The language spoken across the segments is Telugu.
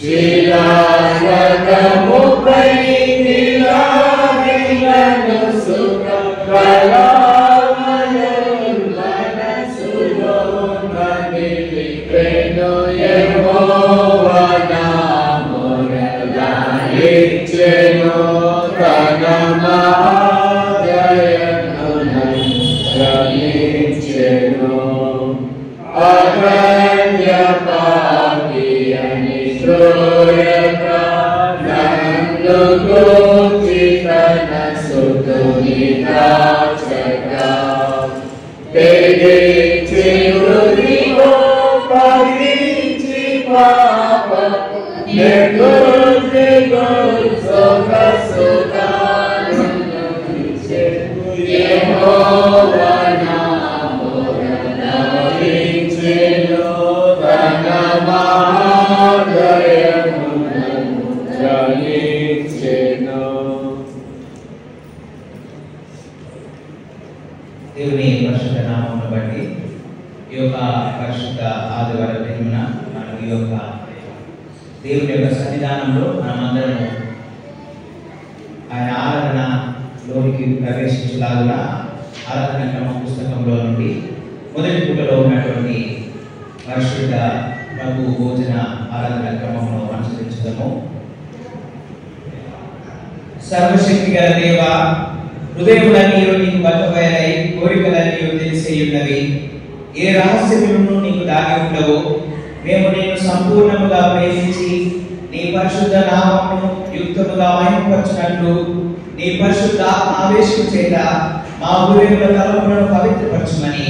శిలారథముపై నిలబడినను సుఖ మనసులో నిలిపెను యెహోవా నామమునలాలించెను తన మహాదయను గ్రహించెను అరణ్య పాపియని శ్రోయక నన్ను గూర్చి తన సుతుని దాచగా తెగించి హృదిలో పరించి పాపపు నెగుర్తిలో సొగసుగాను యెహోవా నామమునలాలించెను తన మహాదయమును గ్రహించెను. దేవుని పరిశుద్ధ నామమును బట్టి ఈ యొక్క పరిశుద్ధ ఆదివారం దినమున మనం ఈ యొక్క దేవుని యొక్క సన్నిధానంలో మనమందరము ఆయన ఆరాధనలోనికి ప్రవేశించలాగున ఆరాధన క్రమ పుస్తకంలో నుండి మొదటి పూటలో ఉన్నటువంటి పరిశుద్ధ ప్రభు భోజన ఆరాధన క్రమమును అనుసరించుదాము. సర్వశక్తి గల దేవ, హృదయములన్నీ నీకు బద్దబయలై కోరికలన్నీ తెలిసేయున్నవి. ఏ రహస్యములను నీకు దాగి ఉండవు. మేము నేను సంపూర్ణముగా ప్రేమించి నీ పరిశుద్ధ నామమును యుక్తముగా మహిమపరచునట్లు నీ పరిశుద్ధ ఆవేశం చేత మా హృదయముల తలపులను పవిత్రపరచుమని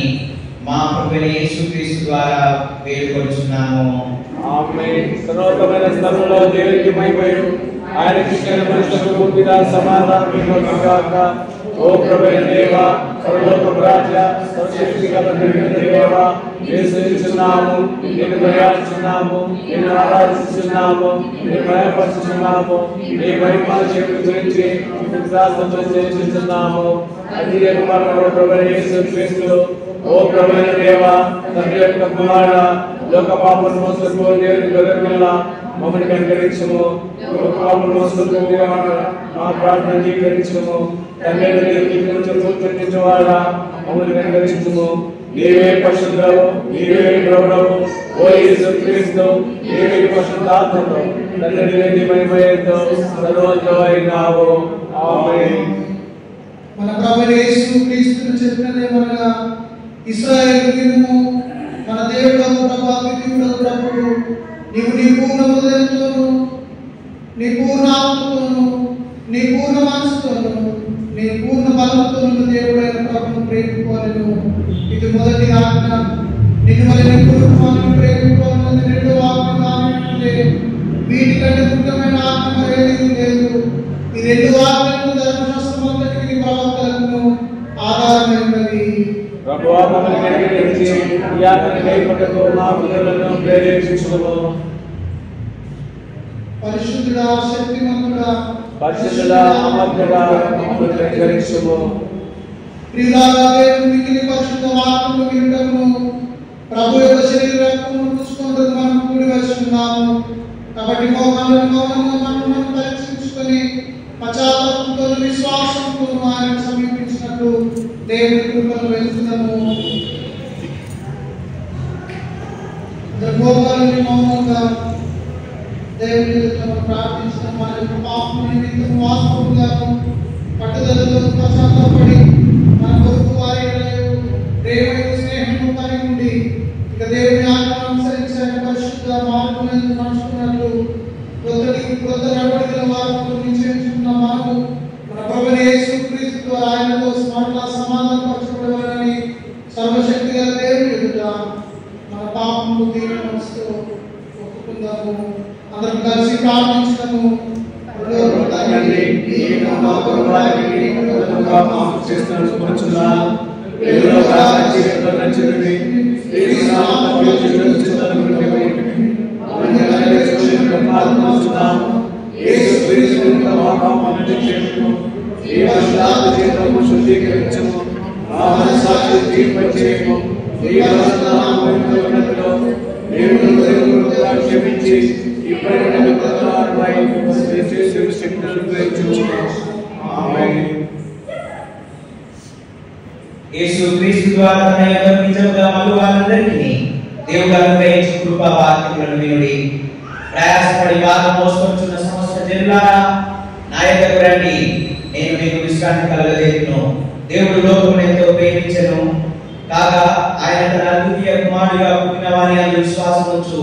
మా ప్రభువైన యేసుక్రీస్తు ద్వారా వేడుకొనుచున్నాము. ఆమేన్. సర్వోత్తమైన స్థలంలో దేవునికి మహిమయు ఆయనకి ఇచ్చిన మనుషులకు పూర్తిగా సమాధానం ఇవ్వగాక. ఓ ప్రభువైన దేవ, సర్వలోక రాజా, సర్వశక్తి గల దేవ, నిన్ను స్తుతిస్తున్నాము, నిన్ను దయాళుచున్నాము, నిన్ను ఆరాధిస్తున్నాము, నిన్ను మహిమపరుచుచున్నాము. నీ మహిమల శక్తి గురించి విశ్వాసంతో చేస్తున్నాము. అది కుమారుడు ప్రభువైన యేసుక్రీస్తు. ఓ ప్రభువైన దేవ, తండ్రి యొక్క కుమారుడా, లోక పాపములను మోసుకొని దేవుని గొర్రెపిల్ల మమ్మల్ని కనికరించుము. లోక పాపములను మోసుకొని మా ప్రార్థన అంగీకరించుము. తండ్రి దేవునికి పూర్తించేవాడా మమ్మల్ని కనికరించుము. నీవే పరిశుద్ధుడవు, నీవే ప్రభుడవు. ఓ యేసుక్రీస్తు, నీవే పరిశుద్ధాత్మతో తండ్రి మహిమతో సర్వోన్నతమైనావు. ఆమేన్. మన ప్రభువైన యేసుక్రీస్తు చెప్పినదేమనగా, ఇశ్రాయేలు వినుము, మన దేవుడు ప్రభావితుడు ప్రభువు, నీవు నీ పూర్ణ హృదయంతోను, నీ పూర్ణ ఆత్మతోను, నీ పూర్ణ మనసుతోను, నీ పూర్ణ బలంతోను దేవుడైన ప్రభువును ప్రేమించుకోవాలను. ఇది మొదటి ఆజ్ఞ. నిన్ను మరి నీ కుటుంబాన్ని ప్రేమించుకోవాలని రెండవ ఆజ్ఞ. వీటికంటే ముఖ్యమైన ఆజ్ఞ మరేది లేదు. ఈ రెండు ఆజ్ఞలు ధర్మశాస్త్రం అంతటికి ప్రవక్తలకు ఆధారమైనవి. ప్రభువా, మమ్మల్ని కనికరించి ఈ ఆజ్ఞను కైకొనుటకు మా హృదయాలను ప్రేరేపించుము. పరిశుద్ధుడా, శక్తిమంతుడా, పరిశుద్ధుడా, అమర్తుడా, మమ్మల్ని కనికరించుము. ప్రియులారా, దేవుని మిగిలి పరిశుద్ధ వాక్యము వినటము, ప్రభు యొక్క శరీర రక్తమును పుచ్చుకొనుటకు మనం కూడి వస్తున్నాము. కాబట్టి మౌనంగా మనం పరీక్షించుకొని పశ్చాత్తాపంతో విశ్వాసంతో ఆయన సమీపించినట్లు దేవుని కృపను వెళ్తున్నాము. మోకాళ్ళని మౌనంగా దేవుని ప్రార్థించిన మన యొక్క పాపము నిమిత్తం వాస్తవంగాను పట్టుదలతో పశ్చాత్తాపడి మన కొరకు వారి ప్రేమ స్నేహము కలిగి ఉండి ఇక దేవుని ఆజ్ఞను అనుసరించి ఆయన పరిశుద్ధ మార్గములను నడుచుకున్నట్లు క్రొత్త నడవడికల వారితో నిశ్చయించుకున్న మనము మన ప్రభువైన యేసుక్రీస్తు ద్వారా ఆయనతో సమాధానపరచబడవాలని సర్వశక్తి గల దేవుని ఎదుట మన పాపము దీన మనసుతో ఒప్పుకుందాము. అందరం కలిసి ప్రార్థించడము. శుద్ధీకరించము. దేవుడు దేవుడుగా క్షమించి ఇప్పటికైనా ప్రధానమై చేసే శక్తులను గ్రహించుచున్నాం. ఆమేన్. యేసు క్రీస్తు ద్వారా తన యొక్క నిజముగా మలు వారందరికీ దేవుడు అనుగ్రహించు కృపా వాక్యములను వినుడి. ప్రయాసపడి భారం మోసుకొచ్చున్న సమస్త జనులారా నా యొద్దకు రండి, నేను మీకు విశ్రాంతి కలుగజేయును. దేవుడు లోకమును ఎంతో ప్రేమించెను కాగా ఆయన తన అద్వితీయ కుమారుడిగా పుట్టిన వారి యందు విశ్వాసం ఉంచు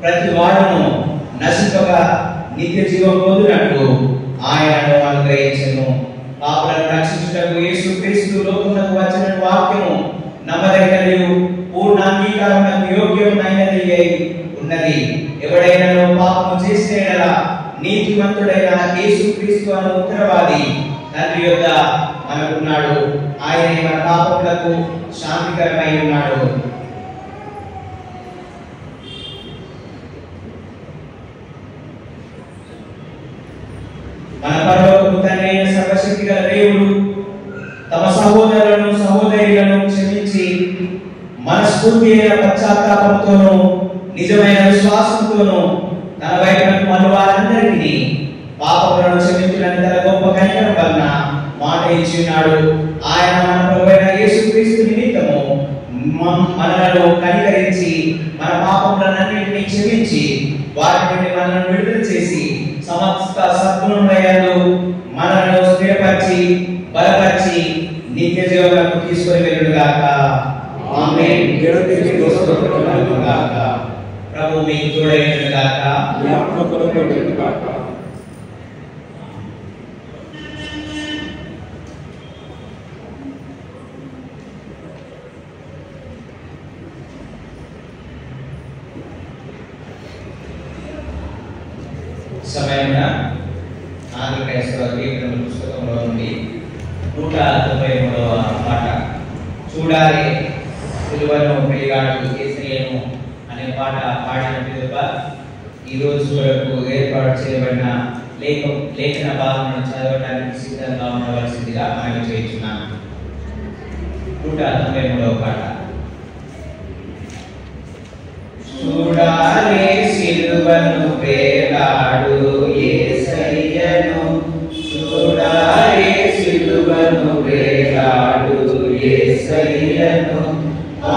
ప్రతి వాడును నశింపక నిత్య జీవం పొందునట్లు ఆయనను అనుగ్రహించెను. పాపులను రక్షించుటకు యేసు క్రీస్తు లోకమునకు వచ్చిన వాక్యము నమ్మదగినది, పూర్ణ అంగీకారమునకు యోగ్యమైనది అయి ఉన్నది. ఎవడైనా పాపము చేసిన యెడల నీతిమంతుడైన యేసు క్రీస్తు అను ఉత్తరవాది తండ్రి యొద్ద మనకున్నాడు. ఆయనే మన పాపములకు శాంతికరమై ఉన్నాడు. మన పరలోకపు తండ్రి అయిన సర్వశక్తి గల దేవుడు తమ సహోదరులను సహోదరులను క్షమించి మనస్ఫూర్తి అయిన పశ్చాత్తాపంతోనూ నిజమైన విశ్వాసంతోనూ తన వైపునకు మళ్ళీ వారందరికీ పాపములను క్షమించులని తన గొప్ప కనికరం వలన మాట ఇచ్చి ఉన్నాడు. ఆయన మన ప్రభువైన యేసుక్రీస్తు నిమిత్తము మనలను కనికరించి మన పాపములన్నింటినీ క్షమించి వాటి నుండి మనల్ని విడుదల చేసి సమస్త సద్గుణములందు మనలను స్థిరపరిచి బలపరిచి నిత్య జీవమునకు తీసుకొని వెళ్ళుగాక. ఆమేన్. ప్రభు మీకు తోడైనగాక. సమయమున ఆంధ్ర క్రైస్తవ కీర్తనల పుస్తకంలో నుండి 193వ పాట చూడాలి సిలువను ప్రియురాడు యేసయ్యను అనే పాట పాడిన పిదప ఈ రోజు వరకు ఏర్పాటు చేయబడిన లేఖన భాగములను చదవడానికి సిద్ధంగా ఉండవలసిందిగా మనం చేయించున్నాను. 193వ పాట. చూడాలి సిలువను వేలాడు యేసయ్యను, చూడాలి సిలువను వేలాడు యేసయ్యను,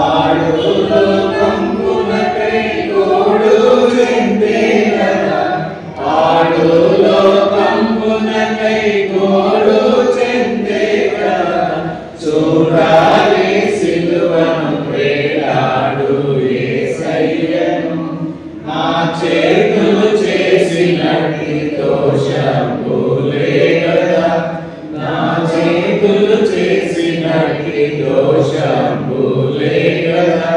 ఆడు లోకమునకై గోడు చెందేగదా, ఆడు లోకమునకై గోడు చెందేగదా, చూడాలి సిలువను వేలాడు యేసయ్యను, నా చేతులు చేసినట్టి దోషములే కదా, నా చేతులు చేసినట్టి దోషములే కదా,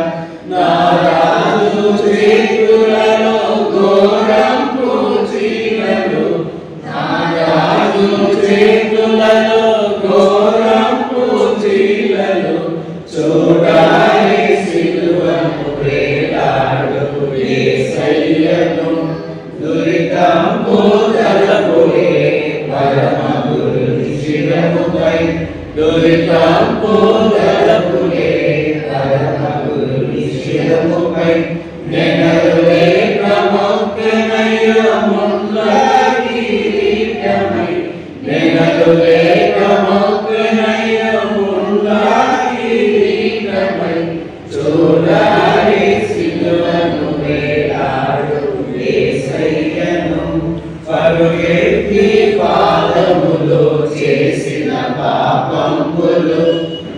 నా రాజు చేతులలో ఘోరంపు చీలలు, నా రాజు చేతులలో ఘోరంపు చీలలు, చూడాలి సిలువను వేలాడు యేసయ్యను, దురితంపు తలపులే పరమగురుని శిరముపై, దురితంపు తలపులే పరమగురుని శిరముపై, నెనరు లేక మొక్కనయ్య ముళ్ళ కిరీటమై, నెనరు లేక మొక్కనయ్య ముళ్ళ కిరీటమై, చూడాలి సిలువను వేలాడు యేసయ్యను, పరుగెత్తి పాదములో చేసిన పాపములు,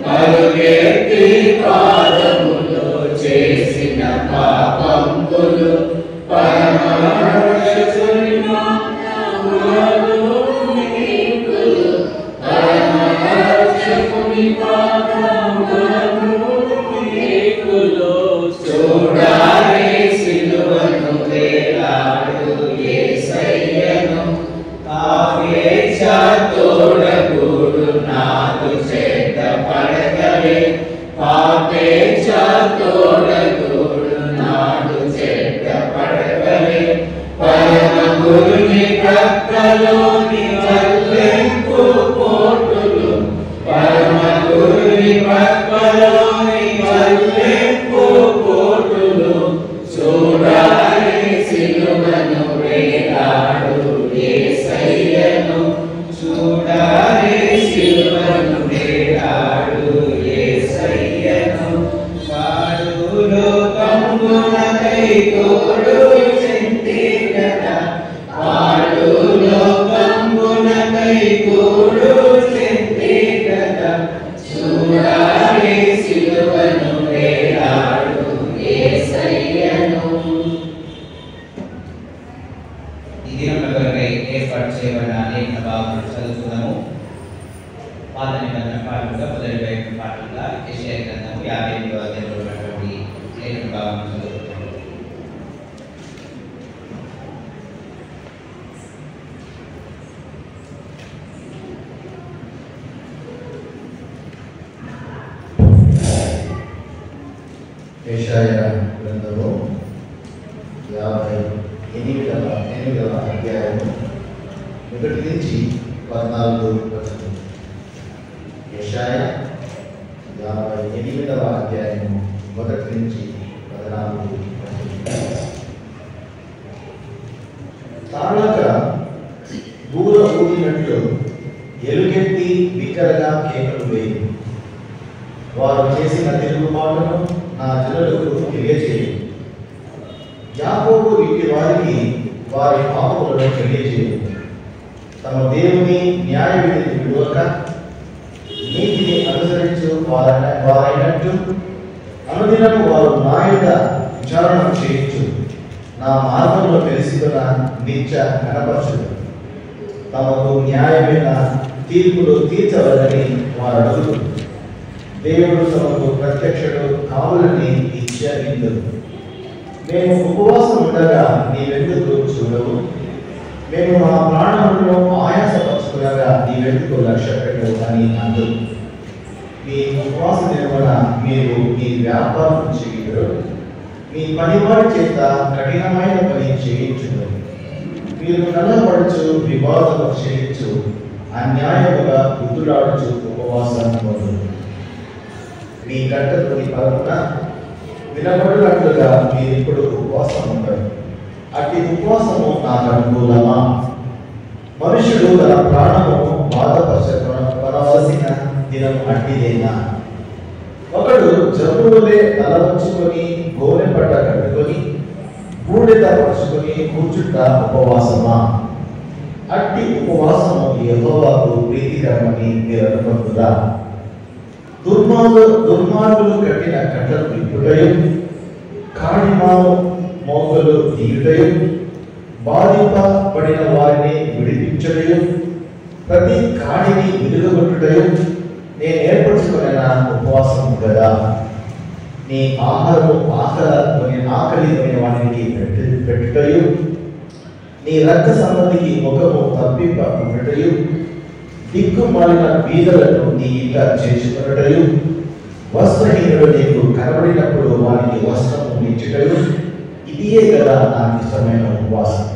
పరుగెత్తి పాదములో చేసిన పాపములు, పరమరక్షకుని పాదములు నీకులు, పరమరక్షకుని పాదములు నీకులు, చూడాలి సిలువను వేలాడు యేసయ్యను, కావేశ తోడగూడు నాకు చేత పడగలే, పాపేశ తోడగూడు నాకు చేత పడగలే, పరమ గురుని ప్రక్కలోని వల్లెంపు పోటులు, పరమ గురుని ప్రక్కలోని వల్లెంపు పోటులు, దినముల కొరకై ఏర్పాటు చేయబడిన లేఖన భాగములను చదువుతున్నాము. పాత నిబంధన పాఠంగా మొదటి వైపు పాఠంగా యెషయా గ్రంథము 58వ అధ్యాయంలో ఉన్నటువంటి లేఖన భాగములను చదువుతున్నాము. యెషయా గ్రంథము 58వ అధ్యాయము 1 నుంచి 14 వచనం. యెషయా 58వ అధ్యాయము 1 నుంచి 14 వచనం. తాళక బూర ఊదినట్లు ఎలుగెత్తి బిగ్గరగా కేకలు వేయి. వారు చేసిన తిరుగుబాటును నా జనులకు తెలియజేయి. యాకోబు ఇంటి వారికి వారి పాపములను తెలియజేయు. తమ దేవుని న్యాయ విధిని విడువక నీతిని అనుసరించు వారైనట్టు అనుదినము వారు నా యొక్క విచారణ చేయొచ్చు. నా మార్గంలో తెలిసిన నిత్య కనపరచుడు. తమకు న్యాయమైన తీర్పులు తీర్చవలని వారు అడుగుతారు. దేవుడు తమకు ప్రత్యక్షుడు కావాలని ఇచ్చారు. మేము ఉపవాసం ఉండగా నీవెందుకు చూడవు? మేము మా ప్రాణములను ఆయాసపరుచుకునగా నీవెందుకు లక్ష్య పెట్టవు అని అందరు. మీ ఉపవాస నిర్వహణ మీరు మీ వ్యాపారం చేయరు. మీ పనివారి చేత కఠినమైన పని చేయించును. మీరు నల్లపడుచు వివాదము చేయించు అన్యాయముగా గుర్తులాడుచు ఉపవాసం పొందు. మీ గంటలోని పరమున వినబడినట్లుగా మీరు ఇప్పుడు ఉపవాసం ఉంటారు. అట్టి ఉపవాసము నాకు అనుకూలమా? మనుషుడు తన ప్రాణము బాధపరచవలసిన దినం అట్టిదేనా? ఒకడు జబ్బులే తల ఉంచుకొని గోనె పట్ట కట్టుకొని బూడిద పరుచుకొని కూర్చుంట ఉపవాసమా? అట్టి ఉపవాసము యెహోవాకు ప్రీతికరమని మీరు అనుకుంటురా? దుర్మార్గులు కట్టిన కట్టలు విప్పుటయు కాడిమాను మోకలు తీయుటయు బాధింపబడిన వారిని విడిపించటయు ప్రతి కాడిని విలుగొట్టుటయు నేను ఏర్పరచుకున్న ఉపవాసం కదా. నీ ఆహారము ఆకలిమైన వానికి పెట్టుటయు నీ రక్త సంబంధికి ముఖము తప్పింప ఉండటయు దిక్కుమాలిన బీదలను నీ ఇంట చేర్చుకున్నటయు వస్త్రహీనుడు నీకు కనబడినప్పుడు వారికి వస్త్రము ఇచ్చుటయు ఇదియే కదా నాకు ఇష్టమైన ఉపవాసం.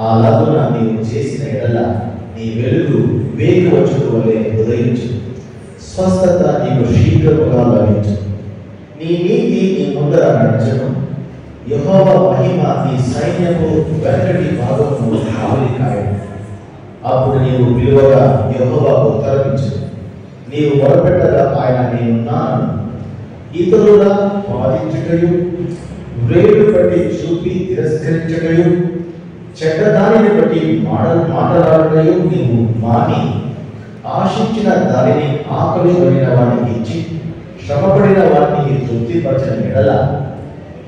ఆ లగున నీవు చేసిన ఎడల నీ వెలుగు వేకువచ్చుట వలె ఉదయించు. స్వస్థత నీకు శీఘ్రముగా లభించు. నీ నీతి నీ ముందర నడుచును. యెహోవా మహిమ నీ సైన్యము వెనకటి భాగము కావలి కాయను. అప్పుడు నీవు విలువగా యెహోవాకు ఉత్తరమిచ్చు. నీవు మొరపెట్టగా ఆయన నేనున్నాను. ఇతరుల బాధించుటయు వ్రేలు బట్టి చూపి తిరస్కరించుటయు చెడ్డదానిని బట్టి మాటలాడుటయు నీవు మాని ఆశించిన దానిని ఆకలి పడిన వాడికి ఇచ్చి శ్రమపడిన వాటిని తృప్తిపరచిన ఎడల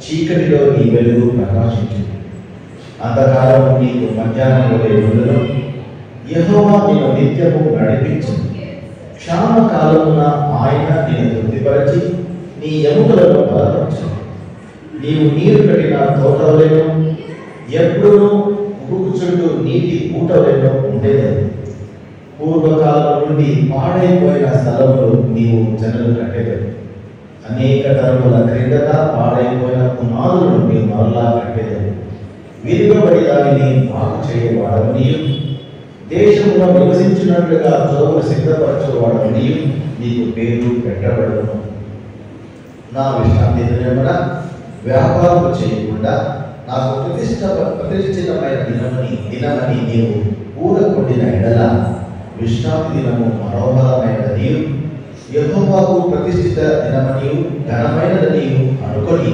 చీకటిలో నీ వెలుగు ప్రకాశించు. అంతకాలం నీకు మధ్యాహ్నం వలె ఉండును. యెహోవా నిన్ను నిత్యము నడిపించు. క్షామ కాలమున ఆయన నిన్ను తృప్తిపరచి నీ ఎముకలను బలపరచు. నీవు నీరు కట్టిన తోటవలెను ఎప్పుడూ ఉరుకుచుంటూ నీటి ఊటవలెను ఉండేది. పూర్వకాలం నుండి పాడైపోయిన స్థలములు నీవు జనులు కట్టేదవు. అనేక తరముల క్రిందట పాడైపోయిన పునాదులను నీవు మరలా కట్టేదవు. విరుగబడి దానిని బాగు చేయవాడవు నీవు. దేశంలో నివసించినట్లుగా త్రోవలు సిద్ధపరచువాడవు నీవు. నీకు పేరు పెట్టబడను. నా విశ్రాంతి దినమున వ్యాపారం చేయకుండా నాకు ప్రతిష్ఠితమైన దినమని నీవు ఊరకొండిన ఎడల విశ్రాంతి దినము మనోహరమైనది. యెహోవాకు ప్రతిష్ఠిత దినమనియు ఘనమైనదనియు అనుకొని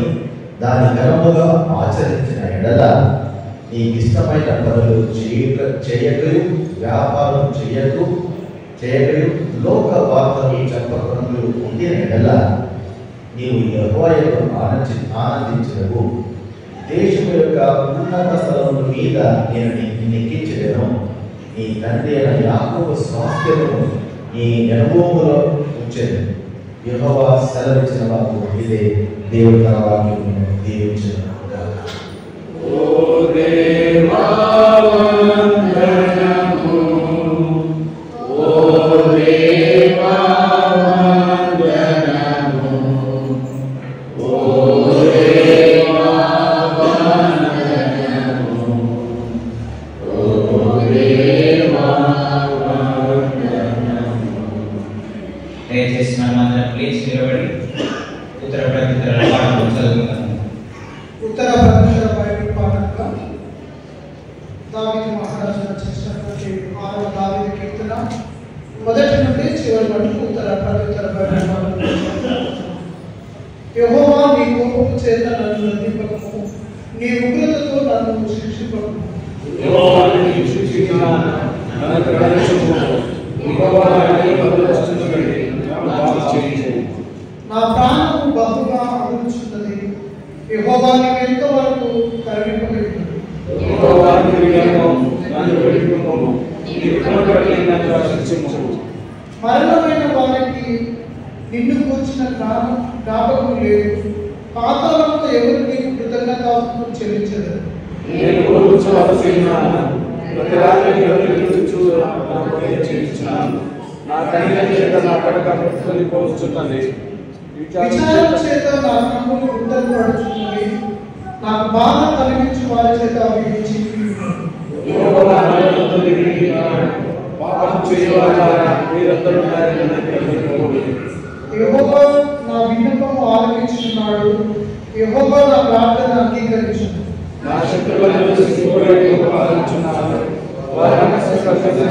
దాని ఘనముగా ఆచరించిన ఎడల నీకిష్టమైన పనులు చేయకయు వ్యాపారం చేయకయు లోక వార్తలు చెప్పకుండా ఉండిన ఎడల నీవు యెహోవాను ఆనందించవు. దేశం యొక్క ఉన్నత స్థలముల మీద నేను నిన్ను ఎక్కించలేను. నీ తండ్రి అయిన యాకోబు స్వాస్థ్యము నీ ఎడమోములో ఉంచెను. యెహోవా సెలవిచ్చిన వాకు ఇదే. దేవుడు తన వాక్యమును దీవించును గాక. ఓ దేవా వందనము, ఓ దేవా వందనము, ఓ దేవా వందనము, ఓ దేవా వందనము. దయచేసి మనమందరం లేచి నిలబడి ఉత్తర ప్రత్యుత్తర పాఠం చదువుకుందాము. ఉత్తర ప్రదేశ బైబిల్ పాఠంగా దావీదు మహారాజు రచించినటువంటి 6వ దావీదు కీర్తన మొదటి నుండి చివరి వరకు ఉత్తర ప్రత్యుత్తర బైబిల్ పాఠం. యెహోవా నీ కోపము చేత నన్ను నందింపకము, నీ ఉగ్రతతో నన్ను శిక్షింపకము. యెహోవాను శిక్షించుచున్నాను, నన్ను కరుణించుము. యెహోవాను బలపరచుచున్నది, నన్ను బాగు చేయుము. నా ప్రాణము బహుగా అగుచున్నది, యెహోవా నీకెంతో వరకు కరుణింపగలిగినది. యెహోవాను విడియము, నన్ను విడిపింపుము. నీ కృపను నన్ను రక్షించుము. మరణమైన వారికి నిన్ను కూర్చిన జ్ఞాపకం లేదు. పాతాళంలో ఎవరు నీకు కృతజ్ఞతాస్తుతులు చెల్లించదు. నేను కూర్చోవలసినాను, ప్రతి రాత్రి ఎవరు చేయించున్నాను. నా కన్నుల చేత నా పడక తొలిపోవచ్చున్నది. విచారణ చేత నా కన్నులు గుంటలు పడుచున్నవి, నాకు బాధ కలిగించు వారి చేత అవి చిక్కియున్నవి. యెహోవా నన్ను తొలగించినాడు, పాపం చేయవారా మీరందరూ నన్ను తెలుసుకోండి. యెహోవా నా విన్నపము ఆలకించున్నాడు, యెహోవా నా ప్రార్థన అంగీకరించును. నా శత్రువులను సిగ్గుపడి పాలించున్నాను, వారి మనస్సు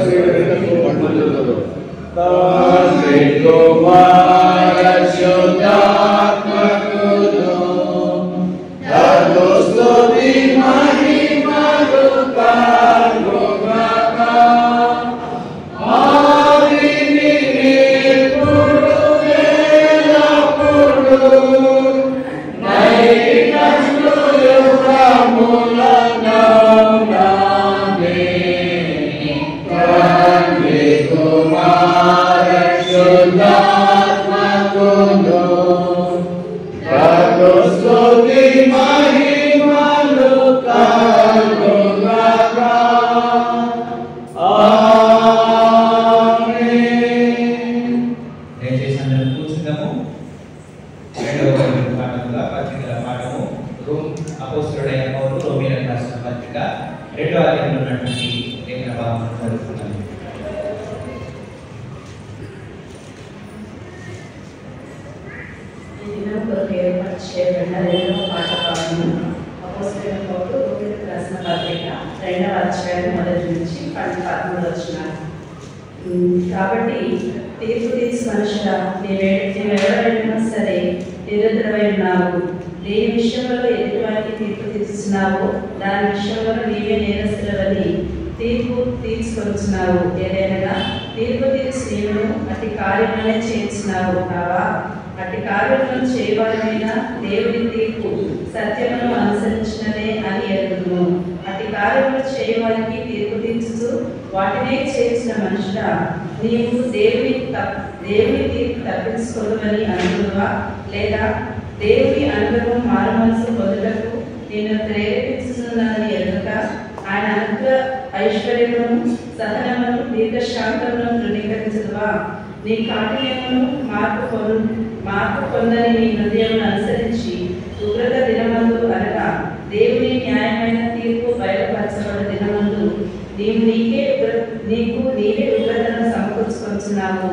చేయడం తండ్రి కుమార శుద్ధాత్మకును స్తుతి మహిమలు కలుగుగాక. ఆదిని ఇప్పుడు ఎల్లప్పుడూ నైకట్లు యుగములను తండ్రి కుమార శుద్ధాత్మకును స్తుతి మహిమలు కలుగుగాక. ఆమేన్. దయచేసి అందరం కూర్చుందాము. 2వ పాఠంగా పత్రికల పాఠము అపోస్తలుడైన పౌలు రోమీయులకు రాసిన పత్రిక 2వ అధ్యాయంలో ఉన్నటువంటి లేఖన భాగం చదువుకుందాము. ఈ దినం కొరకు ఏర్పరచబడిన 2వ పాఠ భాగము అపోస్తలుడైన పౌలు రోమీయులకు రాసిన పత్రిక 2వ అధ్యాయం మొదటి నుంచి 13 వచనాలు. కాబట్టి తీర్పు తీర్చి మనుషుల నీవెవరైనా సరే నిరంతరమై ఉన్నావు. దేని విషయంలో ఎదుటివారికి తీర్పు తీర్చున్నావో దాని విషయంలో నీవే నేరస్తులవని తీర్పు తీర్చుకొచ్చున్నావు. ఏదైనా తీర్పు తీర్చి నీవును అట్టి కార్యములనే చేయించున్నావు కావా? అట్టి కార్యములను చేయవారి మీద దేవుని తీర్పు సత్యమును అనుసరించినదే అని ఎరుగుదును. అట్టి కార్యములు చేయవారికి తీర్పు తీర్చుచు వాటినే చేసిన మనుషుడా, నీవు దేవుని తీర్పు తప్పించుకోవాలని అనుకున్నావా? లేదా దేవుని అనుగ్రహం మారు మనసు పొందుటకు నిన్ను ప్రేరేపించుతున్నదని ఎరుక ఆయన అనుగ్రహ ఐశ్వర్యమును సహనమును దీర్ఘశాంతమును తృణీకరించదువా? నీ కాఠిన్యమును మార్పు పొందని నీ హృదయమును అనుసరించి ఉగ్రత దినమందు అనగా దేవుని న్యాయమైన తీర్పు బయలుపరచబడిన దినమందు నీవు నీవే ఉగ్రతను సమకూర్చుకొంచున్నావు.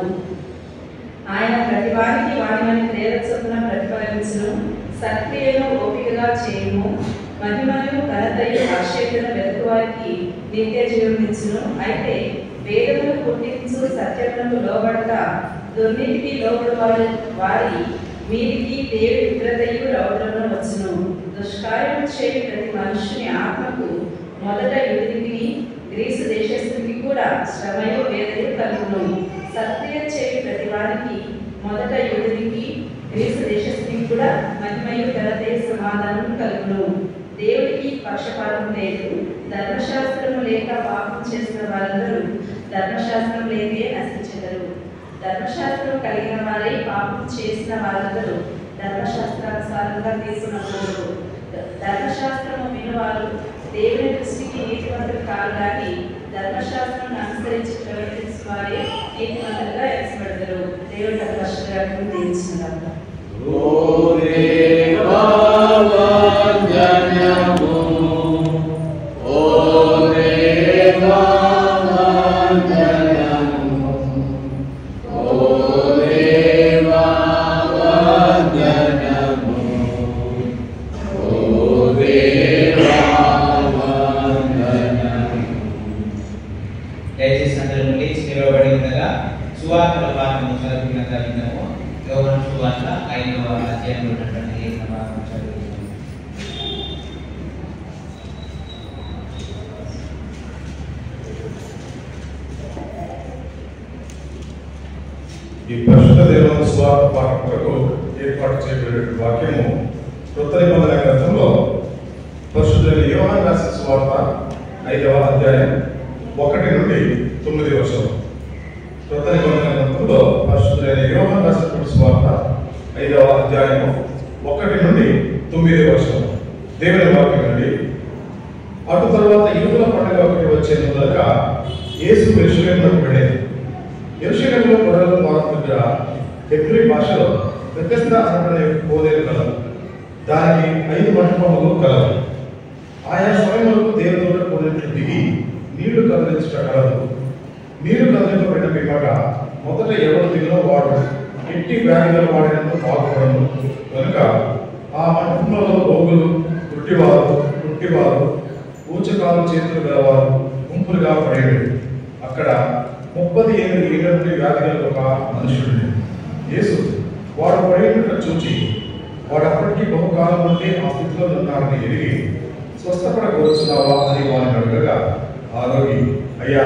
ఆయన ప్రతి వారికి వాడిని ప్రేర చొప్పున ప్రతిఫలించును. సత్క్రియను ఓపికగా చేయము. మహిమను ఘనతయు అక్షయతను వెతుకువారికి నిత్య జీవమిచ్చును. అయితే వేదమును పుట్టించు సత్యములకు లోబడక దుర్నీతికి లోబడు వారి వీరికి దేవుడి ఉగ్రతయు రౌద్రమును వచ్చును. దుష్కార్యము చేయి ప్రతి మనుషుని ఆత్మకు మొదట యూదునికి గ్రీసు దేశస్థునికి కూడా శ్రమయు వేదయు కలుగును. సత్క్రియ చేయి ప్రతి వారికి మొదట యూదునికి గ్రీసు దేశస్థునికి కూడా మహిమయు ఘనతయు సమాధానం కలుగును. దేవుని పక్షపాతం లేదు. ధర్మశాస్త్రము లేక పాపం చేసిన వారందరూ ధర్మశాస్త్రం లేదే నశించెదరు. ధర్మశాస్త్రం కలిగిన వారే పాపం చేసిన వారందరూ ధర్మశాస్త్రానుసారంగా తీసుకున్నప్పుడు ధర్మశాస్త్రము వినువారు దేవుని దృష్టికి నీతివంతులు కాదు కానీ ధర్మశాస్త్రం అనుసరించి ప్రవర్తించిన వారే నీతివంతులుగా ఎంచబడతారు. దేవుడి పరిశుద్ధతను దీవించుగాక. దయచేసి అందరూ లేచి నిలబడి ఉండగా సువార్తల భాగము చదువుకున్నగా విన్నాము. యోహాను సువార్త 5వ అధ్యాయంలో ఉన్నటువంటి భాగం చదువుకున్నాము. ఈ పరిశుద్ధ దేవుని సువార్త పాఠం కొరకు ఏర్పాటు చేయబడిన వాక్యము కొత్త నిబంధన గ్రంథంలో పరిశుద్ధులైన యోహాను రాసిన సువార్త 5వ అధ్యాయం 1 నుండి 9 వచనం. కొత్త నిబంధన గ్రంథంలో పరిశుద్ధులైన యోహాను రాసిన సువార్త 5వ అధ్యాయం 1 నుండి 9 వచనం. దేవుని వాక్యం నుండి. అటు తర్వాత యూదుల పండుగ ఒకటి వచ్చే మొదలుగా యేసు యెరూషలేమునకు వెళ్ళేది. యెరూషలేములో గొర్రెల ద్వారం దగ్గర హెబ్రీ భాషలో బెతెస్దా అనబడే కోనేరు కలదు. దానికి 5 మంటపములు కలవు. ఆయా సమయములకు దేవదూత కోనేరు దిగి నీళ్లు కదిలించుట కలదు. నీళ్లు కదిలింపబడిన పిమ్మట మొదట ఎవరు దిగిన వాడు ఎట్టి వ్యాధిగల వాడినంత బాగుపడను కనుక ఆ మంటపంలో రోగులు, పుట్టివారు, ఊచకాలు చేతులు గలవారు గుంపులుగా పడేడు. అక్కడ 38 ఏళ్ల నుండి వ్యాధి గల ఒక మనుషుడు. యేసు వాడు పడినట్లు చూచి వాడు అప్పటికీ బహుకాలం నుండి ఆ స్థితిలో ఉన్నారని ఎరిగి స్వస్థపడకూర్చున్నావా అని వారిని అడగగా ఆ రోగి, అయ్యా,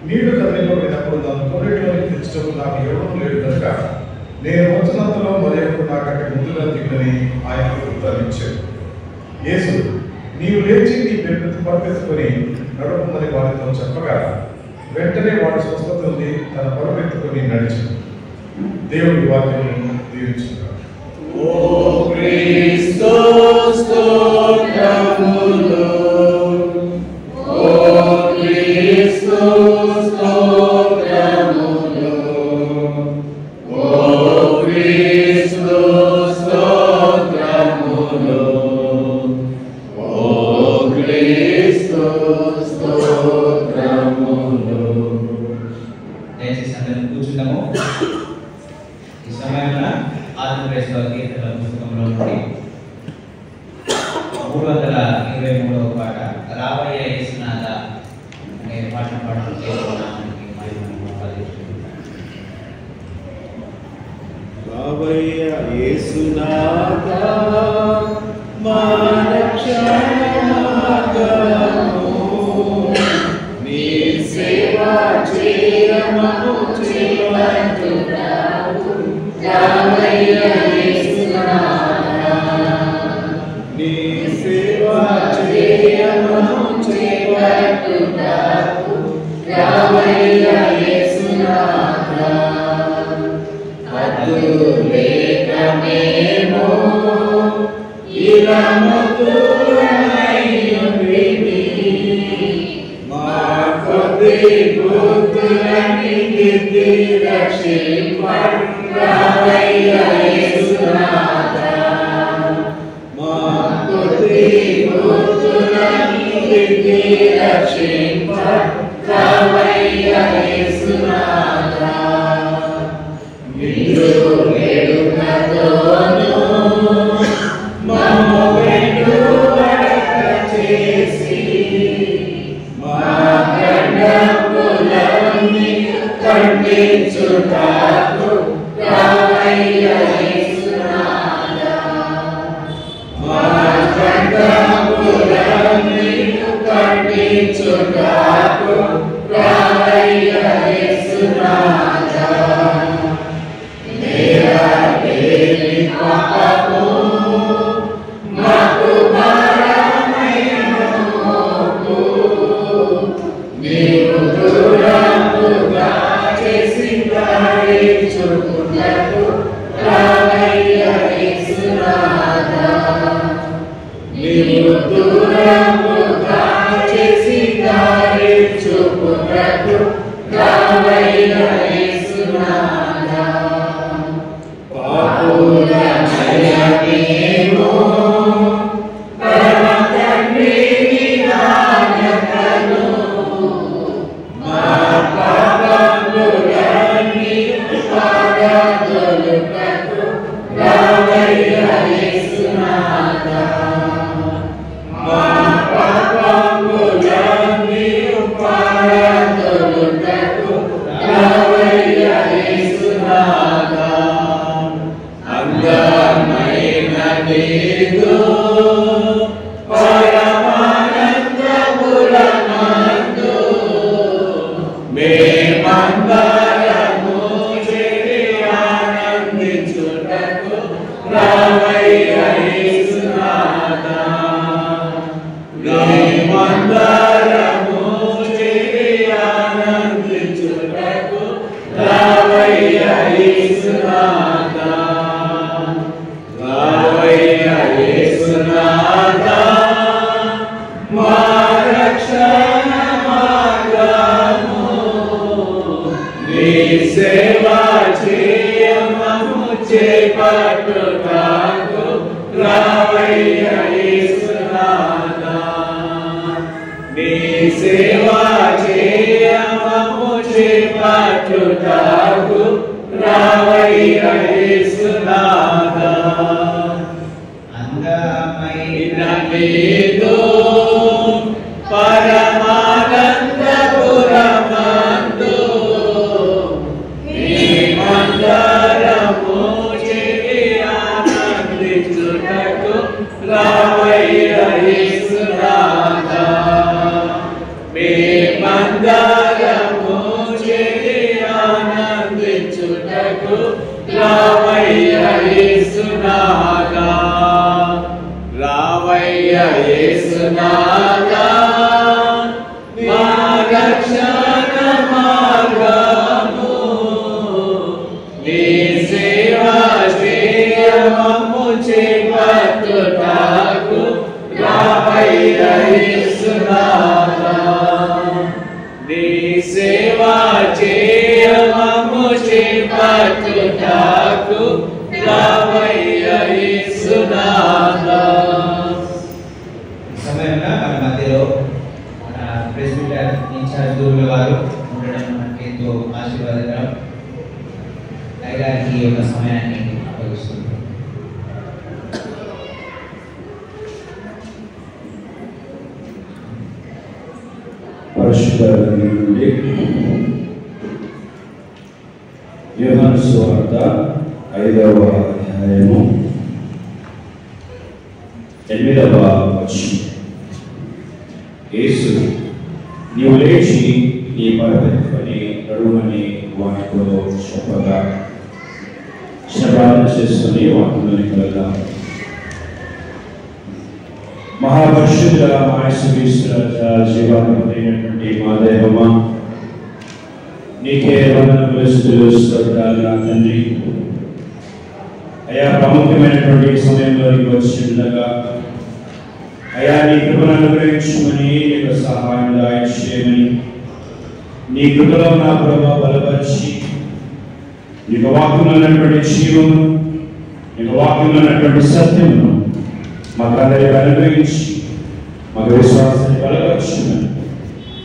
నీళ్లు కదిలింపబడినప్పుడు నన్ను కోనేటిలోకి తెచ్చుటకు నాకు ఎవరూ లేడు కనుక నేను వచ్చినంతలో మరి ఎప్పుడు నాకంటే ముందుగా దిగులని ఆయనకు ఉత్తరమిచ్చాడు. యేసు, నీవు లేచి నీ పరుపెత్తుకొని నడుపుమని వారితో చెప్పగా వెంటనే వాడు స్వస్థత ఉంది తన పరుపెత్తుకొని నడిచి దేవుడి వాక్యం దీవించుగా. ఓ క్రీస్తు స్తోత్రములు, ఓ క్రీస్తు స్తోత్రములు, ఓ క్రీస్తు స్తోత్రములు, ఓ క్రీస్తు స్తోత్రములు. దయచేసి అందరం కూర్చుందాము. ఈ సమయంలో ఆంధ్రప్రదేశ్లో కీర్తన పుస్తకంలో నుండి 323వ పాట రాబోయే యేసునాథ అనే పాట పాటలు చేసుకున్నామని రాబోయే యేసునాథా మా రక్షణార్థము నీ సేవ చేయమను చేయుచున్నావు. రాబోయే యేసునాథా నీ సేవ చేయమను చేయుచున్నావు. రాబోయే యేసునాథా లేకమేమో ఇలా మధురమైనవి మా కొద్ది బుద్ధులని దిద్ది రక్షింపరావయ్యా యేసునాథా. మా కొద్ది బుద్ధులని దిద్ది రక్షింపరావయ్యా యేసునాథా. నిన్ను వేడుకతోను మమ్ము వెండుబడక చేసి మా గండములన్నీ ఖండించుటకు రావయ్యా యేసునాథా. మా గండములన్నీ ఖండించుటకు రావయ్యా యేసునాథా. పాపము మాకు భారమైన నీవు దూరముగా చేసి దారి చూపుటకు రావయ్యా యేసునాథా. నీవు దూరముగా చేసి దారి చూపుటకు రావయ్యా యేసునాథా. పాపులమైన నీవు పరమ తండ్రి విధానతను మా పాపములన్నీ పారదొలుటకు రావయ్యా యేసునాథా. మా పాపములన్నీ పారదొలుటకు రావయ్యా యేసునాథా. అందమైన నీదు పరమానందములనందు మేమందరము చేరి ఆనందించుటకు రావయ్యా యేసునాథా. మేమందరము చేరి ఆనందించుటకు రావయ్యా యేసునాథా. రావయ్యా యేసునాథా. మా రక్షణ మార్గము నీ సేవ చేయమము చేపట్టుటకు రావయ్యా యేసునాథా. నీ సేవ చేయమము చేపట్టుటకు రావయ్యా యేసునాథా. అందమైన నీదు పరమానందపురమందు మేమందరము చేరి ఆనందించుటకు రావయ్యా యేసునాథా. మేమందరము చేరి ఆనందించుటకు రావయ్యా యేసునాథా. రావయ్యా యేసునాథా. మా రక్షణ మార్గము నీ సేవ చేయమము చేపట్టుటకు రావయ్యా యేసునాథా. నీ సేవ చేయమము చేపట్టుటకు రావయ్యా యేసునాథా. సమయంలో మన మధ్యలో మన ప్రెసిడెంట్ ఇన్ఛార్జ్ గురువుల వారు ఉండడం మనకి ఎంతో ఆశీర్వాదకరం. గారికి ఈ యొక్క సమయాన్ని ఉపయోగిస్తున్నాం. పరిశుద్ధ నుండి యోహాను సువార్త 5వ అధ్యాయము 8వ వచనం. యేసు నీవు లేచి నీ పరపెత్తుకొని నడుమని వానితో చెప్పగా శ్రవణ చేసుకుని వాటిలోనికి వెళ్దాం. మహాపరిశుద్ధ మహేశ్వరీశ్వర జీవాధిపతైనటువంటి మా దేవమా, నీకే వందనములు స్తుతులు స్తోత్రాలు నా తండ్రి. అయా ప్రాముఖ్యమైనటువంటి సమయంలోకి వచ్చిండగా అయా నీ కృపను అనుగ్రహించమని, నీకు సహాయం దయచేయమని, నీ కృపలో నా ప్రభావ బలపరిచి నీకు వాక్యంలో ఉన్నటువంటి జీవము, నీకు వాక్యంలో ఉన్నటువంటి సత్యమును మాకు అందరికీ అనుగ్రహించి మాకు విశ్వాసాన్ని బలపరచుమని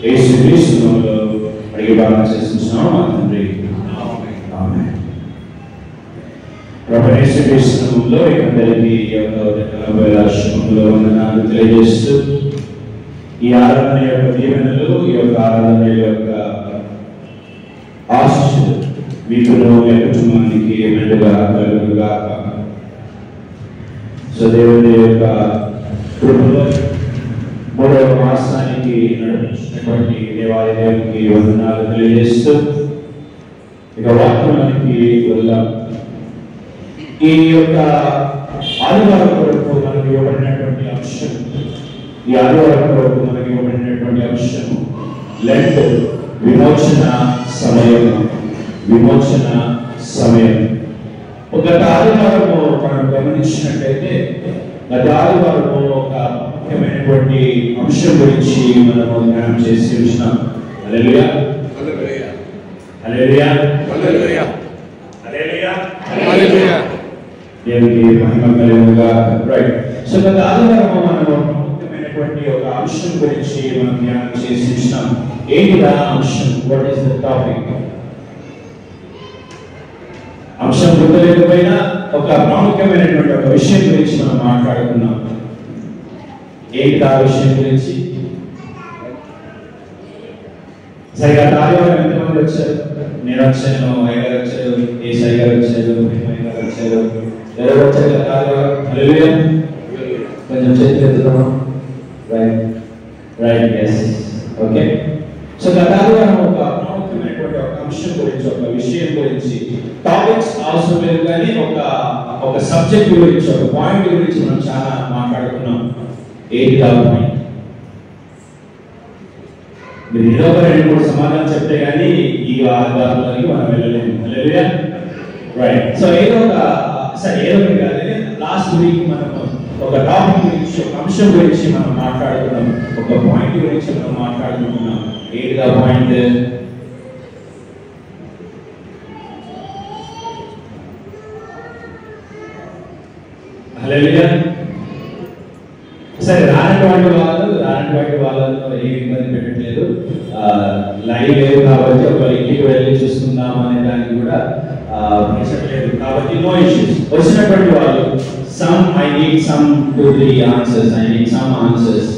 యేసుక్రీస్తు నామములో అడిగి ప్రార్థన చేస్తున్నాము మా తండ్రి. ఆమేన్. ప్రభువైన యేసుక్రీస్తు నామములో అందరికీ ఆశ్రమంలో వందనాలు తెలియజేస్తూ ఈ ఆరాధన యొక్క దీవెనలు, ఈ యొక్క ఆరాధన యొక్క ఆశీస్సులు మీకును మీ కుటుంబానికి మెండుగా కలుగుగాక. సో దేవుని యొక్క కృపలో 3వ మాసానికి నడిపించినటువంటి దేవాలయానికి వందనాలు తెలియజేస్తూ ఇక వాక్యానికి వెళ్దాం. ఈ యొక్క ఆదివారం కొరకు మనకు ఇవ్వబడినటువంటి అంశం, ఈ ఆదివారం కొరకు మనకు ఇవ్వబడినటువంటి అంశం లెంట్ విమోచన సమయం. విమోచన సమయం. ఒక ఆదివారము మనం గమనించినట్లయితే గత ఆదివారము ఒక ముఖ్యమైనటువంటి అంశం గురించి మనము ధ్యానం చేసి ఉంటున్నాం. హల్లెలూయా హల్లెలూయా హల్లెలూయా హల్లెలూయా హల్లెలూయా. దేవునికి మహిమ కలుగునుగా. రైట్. సో గత ఆదివారము మనము ముఖ్యమైనటువంటి ఒక అంశం గురించి మనం ధ్యానం చేసి ఉంటున్నాం. ఏంటి ఆ అంశం? What is the topic? అంశం గుర్తులేకపోయినా ఒక ప్రాముఖ్యమైనటువంటి ఒక విషయం గురించి మనం మాట్లాడుకున్నాం. ఏంటి ఆ విషయం గురించి? సరిగా ఆదివారం ఎంతమంది వచ్చారు? నేను వచ్చాను, అయ్యగారు వచ్చారు, ఏసై గారు వచ్చారు, గారు వచ్చారు, ఎవరు వచ్చారు కదా ఆదివారం? హల్లెలూయా. కొంచెం చేతులు ఎత్తుతామా? Right right yes okay. So గత ఆదివారం ఒక ప్రాముఖ్యమైనటువంటి ఒక అంశం గురించి, ఒక విషయం గురించి, టాపిక్స్ అవసరం లేదు కానీ ఒక సబ్జెక్ట్ గురించి, ఒక పాయింట్ గురించి మనం చాలా మాట్లాడుకున్నాం. ఏంటి ఆ పాయింట్? మీరు ఏదో ఒక 2-3 సమాధానం చెప్తే కానీ ఈ ఆధారాలకి మనం వెళ్ళలేము. హల్లెలూయా. రైట్. సో ఏదో కాదు, లాస్ట్ వీక్ మనం ఒక టాపిక్ గురించి, ఒక అంశం గురించి మనం మాట్లాడుకున్నాం, ఒక పాయింట్ గురించి మనం మాట్లాడుకుంటున్నాం. ఏంటి ఆ పాయింట్? హల్లెలూయా. సరే, రానటువంటి వాళ్ళలో ఏ ఇబ్బంది పెట్టట్లేదు. లైవ్ లేదు కాబట్టి ఒక ఇంటికి వెళ్ళి చూసుకుందాం అనే దానికి కూడా పెట్టలేదు కాబట్టి నో ఇష్యూస్. వచ్చినటువంటి వాళ్ళు I need some to the answers, I need some answers.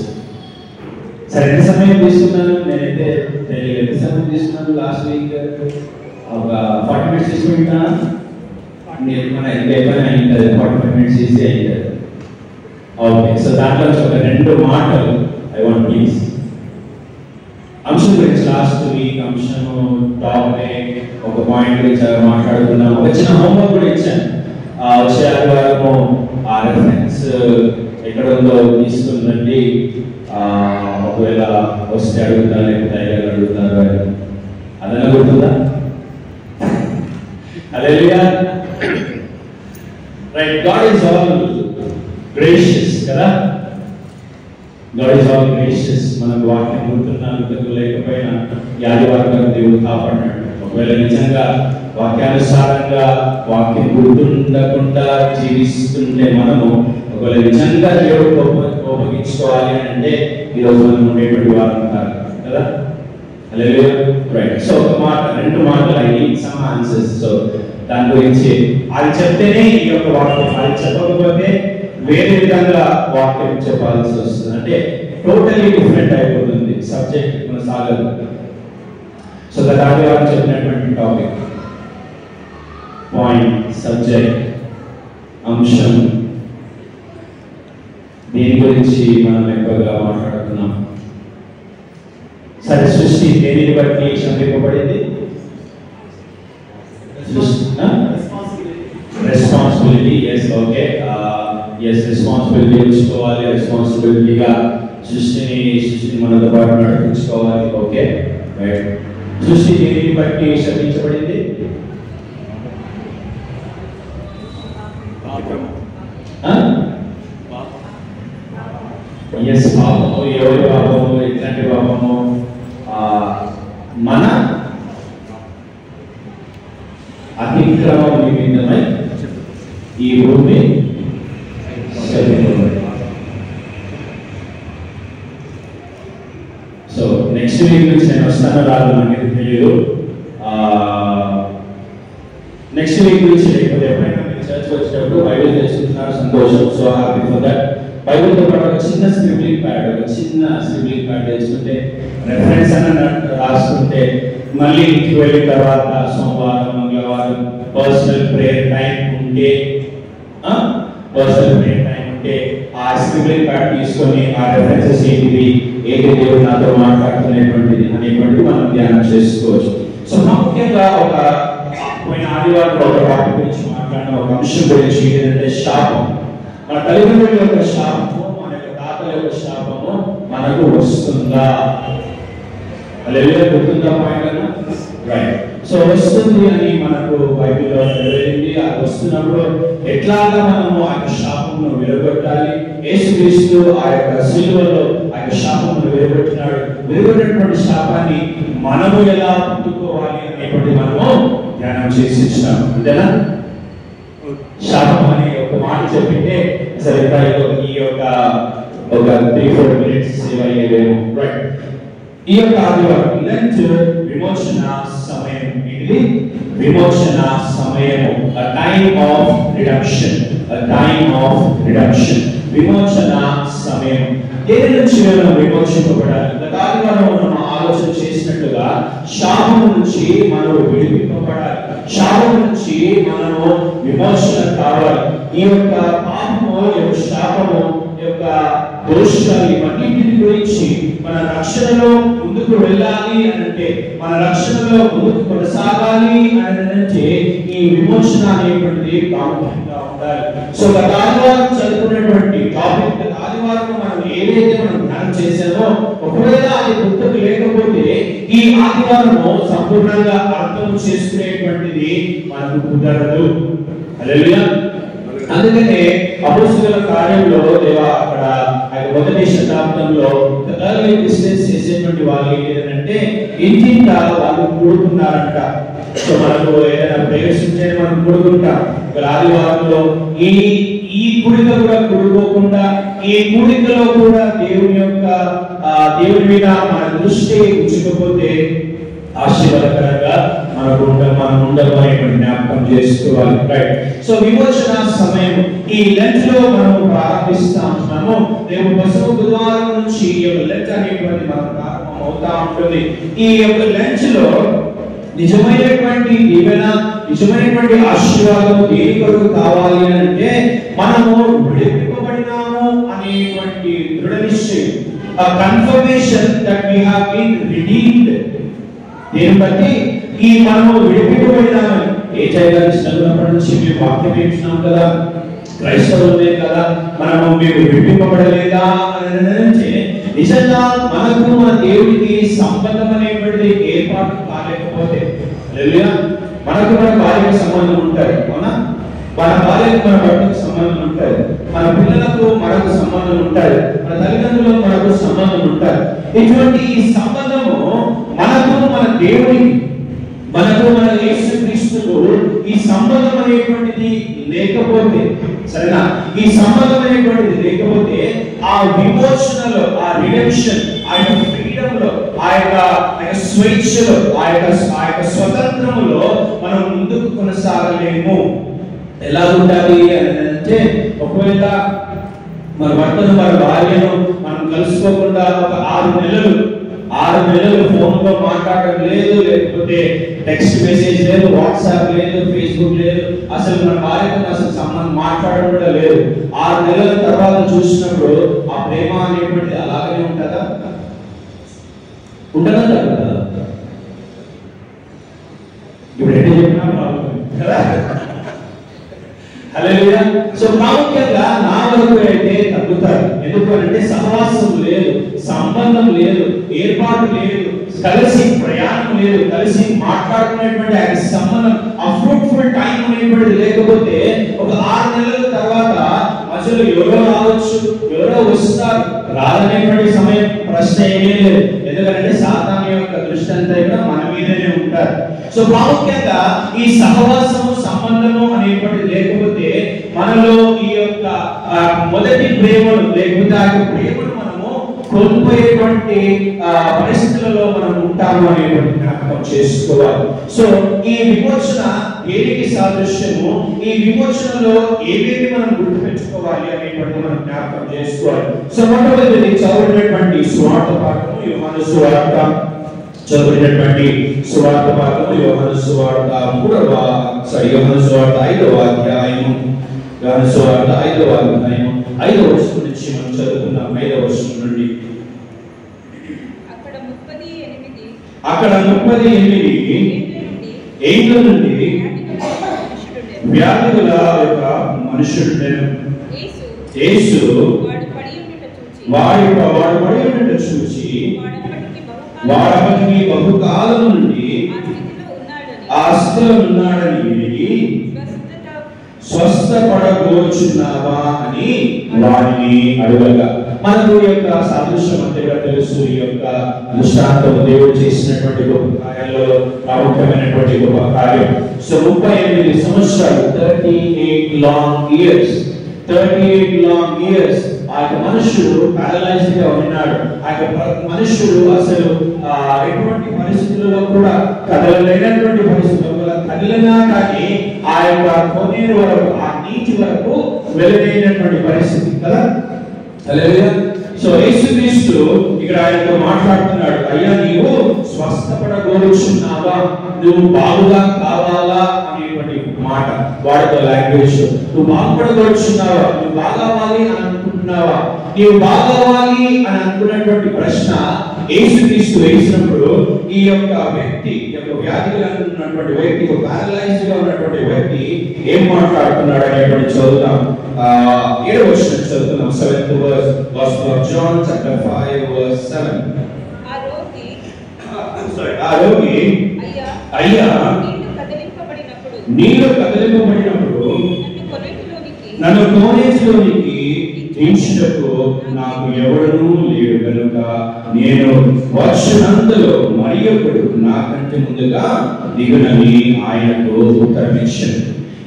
సరే, ఎంత సమయం తీసుకున్నాను నేనైతే తెలియదు. ఎంత సమయం తీసుకున్నాను లాస్ట్ వీక్? ఒక 40 minutes తీసుకుంటా. నేను మన ఇంకా ఏమైనా అయింది 45 minutes ఈజీ అయింది. ఓకే. సో దాంట్లో ఒక 2 మాటలు ఐ వాంట్ ప్లీజ్. అంశం గురించి లాస్ట్ వీక్ అంశము టాపిక్ ఒక పాయింట్ గురించి మాట్లాడుకున్నాం. ఒక చిన్న హోంవర్క్ కూడా ఇచ్చాను. వచ్చే ఆదివారము ఆ రెఫరెన్స్ ఎక్కడ ఉందో తీసుకుందండి. ఒకవేళ వస్తే అడుగుతా, లేకపోతే అయ్యారు అడుగుతారు. అదన్నా గుర్తుందా? Hallelujah. Right. God is all gracious కదా. God is all gracious. మనకు వాక్యం గుర్తున్నా లేకపోయినా ఈ ఆదివారం దేవుడు కాపాడినాడు. ఒకవేళ నిజంగా వాక్యానుసారంగా వాక్యం గుర్తుండకుండా జీవిస్తుంటే మనము ఒకవేళ నిజంగా దేవుడు కోపగించుకోవాలి అంటే ఈరోజు మనం ఉండేటువంటి వారం కాదు కదా. హల్లెలూయా. రైట్. సో ఒక మాట, 2 మాటలు I need some answers. So దాని గురించి అది చెప్తేనే ఈ యొక్క వాక్యం, అది చెప్పకపోతే వేరే విధంగా వాక్యం చెప్పాల్సి వస్తుంది. అంటే టోటలీ డిఫరెంట్ అయిపోతుంది సబ్జెక్ట్, మన సాగదు. సో గత ఆదివారం చెప్పినటువంటి టాపిక్, పాయింట్, సబ్జెక్ట్, అంశం, దీని గురించి మనం ఎక్కువగా మాట్లాడుతున్నాం. సరే, సృష్టి దేనిని బట్టి శంకింపబడింది? రెస్పాన్సిబిలిటీ. Yes okay. రెస్పాన్సిబిలిటీ ఉంచుకోవాలి. రెస్పాన్సిబిలిటీగా సృష్టిని మనతో పాటు నడిపించుకోవాలి. Okay right. సృష్టి దేనిని బట్టి శపించబడింది? ఎస్, పాపము. ఎవరి పాపము? ఎట్లాంటి పాపము? మన అతిక్రమం నిమిత్తమై ఈ భూమి శపించబడింది. సో నెక్స్ట్ వీక్ నుంచి నేను వస్తాను రాదు నాకు తెలియదు. నెక్స్ట్ వీక్ నుంచి లేకపోతే ఎప్పుడైనా మీరు చర్చ్ వచ్చేటప్పుడు బైబిల్ తెచ్చుకుంటున్నారు, సంతోషం. So happy for that. బైబిల్తో పాటు ఒక చిన్న స్క్రిబ్లింగ్ ప్యాడ్ తెచ్చుకుంటే, రెఫరెన్స్ అన్న రాసుకుంటే, మళ్ళీ ఇంటికి వెళ్ళిన తర్వాత సోమవారం, మంగళవారం పర్సనల్ ప్రేయర్ టైం ఉంటే ఆ స్క్రిబ్లింగ్ ప్యాడ్ తీసుకొని ఆ రెఫరెన్సెస్ ఏంటివి, ఏది దేవుడు నాతో మాట్లాడుతున్నటువంటిది అనేటువంటిది మనం ధ్యానం చేసుకోవచ్చు. సో ముఖ్యంగా ఒక పోయిన ఆదివారం ఒక టాపిక్ గురించి మాట్లాడిన ఒక అంశం గురించి ఏంటంటే శాపం. మన తల్లిదండ్రుల యొక్క శాపము, మన యొక్క తాతల యొక్క శాపము మనకు వస్తుందా? హల్లెలూయా. గుర్తుందా పాయింట్ అన్న? రైట్. సో వస్తుంది అని మనకు బైబిల్లో నెరవేరింది. అది వస్తున్నప్పుడు ఎట్లాగా మనము ఆ యొక్క శాపమును విరగొట్టాలి? యేసుక్రీస్తు ఆ యొక్క సిలువలో ఆ యొక్క శాపమును విరగొట్టినాడు. విరగొట్టినటువంటి శాపాన్ని మనము ఎలా పొందుకోవాలి అనేటువంటి మనము ధ్యానం చేసి ఇచ్చినాము. అంతేనా? శాపం అనే ఒక మాట చెప్పింటే సరే ఈ యొక్క ఒక 3-4 minutes సేవ అయ్యేదేమో. రైట్. ఈ యొక్క ఆదివారం లెంట్ విమోచన సమయం. ఇది విమోచన సమయము. A time of redemption. A time of redemption. విమోచన సమయం. దేని నుంచి మనం విమోచింపబడాలి? గత ఆదివారం మనం ఆలోచన చేసినట్లుగా శాపం నుంచి మనం విడిపింపబడాలి. శాపం నుంచి మనము విమోచన కావాలి. ఈ యొక్క పాపము, ఈ యొక్క శాపము, ఈ యొక్క దోషాలు ఇవన్నింటిని గురించి మన రక్షణలో ముందుకు వెళ్ళాలి అంటే, మన రక్షణలో ముందుకు కొనసాగాలి అని అంటే ఈ విమోచన అనేటువంటిది ప్రాముఖ్యంగా ఉండాలి. సో గత ఆదివారం చదువుకున్నటువంటి టాపిక్, గత ఆదివారం మనం ఏదైతే మనం ధ్యానం చేసామో ఒకవేళ అది గుర్తుకు లేకపోతే ఈ ఆదివారము సంపూర్ణంగా అర్థం చేసుకునేటువంటిది మనకు కుదరదు. హల్లెలూయా. అందుకనే అపోస్తలుల కార్యంలో లేదా అక్కడ మొదటి శతాబ్దంలో ఎర్లీ క్రిస్టియన్స్ చేసేటువంటి వాళ్ళు ఏంటంటే ఇంటింట వాళ్ళు కూడుకున్నారంట. సో మనకు ఏదైనా ప్రేయర్స్ ఉంటే మనం కూడుకుంటాం. ఆదివారంలో ఈ కూడిక కూడా కూడుకోకుండా ఈ కూడికలో కూడా దేవుని మీద మన దృష్టి ఉంచకపోతే ఆశీర్వాదకరంగా మనం ఉండమనేటువంటి జ్ఞాపకం చేసుకోవాలి. రైట్. సో విమోచన సమయం ఈ లెంట్ లో మనం ప్రారంభిస్తా ఉంటున్నాము. రేపు పసుపు బుధవారం నుంచి ఈ యొక్క లెంట్ అనేటువంటి మనం ప్రారంభం అవుతా ఉంటుంది. ఈ యొక్క లెంట్ లో నిజమైనటువంటి దీవెన, నిజమైనటువంటి ఆశీర్వాదం దేని కొరకు కావాలి అంటే మనము విడిపింపబడినాము అనేటువంటి దృఢ నిశ్చయం, a confirmation that we have been redeemed. దీన్ని బట్టి ఈ మనము విడిపింపబడినాము. ఏ చదువుకున్నప్పటి నుంచి మేము వాక్యం నేర్చుకున్నాం కదా, క్రైస్తవులమే కదా, మనము మీరు విడిపింపబడలేదా అని అంటే నిజంగా మనకు మన దేవుడికి సంబంధం అనేటువంటిది ఏర్పాటు కాలేకపోతే, మనకు మన భార్యకు సంబంధం ఉంటాయి, అవునా? మన భార్యకు మన భర్తకు సంబంధం ఉంటాయి, మన పిల్లలకు మనకు సంబంధం ఉంటాయి, మన తల్లిదండ్రులకు మనకు సంబంధం ఉంటాయి. ఇటువంటి ఈ సంబంధము మనకు మన దేవుడికి, మనకు మన యేసుక్రీస్తుకు ఈ సంబంధం అనేటువంటిది లేకపోతే, సరేనా, ఈ సంబంధం అనేటువంటిది లేకపోతే ఆ విమోచనలో, ఆ రిడెంప్షన్, ఆ యొక్క ఫ్రీడమ్ లో, ఆ యొక్క స్వేచ్ఛలో, ఆ యొక్క స్వతంత్రములో మనం ముందుకు కొనసాగలేము. ఎలా ఉండాలి అని అంటే, ఒకవేళ మన భర్తను మన భార్యను మనం కలుసుకోకుండా ఒక 6 నెలలు ఫోన్ లో మాట్లాడడం లేదు, లేకపోతే టెక్స్ట్ మెసేజ్ లేదు, వాట్సాప్ లేదు, ఫేస్బుక్ లేదు, అసలు మన భార్యతో అసలు సంబంధం మాట్లాడడం కూడా లేదు. 6 నెలల తర్వాత చూసినప్పుడు ఆ ప్రేమ అనేటువంటిది అలాగనే ఉంటుందా? ఉంటుందా కదా? ఇప్పుడు ఎన్ని చెప్పినా కదా. హల్లెలూయా. సో ప్రాముఖ్యంగా నా వరకు అయితే తగ్గుతారు. ఎందుకు అంటే సహవాసం లేదు, సంబంధం లేదు, ఏర్పాటు లేదు, కలిసి ప్రయాణం లేదు, కలిసి మాట్లాడుకునేటువంటి ఆ సంబంధం, ఆ ఫ్రూట్ఫుల్ టైం అనేటువంటిది లేకపోతే ఒక 6 నెలల తర్వాత అసలు ఎవరో రావచ్చు, ఎవరో వస్తారు, రాదనేటువంటి సమయం ప్రశ్న ఏమీ లేదు. ఎందుకంటే సాతాను యొక్క దృష్టి అంతా కూడా మన మీదనే ఉంటారు. సో ప్రాముఖ్యంగా ఈ సహవాసము, సంబంధము అనేటువంటిది లేకపోతే మనలో ఈ యొక్క మొదటి ప్రేమను, లేకపోతే ఆ యొక్క ప్రేమను మనము కోల్పోయేటువంటి పరిస్థితులలో మనం ఉంటాము అనేటువంటి జ్ఞాపకం చేసుకోవాలి. సో ఈ విమోచన ఏమిటి సాదృశ్యము, ఈ విమోచనలో ఏవేవి మనం గుర్తుపెట్టుకోవాలి అనేటువంటి మనం జ్ఞాపకం చేసుకోవాలి. సో మొట్టమొదటిది చదివినటువంటి సువార్త భాగము, యోహాను సువార్త, చదివినటువంటి సువార్త భాగము యోహాను సువార్త 5వ అధ్యాయము, యోహాను సువార్త 5వ అధ్యాయము 5వ వచనం నుంచి మనం చదువుకున్నాం. 5వ వచనం నుండి అక్కడ 38 ఏళ్ల నుండి వ్యాధుల యొక్క మనుషుడుండెను. యేసు వాడు పడి ఉండుట చూచి వాడపతికి బహుకాలం నుండి ఆ స్థితిలో ఉన్నాడని విని స్వస్థపడగోరుచున్నావా అని వారిని అడగగా, మనకు ఈ యొక్క సాదృశ్యం అంతేగా తెలుసు. ఈ యొక్క దృష్టాంతం దేవుడు చేసినటువంటి గొప్ప కార్యాలలో ప్రాముఖ్యమైనటువంటి గొప్ప కార్యం. సో 38 సంవత్సరాలు 38 లాంగ్ ఇయర్స్ ఆ యొక్క మనుషుడు పారలైజ్డ్ గా ఉన్నాడు. ఆ యొక్క మనుషుడు అసలు ఎటువంటి పరిస్థితుల్లో కూడా కదలలేనటువంటి పరిస్థితుల్లో కదిలినా కానీ ఆ యొక్క కోనేరు వరకు, ఆ నీటి వరకు వెళ్ళలేనటువంటి పరిస్థితి కదా. సో యేసుక్రీస్తు ఇక్కడ ఆయనతో మాట్లాడుతున్నాడు, అయ్యా నీవు స్వస్థపడగోరుచున్నావా, నువ్వు బాగుగా కావాలా అనేటువంటి మాట వాడితో లాంగ్వేజ్. నువ్వు బాగుపడగోరుచున్నావా, నువ్వు బాగవ్వాలి అని అనుకుంటున్నావా? నీవు బాగవ్వాలి అని అనుకున్నటువంటి ప్రశ్న యేసుక్రీస్తు వేసినప్పుడు ఈ యొక్క వ్యక్తి, వ్యాధిగా ఉన్నటువంటి వ్యక్తి, పారలైజ్డ్ గా ఉన్నటువంటి వ్యక్తి ఏం మాట్లాడుతున్నాడు అనేటువంటి చదువుతాం. 7వ వచనం చదువుతున్నాం. 7th verse, Gospel of John chapter 5 verse 7. ఆ రోగి అయ్యా నీళ్ళు కదిలింపబడినప్పుడు నన్ను కోనేటిలోనికి దించుటకు నాకు ఎవడనూ లేడు కనుక నేను వచ్చినంతలో మరి ఒకడు నాకంటే ముందుగా దిగునని ఆయనకు ఉత్తరమిచ్చాడు.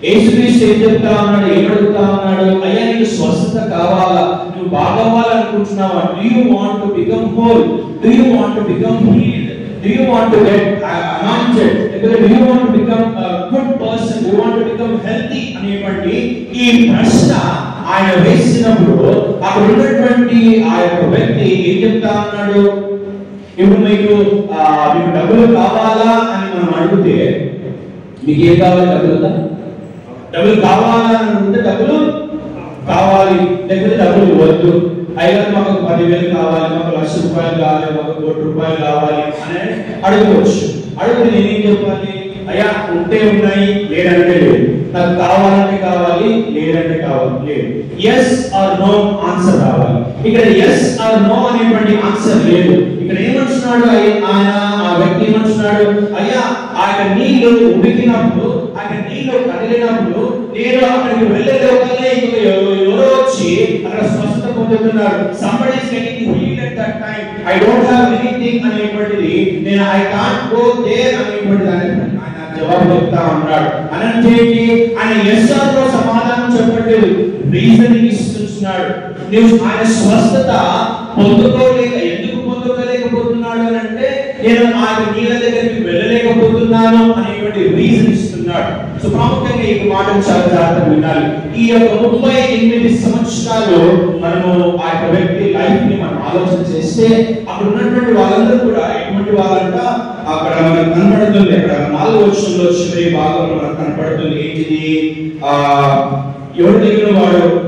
యేసుక్రీస్తు ఏం చెప్తా ఉన్నాడు, ఏమడుగుతా ఉన్నాడు? అయ్యా నీకు స్వస్థత కావాలా, నువ్వు బాగవ్వాలనుకుంటున్నావా? Do you want to become whole? Do you want to become healed? Do you want to get anointed? Do you want to become a good person? Do you want to become healthy? అనేటువంటి ఈ ప్రశ్న ఆయన వేసినప్పుడు అక్కడ ఉన్నటువంటి ఆ యొక్క వ్యక్తి ఏం చెప్తా ఉన్నాడు? ఇప్పుడు మీకు డబ్బులు కావాలా అని మనం అడిగితే మీకు ఏం కావాలి? డబ్బులు కావాలా అని అంటే డబ్బులు కావాలి, లేకపోతే డబ్బులు వద్దు. అయినా మాకు 10,000 కావాలి, మాకు 1,00,000 రూపాయలు కావాలి, మాకు 1 కోటి రూపాయలు కావాలి అని అడగవచ్చు. అడిగితే నేనేం చెప్పాలి? అయ్యా ఉంటే ఉన్నాయి, లేదంటే లేదు. నాకు కావాలంటే కావాలి, లేదంటే లేదు. ఎస్ ఆర్ నో ఆన్సర్ రావాలి. ఇక్కడ ఎస్ ఆర్ నో అనేటువంటి ఆన్సర్ లేదు. ఇక్కడ ఏమంటున్నాడు ఆయన, ఆ వ్యక్తి ఏమంటున్నాడు? అయ్యా ఆయన నీళ్లు ఉడికినప్పుడు, ఆయన నీళ్లు కదిలినప్పుడు నేను అక్కడికి వెళ్ళలేకనే ఎవరో వచ్చి అక్కడ స్వస్థత పొందుతున్నారు. somebody is getting healed at that time. I don't have anything అనేటువంటిది, నేను I can't go there అనేటువంటిది ఆయన జవాబు చెప్తా ఉన్నాడు. అనంటే ఆయన ఎస్ ఆర్ నో సమాధానం చెప్పట్లేదు, రీజనింగ్ ఇస్తున్నాడు. నువ్వు ఆయన స్వస్థత ఎందుకు పొందుకోలేకపోతున్నాడు అని అంటే నేను ఆయన నీళ్ళ దగ్గరికి వెళ్ళలేకపోతున్నాను అనేటువంటి రీజన్ ఇస్తున్నాడు. సో ప్రాముఖ్యంగా ఈ మాటను చాలా జాగ్రత్తగా వినాలి. ఈ యొక్క 38 సంవత్సరాలు మనము ఆ యొక్క వ్యక్తి లైఫ్ ని మనం ఆలోచన చేస్తే అక్కడ ఉన్నటువంటి వాళ్ళందరూ కూడా ఎటువంటి వాళ్ళంట అక్కడ మనకు కనపడుతుంది. అక్కడ 4వ వచనంలో చివరి భాగంలో మనకు కనపడుతుంది ఏంటిది? ఎవరు దగ్గర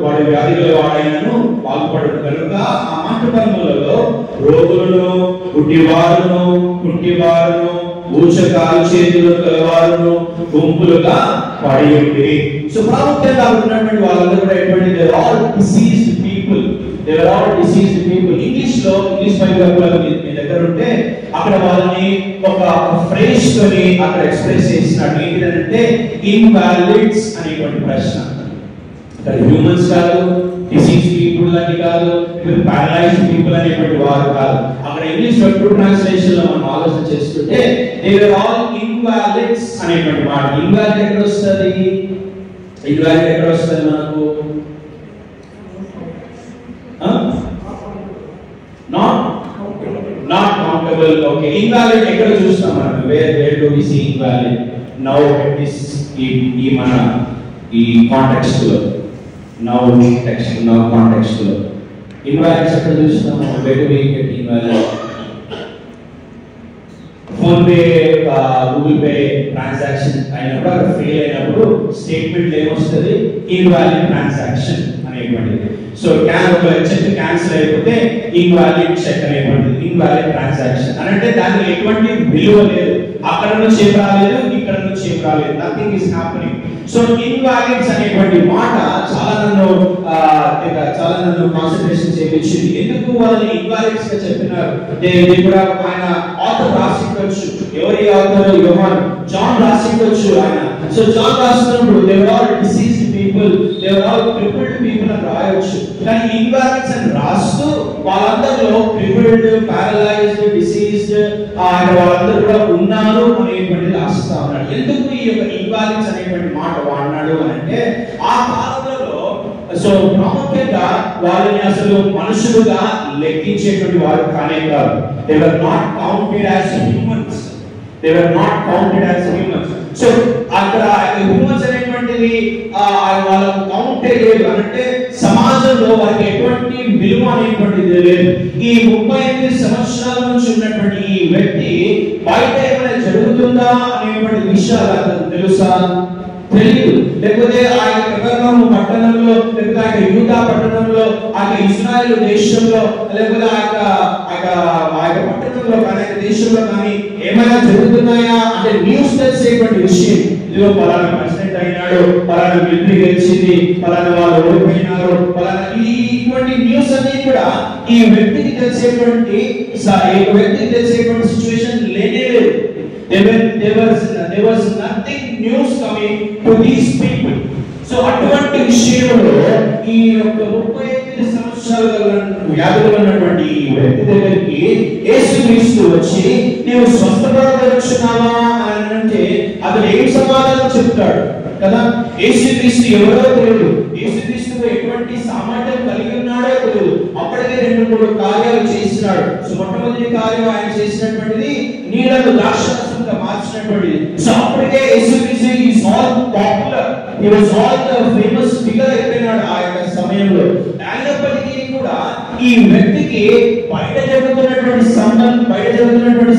వాడి వ్యాధిగల వాడైనను బాగుపడదు కనుక ఆ మంటపములలో రోగులను, గుడ్డివారును, కుంటివారును, ఊచకాలు చేతులు కలవారును గుంపులుగా పడి ఉంది. సో ప్రాముఖ్యంగా ఉన్నటువంటి వాళ్ళందరూ కూడా ఎటువంటి డిసీజ్డ్ పీపుల్. ఇంగ్లీష్ బైబిల్ మీ దగ్గర ఉంటే అక్కడ వాళ్ళని ఒక ఫ్రేజ్ తోని అక్కడ ఎక్స్ప్రెస్ చేసినట్టు ఏంటంటే ఇన్వాలిడ్స్ అనేటువంటి ప్రశ్న. ఇక్కడ హ్యూమన్స్ కాదు, డిసీజ్ పీపుల్ అని కాదు, పారలైజ్డ్ పీపుల్ అనేటువంటి వారు కాదు. అక్కడ ఇంగ్లీష్ ట్రూ ట్రాన్స్లేషన్ లో మనం ఆలోచన చేస్తుంటే దే ఆర్ ఆల్ ఇన్వాలిడ్స్ అనేటువంటి మాట. ఇన్వాలిడ్ ఎక్కడ వస్తుంది? మనకు నాట్ కౌంటబుల్. ఓకే, ఇన్వాలిడ్ ఎక్కడ చూస్తాం మనం? Where do we see invalid? Now it is ఈ మన ఈ కాంటెక్స్ట్ లో, నౌ కాంటెక్స్ట్ లో ఇన్వాలిడ్స్ ఎక్కడ చూస్తాము? Where do we get invalid? PhonePe, Google Pay transaction అయినప్పుడు అక్కడ ఫెయిల్ అయినప్పుడు స్టేట్మెంట్ ఏమొస్తుంది? ఇన్వాలిడ్ ట్రాన్సాక్షన్ అనేటువంటిది. సో ఒక చెక్ క్యాన్సిల్ అయిపోతే ఇన్వాలిడ్ చెక్ అనేటువంటిది, ఇన్వాలిడ్ ట్రాన్సాక్షన్ అని అంటే దానికి ఎటువంటి విలువ లేదు. అక్కడ నుంచి ఏం రాలేదు, ఇక్కడ నుంచి నుంచి రాలేదు. Nothing is happening. సో ఇన్వాలిడ్స్ అనేటువంటి మాట చాలా నన్ను కాన్సన్ట్రేషన్ చేయించింది. ఎందుకు వాళ్ళని ఇన్వాలిడ్స్ గా చెప్పినారు? కూడా ఆయన ఆథర్ రాసిండొచ్చు. ఎవరి ఆథర్? యోహాన్, జాన్ రాసిండొచ్చు ఆయన. సో జాన్ రాసినప్పుడు they were all diseased people, they were all crippled people అని రాయొచ్చు. కానీ ఇన్వాలిడ్స్ అని రాస్తూ వాళ్ళందరిలో క్రిపుల్డ్, పారలైజ్డ్, డిసీజ్డ్ వాళ్ళందరూ కూడా ఉన్నారు అనేటువంటిది రాస్తా ఉన్నాడు. ఎందుకు ఈ యొక్క ఇన్వాలిడ్స్ అనేటువంటి మాట వాడినాడు అని అంటే, ఆ కాలంలో సో ప్రాముఖ్యంగా వాళ్ళని అసలు మనుషులుగా లెక్కించేటువంటి వారు కానే కాదు. They were not counted as humans. They were not counted as humans. So అక్కడ హ్యూమన్స్ అనేటువంటిది వాళ్ళకు కౌంట్ లేదు అంటే సమాజంలో వారికి ఎటువంటి విలువ అనేటువంటిది లేదు. ఈ 38 సంవత్సరాల నుంచి ఉన్నటువంటి ఈ వ్యక్తి బయట ఏమైనా జరుగుతుందా అనేటువంటి విషయాలు అతను తెలుసా? తెలియదు. లేకపోతే ఆ యొక్క కపెర్నహూము పట్టణంలో, లేకపోతే ఆ యొక్క యూదా పట్టణంలో, ఆ యొక్క ఇశ్రాయేలు దేశంలో, లేకపోతే ఆ యొక్క పట్టణంలో కానీ దేశంలో కానీ ఏమైనా జరుగుతున్నాయా అంటే న్యూస్ తెలిసేటువంటి విషయం. ఇదిగో పలానా ప్రెసిడెంట్ అయినాడు, పలానా మిలిటరీ గెలిచింది, పలానా వాళ్ళు ఓడిపోయినారు, పలానా ఇటువంటి న్యూస్ అన్ని కూడా ఈ వ్యక్తికి తెలిసేటువంటి సిచ్యువేషన్ లేనే లేదు. There was nothing news coming to these people. So అటువంటి విషయంలో ఈ యొక్క 38 సంవత్సరాల వ్యాధులు ఉన్నటువంటి ఈ వ్యక్తి దగ్గరికి యేసుక్రీస్తు వచ్చి నీవు స్వస్థపడవచ్చున్నావా అని అంటే అతను ఏం సమాధానం చెప్తాడు కదా? యేసుక్రీస్తు ఎవరో తెలియదు, యేసుక్రీస్తుకు ఎటువంటి సామర్థ్యం కలిగి ఉన్నాడో తెలియదు. అప్పటికే 2-3 కార్యాలు చేసినాడు. సో మొట్టమొదటి కార్యం ఆయన చేసినటువంటిది నీళ్లను ద్రాక్షరసంగా మార్చినటువంటిది. సో అప్పటికే యేసుక్రీస్తు is all popular, he was all the famous figure అయిపోయినాడు ఆ యొక్క సమయంలో. అయినప్పటికీ కూడా ఈ వ్యక్తికి బయట జరుగుతున్నటువంటి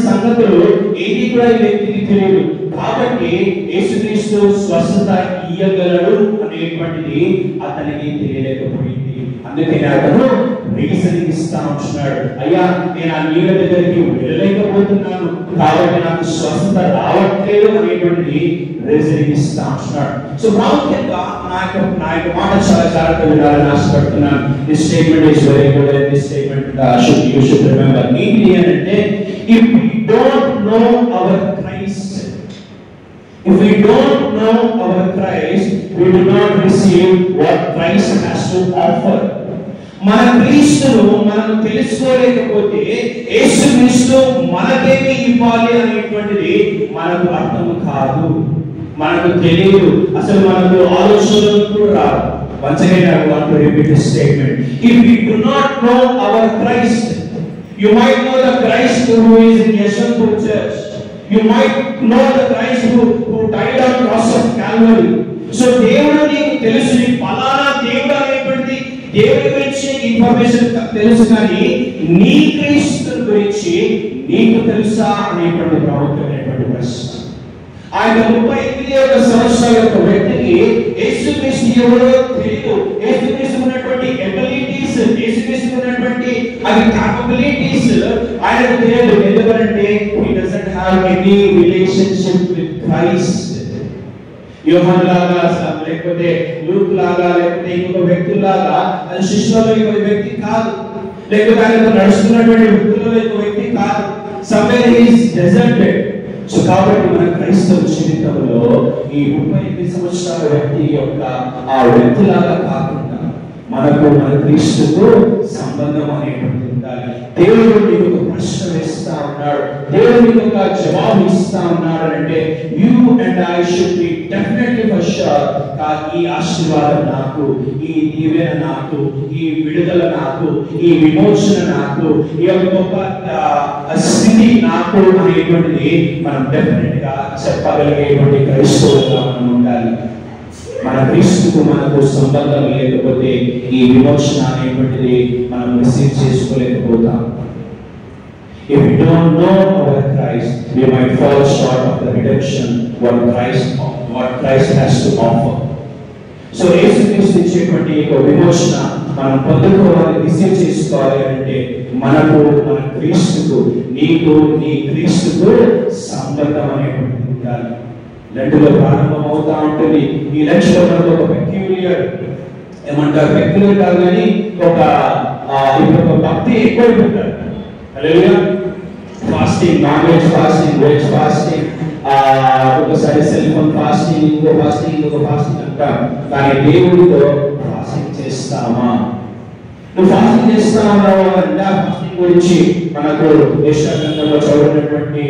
సంగతులు ఏది కూడా ఈ వ్యక్తికి తెలియదు. కాబట్టి యేసుక్రీస్తు స్వస్థత ఇయ్యగలడు అనేటువంటిది అతనికి తెలియలేకపోయింది. అందుకని అతను రీజనింగ్ ఇస్తా ఉంటున్నాడు. అయ్యా, నేను ఆ నీళ్ళ దగ్గరికి వెళ్ళలేకపోతున్నాను కాబట్టి నాకు స్వస్థత రావట్లేదు అనేటువంటిది రీజనింగ్ ఇస్తా ఉంటున్నాడు. సో ప్రాముఖ్యంగా నా యొక్క మాట చాలా జాగ్రత్తగా వినాలని ఆశపడుతున్నాను. This statement is very good and this statement you should remember. ఏంటి అంటే, if we don't know our Christ, if we don't know our Christ, we do not receive what Christ has to offer. మన క్రీస్తును మనం తెలుసుకోలేకపోతే యేసుక్రీస్తు మనకేమి ఇవ్వాలి అనేటువంటిది మనకు అర్థం కాదు, మనకు తెలియదు, అసలు మనకు ఆలోచనలు కూడా రాదు. Once again I want to repeat this statement. If we do not know our Christ, you might know the Christ who is in Yeshua Church. You might know the Christ who died on cross of Calvary. So దేవుడు నీకు తెలుసు, నీ పలానా దేవుడు అనేటువంటి దేవుడి గురించి ఇన్ఫర్మేషన్ తెలుసు, కానీ నీ క్రీస్తు గురించి నీకు తెలుసా అనేటువంటి ప్రాముఖ్యమైనటువంటి ప్రశ్న. ఆ యొక్క 38 సంవత్సరాల యొక్క వ్యక్తికి యేసుక్రీస్తు ఎవరో తెలియదు. యేసుక్రీస్తు ఉన్నటువంటి ఎబిలిటీస్, యేసుక్రీస్తు ఉన్నటువంటి అది క్యాపబిలిటీస్ ఆయనకు తెలియదు. ఎందుకంటే he doesn't have any relationship with Christ. యోహాను లాగా లేకపోతే లూక్ లాగా లేకపోతే ఇంకొక వ్యక్తులాగా అది శిష్యులలో ఇంకొక వ్యక్తి కాదు, లేకపోతే ఆయనతో నడుస్తున్నటువంటి వ్యక్తులలో ఇంకొక వ్యక్తి కాదు. somewhere he is deserted. So కాబట్టి మన క్రైస్తవ జీవితంలో ఈ 38 సంవత్సరాల వ్యక్తి యొక్క ఆ వ్యక్తిలాగా కాకుండా మనకు మన క్రీస్తుతో సంబంధం అనేటువంటి ఉండాలి. దేవుడు నీకు ఒక ప్రశ్న వేస్తా ఉన్నాడు, దేవుడు నీకు ఒక జవాబు ఇస్తా ఉన్నాడు అంటే you and I should be definitely for sure ఈ ఆశీర్వాదం నాకు, ఈ దీవెన నాకు, ఈ విడుదల నాకు, ఈ విమోచన నాకు, ఈ యొక్క గొప్ప స్థితి నాకు అనేటువంటిది మనం డెఫినెట్ గా చెప్పగలిగేటువంటి క్రైస్తవులుగా మనం ఉండాలి. మన క్రీస్తుకు మనకు సంబంధం లేకపోతే ఈ విమోచన అనేటువంటిది మనం receive చేసుకోలేకపోతాం. If we don't know our Christ, we might fall short of the redemption what Christ has to offer. So యేసుక్రీస్తు ఇచ్చేటువంటి ఒక విమోచన మనం పొందుకోవాలి, రిసీవ్ చేసుకోవాలి అంటే మనకు మన క్రీస్తుకు, నీకు నీ క్రీస్తుకు సంబంధం అనేటువంటిది ఉండాలి. లెంట్లో ప్రారంభం అవుతా ఉంటుంది. ఈ లెంట్లో మనకు ఒక పెక్యులియర్ ఏమంటారు, పెక్యులియర్ కాదు కానీ ఇప్పుడు ఒక భక్తి ఎక్కువైపోతారు. Hallelujah. Fasting, non veg fasting, veg fasting, ఒకసారి సెల్ ఫోన్ ఫాస్టింగ్, ఇంకో ఫాస్టింగ్ అంటాం. కానీ దేవుడితో ఫాస్టింగ్ చేస్తామా? నువ్వు ఫాస్టింగ్ చేస్తా ఉన్నావు అంటే ఆ ఫాస్టింగ్ గురించి మనకు యెషయా గ్రంథంలో చదివినటువంటి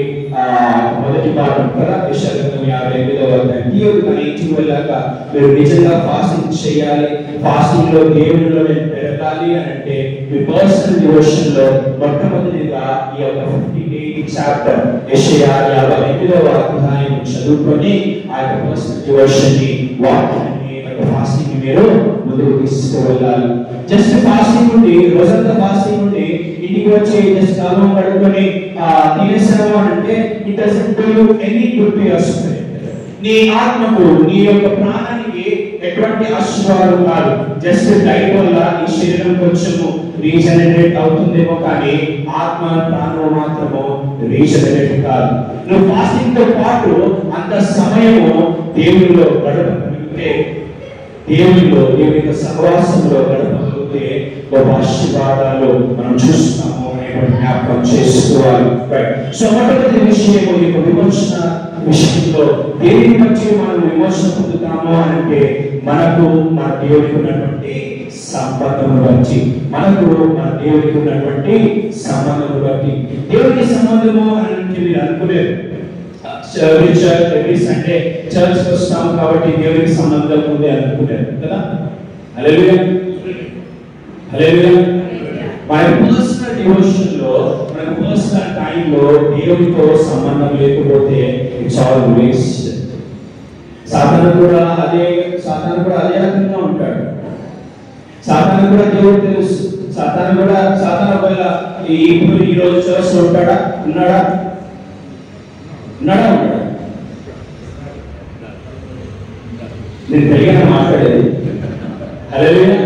మొదటి పాఠం కదా, యెషయా గ్రంథం 58వ అధ్యాయం. కానీ ఇంటికి వెళ్ళాక మీరు నిజంగా ఫాస్టింగ్ చేయాలి, ఫాస్టింగ్ లో దేవునిలో నేను పెరగాలి అని అంటే మీ పర్సనల్ డివోషన్ లో మొట్టమొదటిగా ఈ యొక్క 58 చాప్టర్ యెషయా 58వ అధ్యాయం చదువుకొని ఆ యొక్క పర్సనల్ డివోషన్ ని, వాక్యాన్ని, ఫాస్టింగ్ మీరు ముందుకు తీసుకువెళ్ళాలి. జస్ట్ ఫాస్టింగ్ ఉండి, రోజంతా ఫాస్టింగ్ ఉండి ఇంటికి వచ్చి జస్ట్ కాలం పడుకొని తినేసాము అంటే it doesn't do you any good to your spirit. నీ ఆత్మకు, నీ యొక్క ప్రాణానికి ఎటువంటి ఆశీర్వాదం కాదు. జస్ట్ డైట్ వల్ల నీ శరీరం కొంచెము రీజనరేట్ అవుతుందేమో కానీ ఆత్మ ప్రాణం మాత్రము రీజనరేట్ కాదు. నువ్వు ఫాస్టింగ్ తో పాటు అంత సమయము దేవునిలో గడపగలిగితే, దేవునిలో, దేవుని యొక్క సహవాసంలో గడపగలిగితే గొప్ప ఆశీర్వాదాలు మనం చూస్తాము అనేటువంటి జ్ఞాపకం చేసుకోవాలి. సో మొదటి విషయము ఈ విమోచన విషయంలో దేని బట్టి మనం విమోచన పొందుతాము అంటే మనకు మన దేవుడికి ఉన్నటువంటి సంబంధం బట్టి, మనకు మన దేవుడికి ఉన్నటువంటి సంబంధం బట్టి. దేవుడికి సంబంధము అని మీరు అనుకోలేదు. ఎవ్రీ సండే చర్చ్ వస్తాం కాబట్టి దేవుడికి సంబంధం ఉంది అనుకుంటారు కదా. హల్లెలూయా, హల్లెలూయా. మన పర్సనల్ డివోషన్ లో, మన పర్సనల్ టైం లో దేవుడితో సంబంధం లేకపోతే ఇట్స్ ఆల్ వేస్ట్. సాతాను కూడా అదే రకంగా ఉంటాడు. సాతాను కూడా దేవుడు తెలుసు. సాతాను ఒకవేళ ఇప్పుడు ఈ రోజు చర్చ్ ఉన్నాడా? నేను తెలియక మాట్లాడేది. హల్లెలూయా.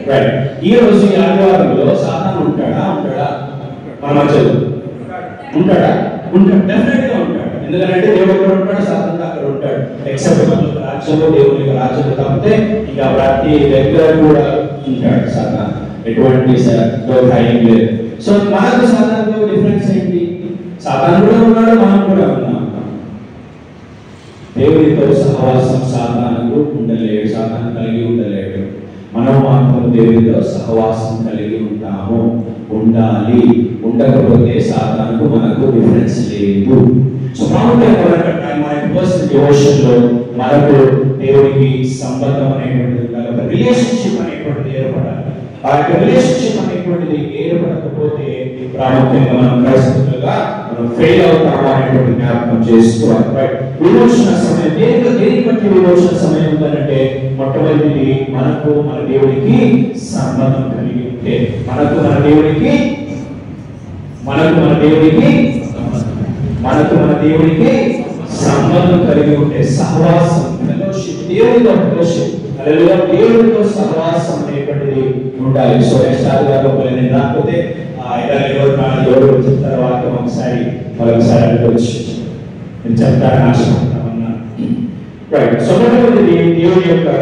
రైట్. ఈ రోజు ఈ ఆదివారంలో సాతాను ఉంటాడా? మన మధ్యలో ఉంటాడా? డెఫినెట్ గా ఉంటాడు. ఎందుకంటే దేవుడు ఎక్కడ ఉంటాడు, సాతాను అక్కడ ఉంటాడు. ఎక్సెప్ట్ రాజ్యంలో, దేవుని రాజ్యంలో తప్పితే ఇక ప్రతి దగ్గర కూడా ఉంటాడు సాతాను. ఎటువంటి భయం లేదు. సో మనకు సాతానుతో డిఫరెన్స్ ఏంటి? సాతాను కూడా ఉన్నాడు, మనం కూడా ఉన్నాం. దేవుడితో సహవాసం సాతానుకు ఉండలేడు, సాతాను కలిగి ఉండలేడు. మనం మాత్రం దేవుడితో సహవాసం కలిగి ఉంటాము, ఉండాలి. ఉండకపోతే సాతానుకు మనకు డిఫరెన్స్ లేదు. సో ప్రాముఖ్యంగా మన పర్సనల్ డివోషన్ లో మనకు దేవుడికి సంబంధం అనేటువంటిది ఉండాలి, ఒక రిలేషన్షిప్ అనేటువంటిది ఏర్పడాలి. ఆ యొక్క రిలేషన్షిప్ అనేటువంటిది ఏర్పడకపోతే ప్రాముఖ్యంగా మనం క్రైస్తవులుగా మనం ఫెయిల్ అవుతాము అనేటువంటి జ్ఞాపకం చేసుకోవాలి. విమోచన సమయం దేని బట్టి విమోచన సమయం ఉందంటే మొట్టమొదటిది మనకు మన దేవుడికి సంబంధం కలిగి ఉంటే, మనకు మన దేవుడికి సంబంధం కలిగి ఉంటే, సహవాసం, ఫెలోషిప్, దేవుడితో ఫెలోషిప్, హల్లెలూయా, దేవుడితో సహవాసం అనేటువంటిది ఉండాలి. సో ఎస్టార్ గారు నేను రాకపోతే ఎవరు చెప్తారు వాక్యం మరొకసారి అనుకోవచ్చు, నేను చెప్తారని ఆశపడతామన్నా. రైట్. సో మొదటిది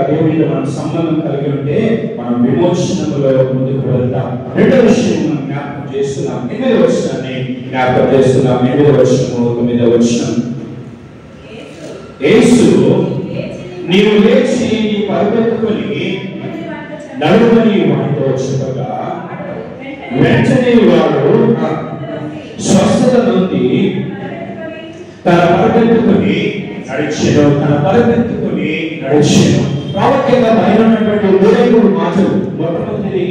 దేవుడితో మనం సంబంధం కలిగి ఉంటే మనం విమోచనములో ముందుకు వెళ్తాం. రెండో విషయం మనం జ్ఞాపకం చేస్తున్నాం, 8వ వచనాన్ని జ్ఞాపకం చేస్తున్నాం. 8వ వచనము 9వ వచనం. యేసు నీవు లేచి నీ పరుగెత్తుకొని నడుమని వాడితో చెప్పగా వెంటనే వాడు స్వస్థత నుండి తన పరుగెత్తుకొని నడిచెను. ప్రాముఖ్యంగా బయలున్నటువంటి 3 మాటలు. మొట్టమొదటి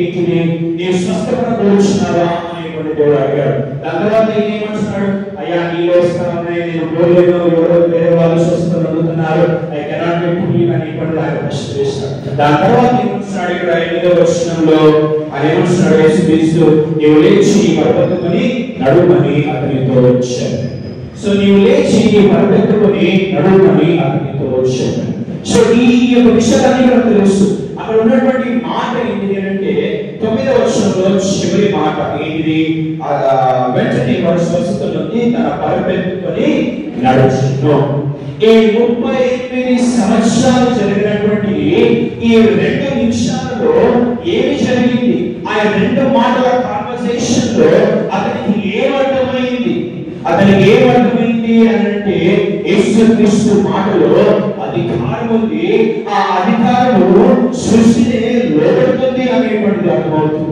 నీ స్వస్థపడబోచున్నావా అనేటువంటి దేవుడు అడిగాడు. దాని తర్వాత ఏమంటున్నాడు? అయ్యా నీలో వస్తానని నేను పోలేను, ఎవరో వేరే వాళ్ళు స్వస్థత అందుతున్నారు, ఐ కెనాట్ బి హీల్డ్ అనేటువంటి ఆయన ప్రశ్న చేస్తాడు. దాని తర్వాత ఏమంటున్నాడు? ఇక్కడ 8వ వచనంలో ఆయన ఏమంటున్నాడు? యేసుక్రీస్తు నీవు లేచి పరుగెత్తుకొని నడుమని అతనితో వచ్చాడు. సో నీవు లేచి పరుగెత్తుకొని నడుమని అతనితో వచ్చాడు. సో ఈ యొక్క విషయాలన్నీ మనకు తెలుసు. అక్కడ ఉన్నటువంటి మాట ఏంటిది అంటే 9వ వచనంలో చివరి మాట ఏంటిది? వెంటనే వాడు స్వస్థత నుండి తన పరుగెత్తుకొని నడుచును. ఈ 38 సంవత్సరాలు జరిగినటువంటి ఈ 2 నిమిషాలలో ఏమి జరిగింది? ఆ 2 మాటల కాన్వర్సేషన్ లో అతనికి ఏమర్థమైంది? అతనికి ఏమర్థమైంది అంటే యేసుక్రీస్తు మాటలో అధికారం ఉంది, ఆ అధికారము సృష్టిని లోబడుతుంది అనేటువంటిది అర్థమవుతుంది.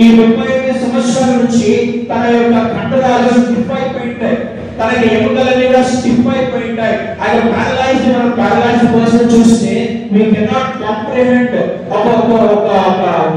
ఈ 35 సంవత్సరాల నుంచి తన యొక్క కండరాలు స్టిఫ్ అయిపోయింటాయి, తనకి ఎముకలన్నీ కూడా స్టిఫ్ అయిపోయింటాయి. ఆయన ప్యారలైజ్డ్ పర్సన్ చూస్తే we cannot comprehend ఒక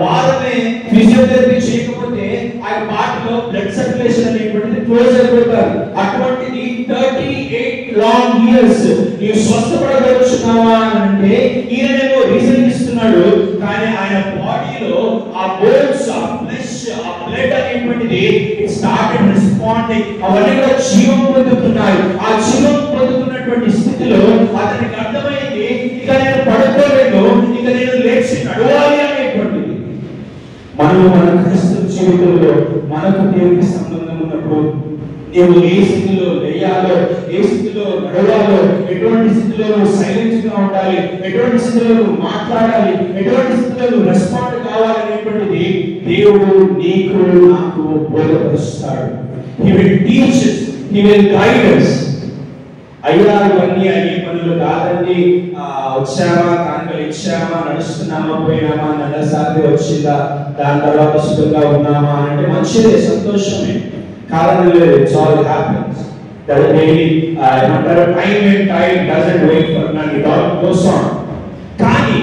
వారమే ఫిజియోథెరపీ చేయకపోతే ఆ బాడీలో బ్లడ్ సర్క్యులేషన్ అనేటువంటిది క్లోజ్ అయిపోతారు. అటువంటిది 38 లాంగ్ ఇయర్స్ నీవు స్వస్థపడగలుగుతున్నావా అంటే ఈయనేమో రీజన్ ఇస్తున్నాడు, కానీ ఆయన బాడీలో ఆ బోన్స్, ఆ ఫ్లెష్, ఆ బ్లడ్ అనేటువంటిది ఇట్ స్టార్టెడ్ రెస్పాండింగ్. అవన్నీ కూడా జీవం పొందుతున్నాయి. ఆ జీవం పొందుతున్నటువంటి స్థితిలో అతనికి అర్థమైంది, ఇక నేను పడుకోలేను, ఇక నేను లేచి నడవాలి అనేటువంటిది. మనము మన క్రైస్తవ జీవితంలో మనకు దేవునికి సంబంధం ఉన్నప్పుడు నీవు ఏ స్థితిలో లేయాలో, ఏ స్థితిలో నడవాలో, ఎటువంటి స్థితిలో నువ్వు సైలెంట్ గా ఉండాలి, ఎటువంటి స్థితిలో నువ్వు మాట్లాడాలి, ఎటువంటి స్థితిలో నువ్వు రెస్పాండ్ కావాలనేటువంటిది దేవుడు నీకు నాకు బోధపరుస్తాడు. He will teach us, he will guide us. అయ్యా ఇవన్నీ అయ్యే పనులు కాదండి, వచ్చామా కానుకలు ఇచ్చామా, నడుస్తున్నామా పోయినామా, నెలసారి వచ్చిందా, దాని తర్వాత సుఖంగా ఉన్నామా అంటే మంచిదే, సంతోషమే, కారణం లేదు. It's all happens. That daily ఏమంటారు, time and time doesn't wait for none, it all goes on. కానీ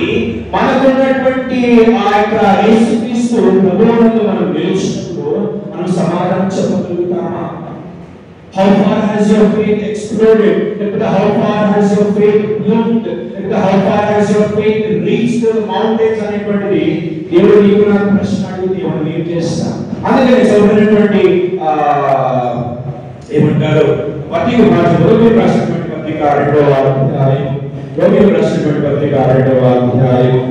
మనకున్నటువంటి ఆ యొక్క యేసుక్రీస్తు ప్రభువునందు మనం నిలిచినప్పుడు మనం సమాధానం చెప్పగలుగుతామా? How far has your faith exploded? How far has your faith bloomed? How far has your faith reached to the mountains? అనేటువంటిది దేవుడు నీకు నాకు ప్రశ్న అడిగితే మనం ఏం చేస్తాం? అందుకని చదివినటువంటి ఏమంటారు పత్రిక రోమియోకు రాసినటువంటి పత్రిక 2వ అధ్యాయం, రోమియోకు రాసినటువంటి పత్రిక 2వ అధ్యాయం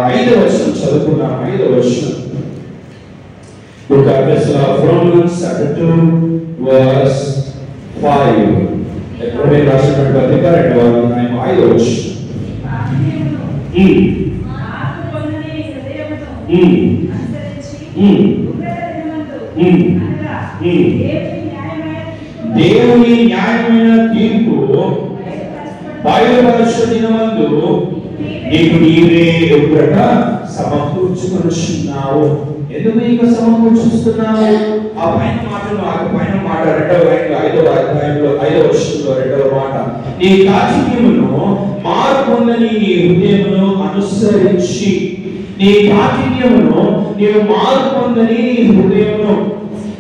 5వ వచనం చదువుకున్నాం. 5వ వచనం, Book of Romans chapter 2 verse 5. రోమియోకు రాసినటువంటి పత్రిక 2వ అధ్యాయం 5వ వచనం. దేవుని న్యాయమైన తీర్పు బయలుపరచు దినమందు నీకు నీవే ఎదుట సమకూర్చుకొనుచున్నావు. ఎందుకు నీకు సమకూర్చుస్తున్నావు? ఆ పైన మాటలు, ఆ పైన మాట 5వ అధ్యాయంలో 5వ వచనంలో 2వ మాట, నీ కాఠిన్యమును మారు పొందని నీ హృదయమును అనుసరించి, నీ కాఠిన్యమును నీవు మారు పొందని నీ హృదయమును.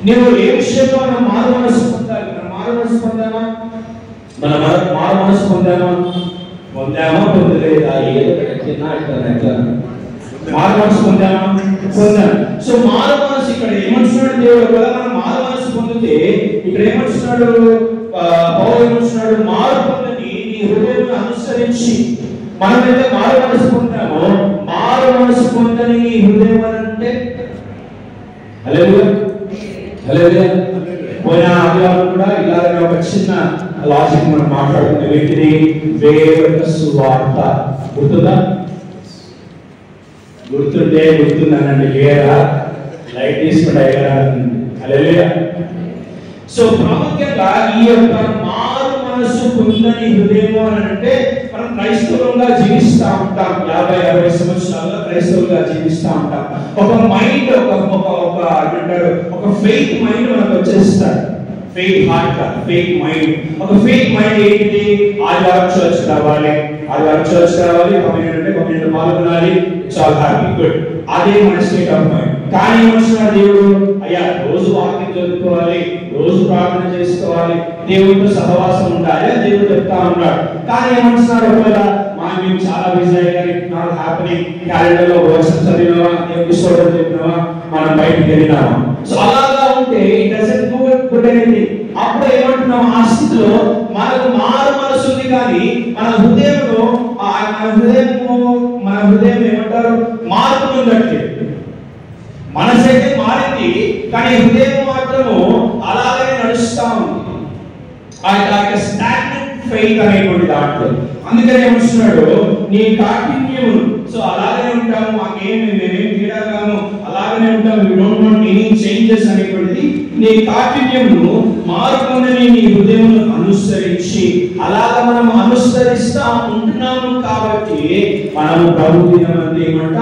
నీవు ఏ విషయంలో మనం మారు మనసు పొందాలి? మనం మారు మనసు పొందామా? మన మారు మనసు పొందామా? పొందలేదా? ఏదో మారు మనసు పొందామా? పొందాం. సో మారు మనసు ఇక్కడ ఏమంటున్నాడు దేవుడు? కదా మనం మారు మనసు పొందితే ఇక్కడ ఏమంటున్నాడు పౌలు? ఏమంటున్నాడు? మారు పొందని నీ హృదయం అనుసరించి. మనమైతే మారు మనసు పొందామో, మారు మనసు పొందని నీ హృదయం అంటే హల్లెలూయా, హల్లెలూయా. పోయిన ఆదివారం కూడా ఇలాగే ఒక చిన్న లాజిక్ మనం మాట్లాడుకునే వ్యక్తిని వేరొక సువార్త గుర్తుందా? గుర్తుందనండి, వేరా లైట్ తీసుకుంటా హల్లెలూయా. సో ప్రాముఖ్యంగా ఈ యొక్క మారు మనసు పొందని హృదయం అని అంటే మనం క్రైస్తవులుగా జీవిస్తూ ఉంటాం. 50-60 సంవత్సరాలుగా క్రైస్తవులుగా జీవిస్తూ ఉంటాం. ఒక మైండ్, ఒక ఫెయిత్ మైండ్ మనకు వచ్చేస్తాడు. Faith heart, faith mind. ఒక ఫెయిత్ మైండ్ ఏంటిది? ఆదివారం చర్చ్ రావాలి, కమ్యూనిటీ పాల్గొనాలి, చాలా హ్యాపీ, గుడ్. అదే మన స్టేట్ ఆఫ్ మైండ్. కానీ ఏమంటున్నాడు దేవుడు? అయ్యా రోజు వాక్యం చదువుకోవాలి, రోజు ప్రార్థన చేసుకోవాలి, దేవుడితో సహవాసం ఉండాలి అని దేవుడు చెప్తా ఉన్నాడు. కానీ ఏమంటున్నాడు? ఒకవేళ మేము చాలా బిజీ అయ్యారు, నాట్ హ్యాపెనింగ్, క్యాలెండర్ లో వర్షం చదివినావా, దేవుడి స్తోత్రం చెప్పినావా, మనం బయటికి వెళ్ళినామా? సో అలాగా ఉంటే it doesn't do good anything. అప్పుడు ఏమంటున్నాం? ఆ స్థితిలో మనకు మారు మనసు ఉంది, కానీ మన హృదయం ఏమంటారు? మార్పు ఉందంటే మనసు అయితే మారింది, కానీ హృదయం మాత్రము అలాగే నడుస్తా ఉంది. ఆ యొక్క స్టాగ్నెంట్ ఫెయిత్ అనేటువంటి దాంట్లో. అందుకనే ఏమొస్తున్నాడు, నీ కాఠిన్యము. సో అలాగే ఉంటాము, మేమేం తేడా కాము, అలాగనే ఉంటాము. You don't want any changes అనేటువంటిది. నీ కాఠిన్యమును మార్పుని నీ హృదయమును అనుసరించి, అలాగ మనం అనుసరిస్తా ఉంటున్నాము కాబట్టి మనము ప్రభు దినమంటే ఏమంట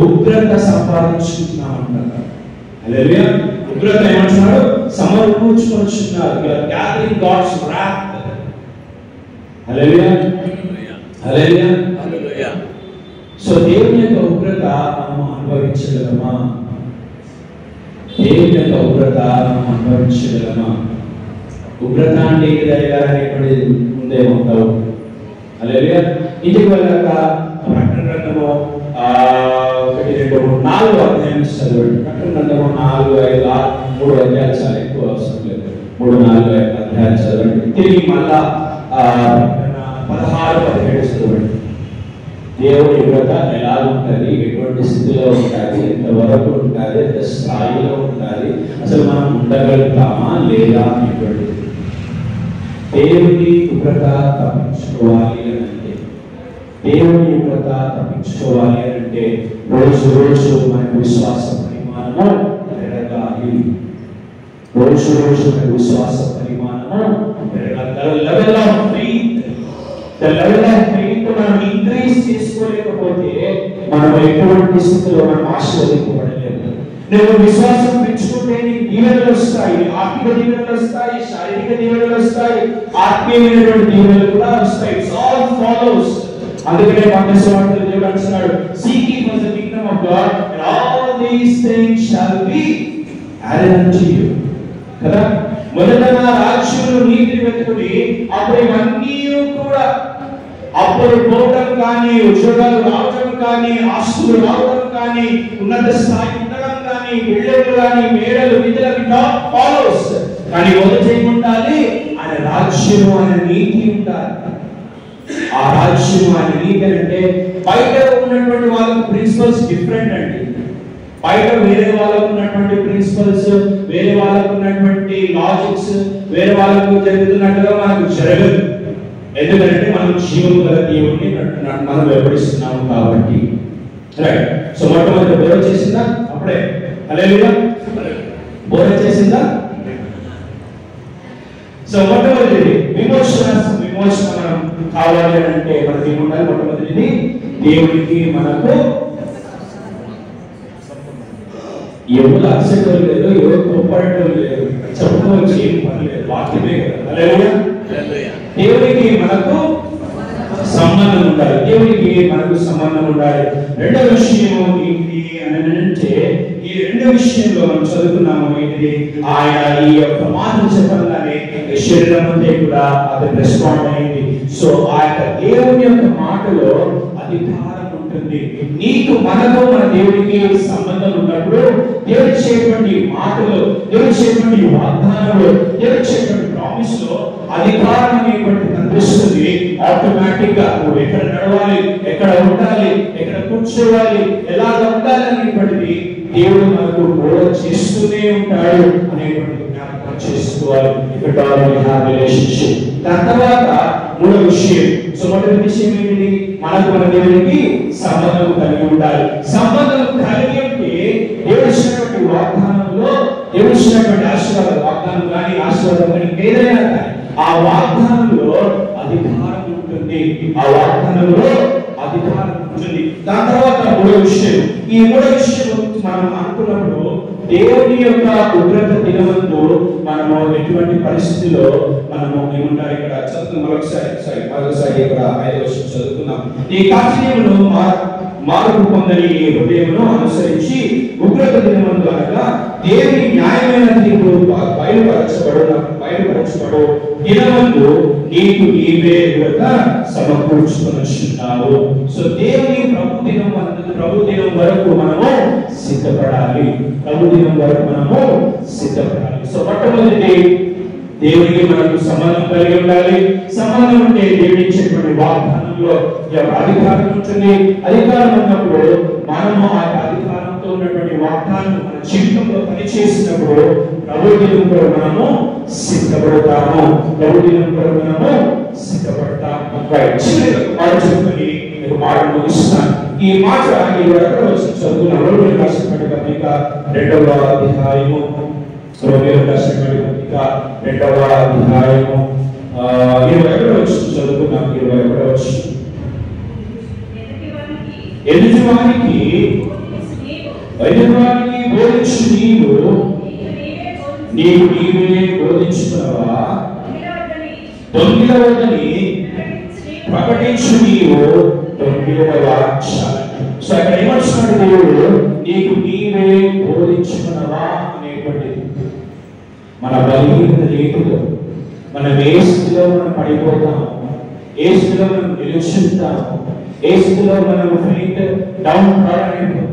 ఉగ్రత సంపాదించుకుంటున్నామంట. హల్లెలూయా. ఉగ్రత ఏమంటున్నాడు, సమర్పించుకొనుచున్నారు. You are gathering God's wrath. Hallelujah, hallelujah, hallelujah. So దేవుని యొక్క ఉగ్రత మనం అనుభవించగలమా? దేవుని యొక్క ఉగ్రత మనం అనుభవించగలమా? ఉగ్రత అంటే అనేటువంటిది ఉందేమో. హల్లెలూయా. ఇంటికి వెళ్ళాక ప్రకటన గ్రంథము 1, 2, 3, 4 అధ్యాయం చదవండి. ప్రకటన గ్రంథము 4, 5, 6, 3 అధ్యాయాలు చాలా ఎక్కువ అవసరం లేదు. 3, 4, 5 అధ్యాయాలు చదవండి. తిరిగి మళ్ళా 16, 17 చదవండి. దేవుని ఉగ్రత ఎలా ఉంటుంది, ఎటువంటి స్థితిలో ఉంటుంది, ఎంతవరకు ఉంటుంది, ఎంత స్థాయిలో ఉంటుంది, అసలు మనం ఉండగలుగుతామా లేదా అనేటువంటిది. దేవుని ఉగ్రత తప్పించుకోవాలి అంటే, దేవుని ఉగ్రత తప్పించుకోవాలి అంటే రోజు రోజు మన విశ్వాస పరిమాణము పెరగాలి. రోజు రోజు మన విశ్వాస పరిమాణము పెరగాలి. లెవెల్ ఆఫ్ ఫెయిత్ మనం ఇంక్రీజ్ చేసుకోలేకపోతే మనం ఎటువంటి స్థితిలో మనం ఆశీర్వదింపబడలేము. నువ్వు విశ్వాసం పెంచుకుంటే నీకు దీవెనలు వస్తాయి, ఆర్థిక దీవెనలు వస్తాయి, శారీరక దీవెనలు వస్తాయి, ఆత్మీయమైనటువంటి దీవెనలు కూడా వస్తాయి. It's all follows. అందుకనే మత్తయి దేవుడు అంటున్నాడు, seek ye first the kingdom of God and all these things shall be added unto you. కదా, మొదట నా రాజ్యమును నీతిని వెతుకుడి, అప్పుడు ఇవన్నీ కూడా, అప్పుడు పోవడం కానీ, ఉద్యోగాలు రావడం కానీ, ఆస్తులు రావడం కానీ, ఉన్నత స్థాయి ఉండడం కానీ, బిల్డింగ్లు కానీ, మేడలు, విధులు ఫాలోస్. కానీ మొదట ఏముండాలి, ఆయన రాజ్యము, ఆయన నీతి ఉండాలి. ఆ రాజ్యము, ఆయన నీతి అంటే బయట ఉన్నటువంటి వాళ్ళకి ప్రిన్సిపల్స్ డిఫరెంట్ అండి. బయట వేరే వాళ్ళకు ఉన్నటువంటి ప్రిన్సిపల్స్, వేరే వాళ్ళకు ఉన్నటువంటి లాజిక్స్, వేరే వాళ్ళకు జరుగుతున్నట్టుగా మనకు జరగదు. ఎందుకంటే మనం జీవము గల దేవుడిని మనం వెంబడిస్తున్నాము కాబట్టి. రైట్. సో మొట్టమొదటి బోధ చేసిందా? అప్పుడే హల్లెలూయా, బోధ చేసిందా? సో మొట్టమొదటిది విమోచన మనం కావాలి అంటే మనకి ఏముండాలి? మొట్టమొదటిది దేవుడికి మనకు ఎవరు అసలు లేదు, ఎవరు కోపడటం లేదు, చెప్పుకోవచ్చు, ఏం పని లేదు, వాక్యమే కదా. హల్లెలూయా. దేవుడికి మనకు సంబంధం ఉండాలి. దేవుడికి మనకు సంబంధం ఉండాలి. రెండవ విషయం ఏంటి అని అంటే, ఈ రెండవ విషయంలో మనం చదువుకున్నాము ఏంటి, ఆయన ఈ యొక్క మాటలు చెప్పగానే శరీరం అంతా కూడా అది రెస్పాండ్ అయింది. సో ఆ యొక్క దేవుని యొక్క మాటలో అధికారం ఉంటుంది. నీకు మనకు మన దేవుడికి సంబంధం ఉన్నప్పుడు దేవుడు చేసేటువంటి మాటలు, దేవుడు చేసేటువంటి వాగ్దానాలు, దేవుడు చేసేటువంటి ప్రామిస్ లో అధికారం అనేటువంటి కనిపిస్తుంది. ఆటోమేటిక్ గా నువ్వు ఎక్కడ నడవాలి, ఎక్కడ ఉండాలి, ఎక్కడ కూర్చోవాలి, ఎలాగ ఉండాలి అనేటువంటిది దేవుడు మనకు బోధ చేస్తూనే ఉంటాడు అనేటువంటి జ్ఞాపకం చేసుకోవాలి. రిలేషన్షిప్. దాని తర్వాత మూడో విషయం. సో మొదటి విషయం ఏంటి, మనకు మన దేవుడికి సంబంధం కలిగి ఉండాలి. సంబంధం కలిగి ఉంటే దేవుడు ఇచ్చినటువంటి వాగ్దానంలో, దేవుడు ఇచ్చినటువంటి ఆశీర్వాద వాగ్దానం కానీ, ఆశీర్వాదం కానీ, ఏదైనా కానీ ఆ వాగ్దానంలో అధికారం ఉంటుంది. ఆ వాగ్దానంలో అధికారం ఉంటుంది. దాని తర్వాత మూడో విషయం. ఈ మూడో విషయం మనం అనుకున్నప్పుడు దేవుని యొక్క ఉగ్రత దినమందు మనము ఎటువంటి పరిస్థితిలో మనము ఏమంటారు, ఇక్కడ చదువుకున్నాం మరొకసారి ఇక్కడ 5వ వచనం చదువుకున్నాం. ఈ కాఠిన్యమును మార్పు పొందని ఈ హృదయమును అనుసరించి ఉగ్రత దినమందు అనగా దేవుని న్యాయమైన తీర్పు బయలుపరచబడు దినమందు నీకు నీవే ఉగ్రత సమకూర్చుకొనుచున్నావు. సో దేవుని ప్రభు దినం వరకు మనము సిద్ధపడాలి. ప్రభు దినం వరకు మనము సిద్ధపడాలి. సో మొట్టమొదటి దేవుడికి మనకు సంబంధం కలిగి ఉండాలి. సంబంధం ఉంటే దేవుడి ఇచ్చేటువంటి వాగ్దానంలో అధికారం ఉంటుంది. అధికారం ఉన్నప్పుడు మనము ఆ అధికారంతో ఉన్నటువంటి వాగ్దానం మన జీవితంలో పనిచేసినప్పుడు ప్రభు దినం కొరకు మనము సిద్ధపడతాము. ప్రభు దినం కొరకు మనము సిద్ధపడతాము. మీకు మాట ముగిస్తాను. ఈ మాట ఎక్కడ వచ్చి చదువుకున్నాం. రోమియోలకు రాసిన పత్రిక 2వ అధ్యాయము, రోమియోలకు రాసిన పత్రిక 2వ అధ్యాయము 21 వచ్చి చదువుకున్నాం. 21 వచ్చి ఎదుటివానికి బోధించు నీవే బోధించుకున్నావా, దొంగిలవద్దని ప్రకటించు నీవు దొంగిలవా. సో అక్కడ ఏమొచ్చినాడు దేవుడు, నీకు నీవే బోధించుకున్నావా అనేటువంటిది. మన బలహీనత రీతిలో మనం ఏ స్థితిలో మనం పడిపోతాము, ఏ స్థితిలో మనం నిలుచుంటాము, ఏ స్థితిలో మనం ఫెయిట్ డౌన్ అయిపోతాము,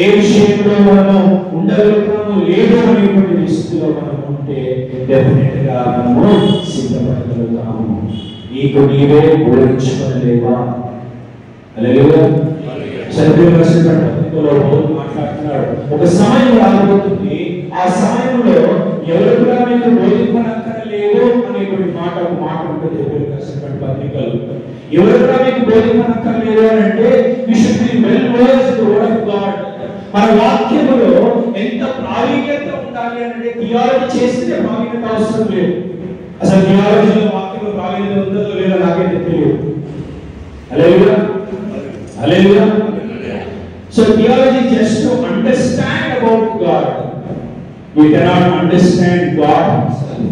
ఏ విషయంలో మనము ఉండగలుగుతాము లేదో అనేటువంటి స్థితిలో మనం ఉంటే డెఫినెట్ గా మనము సిద్ధపడగలుగుతాము. నీకు నీవే బోధించుకోలేవా? హల్లెలూయా. మాట్లాడుతున్నాడు. ఒక సమయం రాబోతుంది, ఆ సమయంలో ఎవరు కూడా మీకు బోధింపనక్కర్లేదు అనేటువంటి మాట ఉంటుంది పత్రికలు. ఎవరు కూడా మీకు బోధింపనక్కర్లేదు అని అంటే మన వాక్యములో ఎంత ప్రావీణ్యత ఉండాలి అంటే థియాలజీ చేస్తే ప్రావీణ్యత అవసరం లేదు. అసలు థియాలజీలో వాక్యంలో ప్రావీణ్యత ఉందో లేదో నాకైతే తెలియదు. హల్లెలూయా, హల్లెలూయా. So theology is just to understand about God. We cannot understand God himself.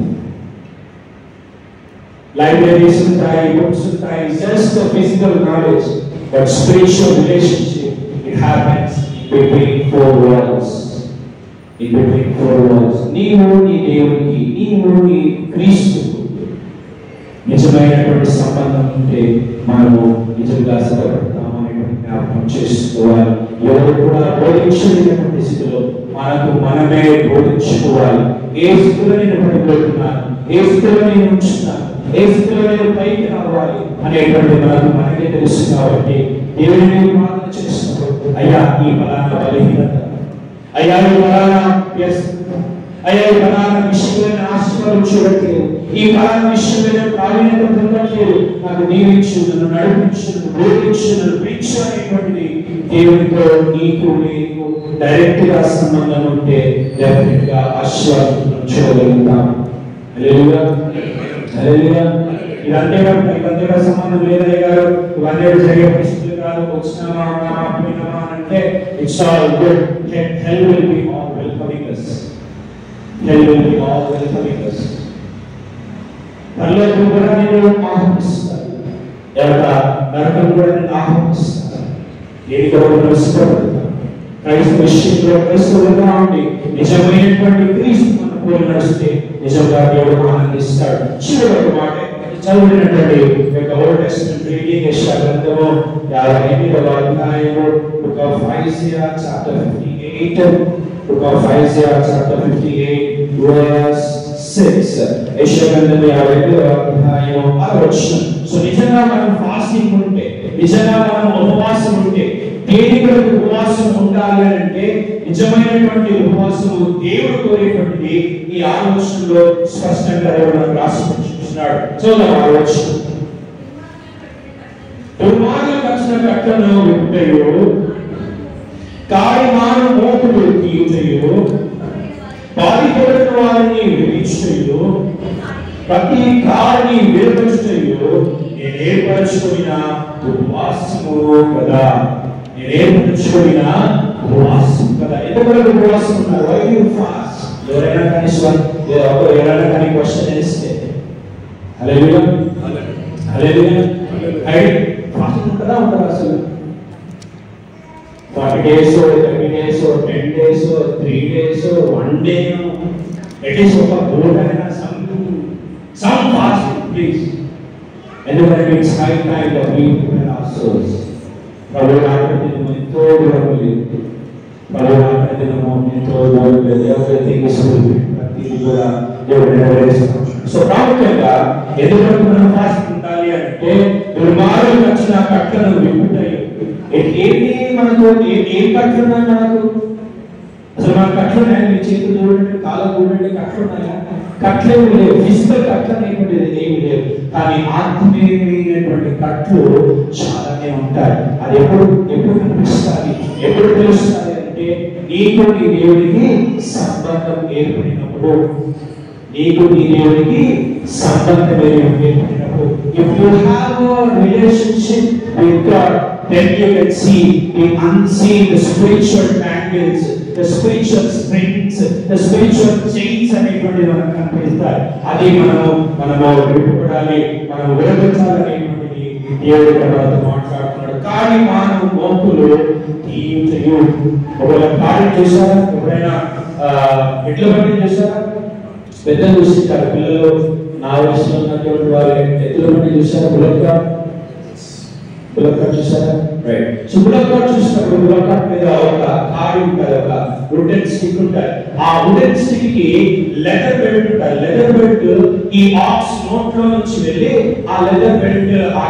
Libraries ఉంటాయి, books ఉంటాయి, just the physical knowledge, but spiritual relationship it happens between four walls. In between four walls. నీవు నీ దేవునికి, నీవు నీ క్రీస్తుకు నిజమైనటువంటి సంబంధం ఉంటే మనము నిజంగా సిద్ధపడతాము అనేటువంటి జ్ఞాపకం చేసుకోవాలి. ఎవరు కూడా బోధించలేనటువంటి స్థితిలో మనమే బోధించుకోవాలి. ఏ స్థితిలో నేను పడిపోతున్నాను, ఏ స్థితిలో నేను ఉంచున్నాను, ఏ స్థితిలో నేను పైకి రావాలి అనేటువంటి మనకే తెలుసు. కాబట్టి దేవుని ప్రార్థన చేస్తున్నప్పుడు అయ్యా ఈ ఫలానా బలహీనత, అయ్యా ఈ ఫలానా అయ్యా ఈ ఫలానా విషయమైన ఆశీర్వాదం చూడట్లేదు, ఈ ఫలానా విషయమైన ప్రావీణ్యత పొందట్లేదు, నాకు దీవించు, నన్ను నడిపించు, నన్ను బోధించు, నన్ను ప్రీచు అనేటువంటిది దేవునితో నీకు డైరెక్ట్ గా సంబంధం ఉంటే డెఫినెట్ గా ఆశీర్వాదం చూడగలుగుతాం. హల్లెలూయా, హల్లెలూయా. ఇదంతే ఇదంతేగా సంబంధం లేదయ్య గారు, ఇవన్నీ జరిగే పరిస్థితులు కాదు, వచ్చినామా ఉన్నామా పోయినామా అంటే it's all good. Hell will be all welcoming us. Hell will be all welcoming us. పరలోకం కూడా నేను ఆహ్వానిస్తాను, నరకం కూడా నేను ఆహ్వానిస్తాను. ఏది కూడా తెలుసుకోవాలి. క్రైస్తవ విషయంలో క్రైస్తవులుగా ఉండి నిజమైనటువంటి క్రీస్తు మన పోలి నడిస్తే నిజంగా దేవుడు ఆనందిస్తాడు. చివరి ఒక మాట చదివినటువంటి ఓల్డ్ టెస్టమెంట్ రీడింగ్ యెషయా గ్రంథము 58వ అధ్యాయము book of Isaiah chapter 58, book of Isaiah chapter 58 verse 6. Yeshaya గ్రంథము 58వ అధ్యాయము 6వ వచనం. సో నిజంగా మనం ఫాస్టింగ్ ఉంటే, నిజంగా మనం ఉపవాసం ఉంటే, దేనికై ఉపవాసం ఉండాలి అంటే నిజమైనటువంటి ఉపవాసము దేవుడు కోరేటువంటిది ఈ ఆలోచనలో స్పష్టంగా దేవుడు రాసి చూపిస్తున్నాడు. చూద్దాం ఆలోచన. దుర్మార్గులు కట్టిన కట్టను విప్పుటయు, కాడిమాను మోపుడు తీయుటయు, పారిపోయిన వారిని విడిచుటయు, ప్రతి కాడిని విరపరుచుటయు నేను ఏర్పరచుకున్న ఉపవాసము కదా. నేను ఏర్పరచుకున్న ఉపవాసం కదా. ఎందుకు ఉపవాసం ఉన్నారు? Why you fast? ఎవరైనా కానీ క్వశ్చన్ వేస్తే హల్లెలూయా, హల్లెలూయా. ఫాస్టింగ్ ఉంటుందా ఉంటారా అసలు? 40 days, 30 days, 10 days, 3 days, 1 day, at least ఒక పూటైనా some fasting please. ఎందుకంటే it's high time that we prepare our souls. ప్రభువు ఆజ్ఞను ఎంతో దూరలేదు, ప్రభువు ఆజ్ఞను ఎంతో దూరలేదు. ఎవ్రీథింగ్ ఇస్ ప్రతిదీ కూడా దేవుడు నెరవేరుస్తాడు. సో ప్రాముఖ్యంగా ఎందుకంటే మనం ఫాస్ట్ ఉండాలి అంటే దుర్మార్గులు వచ్చిన కట్టలను విప్పుతాయి. ఏంటి మనకు ఏం కట్టున్నాయి? మనకు అసలు మన కట్లు ఉన్నాయా? మీ చేతులు చూడండి, కాళ్ళ చూడండి, కట్లు ఉన్నాయా? కట్లేమి లేవు. ఫిజికల్ కట్లు అనేటువంటిది ఏమి లేవు. కానీ ఆత్మీయమైనటువంటి కట్లు చాలానే ఉంటాయి. అది ఎప్పుడు కనిపిస్తుంది, ఎప్పుడు తెలుస్తుంది అంటే నీకు నీ దేవుడికి సంబంధం ఏర్పడినప్పుడు. నీకు నీ దేవుడికి సంబంధం ఏర్పడినప్పుడు. If you have a relationship with God, then you can see the unseen, the spiritual tangles, the spiritual springs, the spiritual chains అనేటువంటి మనకు కనిపిస్తాయి. అది మనము విడిపడాలి, మనం విడదీయాలనేటువంటిది దేవుడి తర్వాత మాట్లాడుతున్నాడు. కానీ మానవ మోపులు తీయుటయు. ఒకవేళ కార్యం చేశారా? ఎప్పుడైనా ఎట్ల బట్టి చేశారా? పెద్దలు చూస్తారు. పిల్లలు నా వయసులో ఉన్నటువంటి వారు ఎద్దుల బట్టి చూసారా? బుల్లక్ కార్ట్ చూసారా? రైట్. సో బుల్లక్ కార్ట్ చూసినప్పుడు బుల్లక్ కార్ట్ మీద ఒక తాడు ఉంటుంది, ఒక వుడెన్ స్టిక్ ఉంటుంది. ఆ వుడెన్ స్టిక్ కి లెదర్ బెల్ట్ ఉంటుంది. లెదర్ బెల్ట్ ఈ ఆక్స్ నోట్లో నుంచి వెళ్ళి ఆ లెదర్ బెల్ట్ ఆ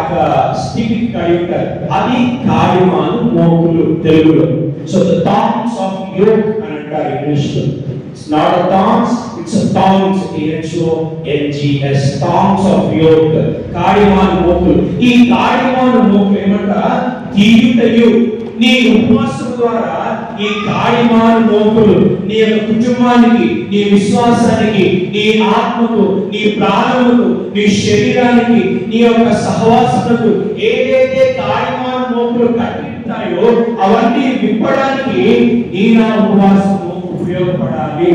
స్టిక్ కి కడి ఉంటుంది. అది కాడిమాను మోపులు తెలుగులో. సో ద థాంగ్స్ ఆఫ్ యోక్ అని అంటారు ఇంగ్లీష్ లో. It's not a thongs, it's a thongs, Thongs, thongs of yoke. కాడిమాను మోపులు. ఈ కాడిమాను మోపులు ఏమంట? తీయుటయు. నీ ఉపవాసం ద్వారా ఈ కాడిమాను మోపులు నీ యొక్క కుటుంబానికి, నీ విశ్వాసానికి, నీ ఆత్మకు, నీ ప్రాణముకు, నీ శరీరానికి, నీ యొక్క సహవాసములకు ఏదైతే కాడిమాను మోపులు కట్టిస్తాయో అవన్నీ విప్పడానికి నీ నా ఉపవాసము ఉపయోగపడాలి.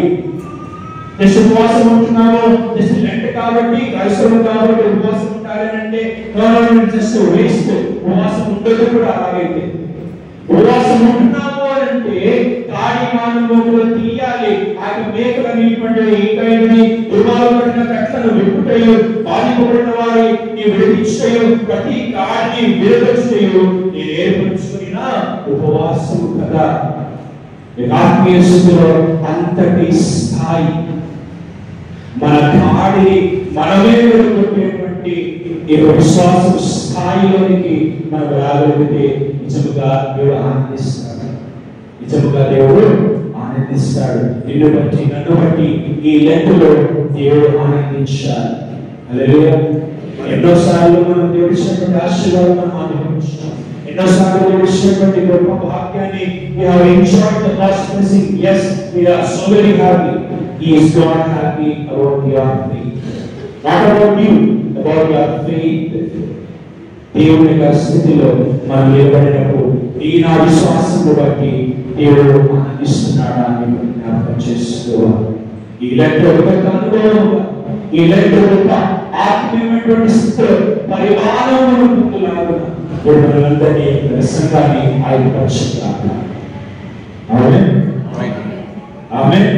జస్ట్ ఉపవాసం ఉంటున్నాము, జస్ట్ లెంట్ కాబట్టి, క్రైస్తవులు కాబట్టి ఉపవాసం ఉంటారంటే జస్ట్ వేస్ట్. ఉపవాసం ఉండదు కూడా అలాగైతే. ఉపవాసం ఉంటున్నాము అంటే కాడిమాను మోపులు తీయాలి. ఆ మేకలు అనేటువంటి ఇంకైనా దుర్మాలు పడిన కట్లను విప్పుటయు, బాధిపడిన వారి నీ విడిపించటయు, ప్రతి కాడిని విడదీయు నేను ఏర్పరచుకున్న ఉపవాసం కదా. ఆత్మీయ స్థితిలో అంతటి స్థాయి మన కాడిని మనమే కొట్టేటువంటి ఈ విశ్వాసం స్థాయిలోనికి మనం రాగలిగితే నిజముగా దేవుడు ఆనందిస్తాడు. నిజముగా దేవుడు ఆనందిస్తాడు. నిన్ను బట్టి, నన్ను బట్టి ఈ లెక్కలో దేవుడు ఆనందించాలి. హల్లెలూయా. ఎన్నోసార్లు మనం దేవుడి ఇచ్చినటువంటి ఆశీర్వాదం మనం అనుభవించాం. ఎన్నోసార్లు దేవుడి ఇచ్చినటువంటి గొప్ప భాగ్యాన్ని we have enjoyed the God's blessing. Yes, we are so very happy. He is God happy about your faith. Not about you, about your faith. దేవుని యొక్క స్థితిలో మనం నిలబడినప్పుడు ఈ నా విశ్వాసము బట్టి దేవుడు ఆనందిస్తున్నాడా అని జ్ఞాపకం చేసుకోవాలి. ఈ లెక్క ఒక అనుభవంగా, ఈ లెక్క ఒక ఆత్మీయమైనటువంటి స్థితిలో పరిమాణమును పొందులాగున మనందరినీ సంఘాన్ని ఆయుధపరచుతారు. ఆమేన్. ఆమేన్.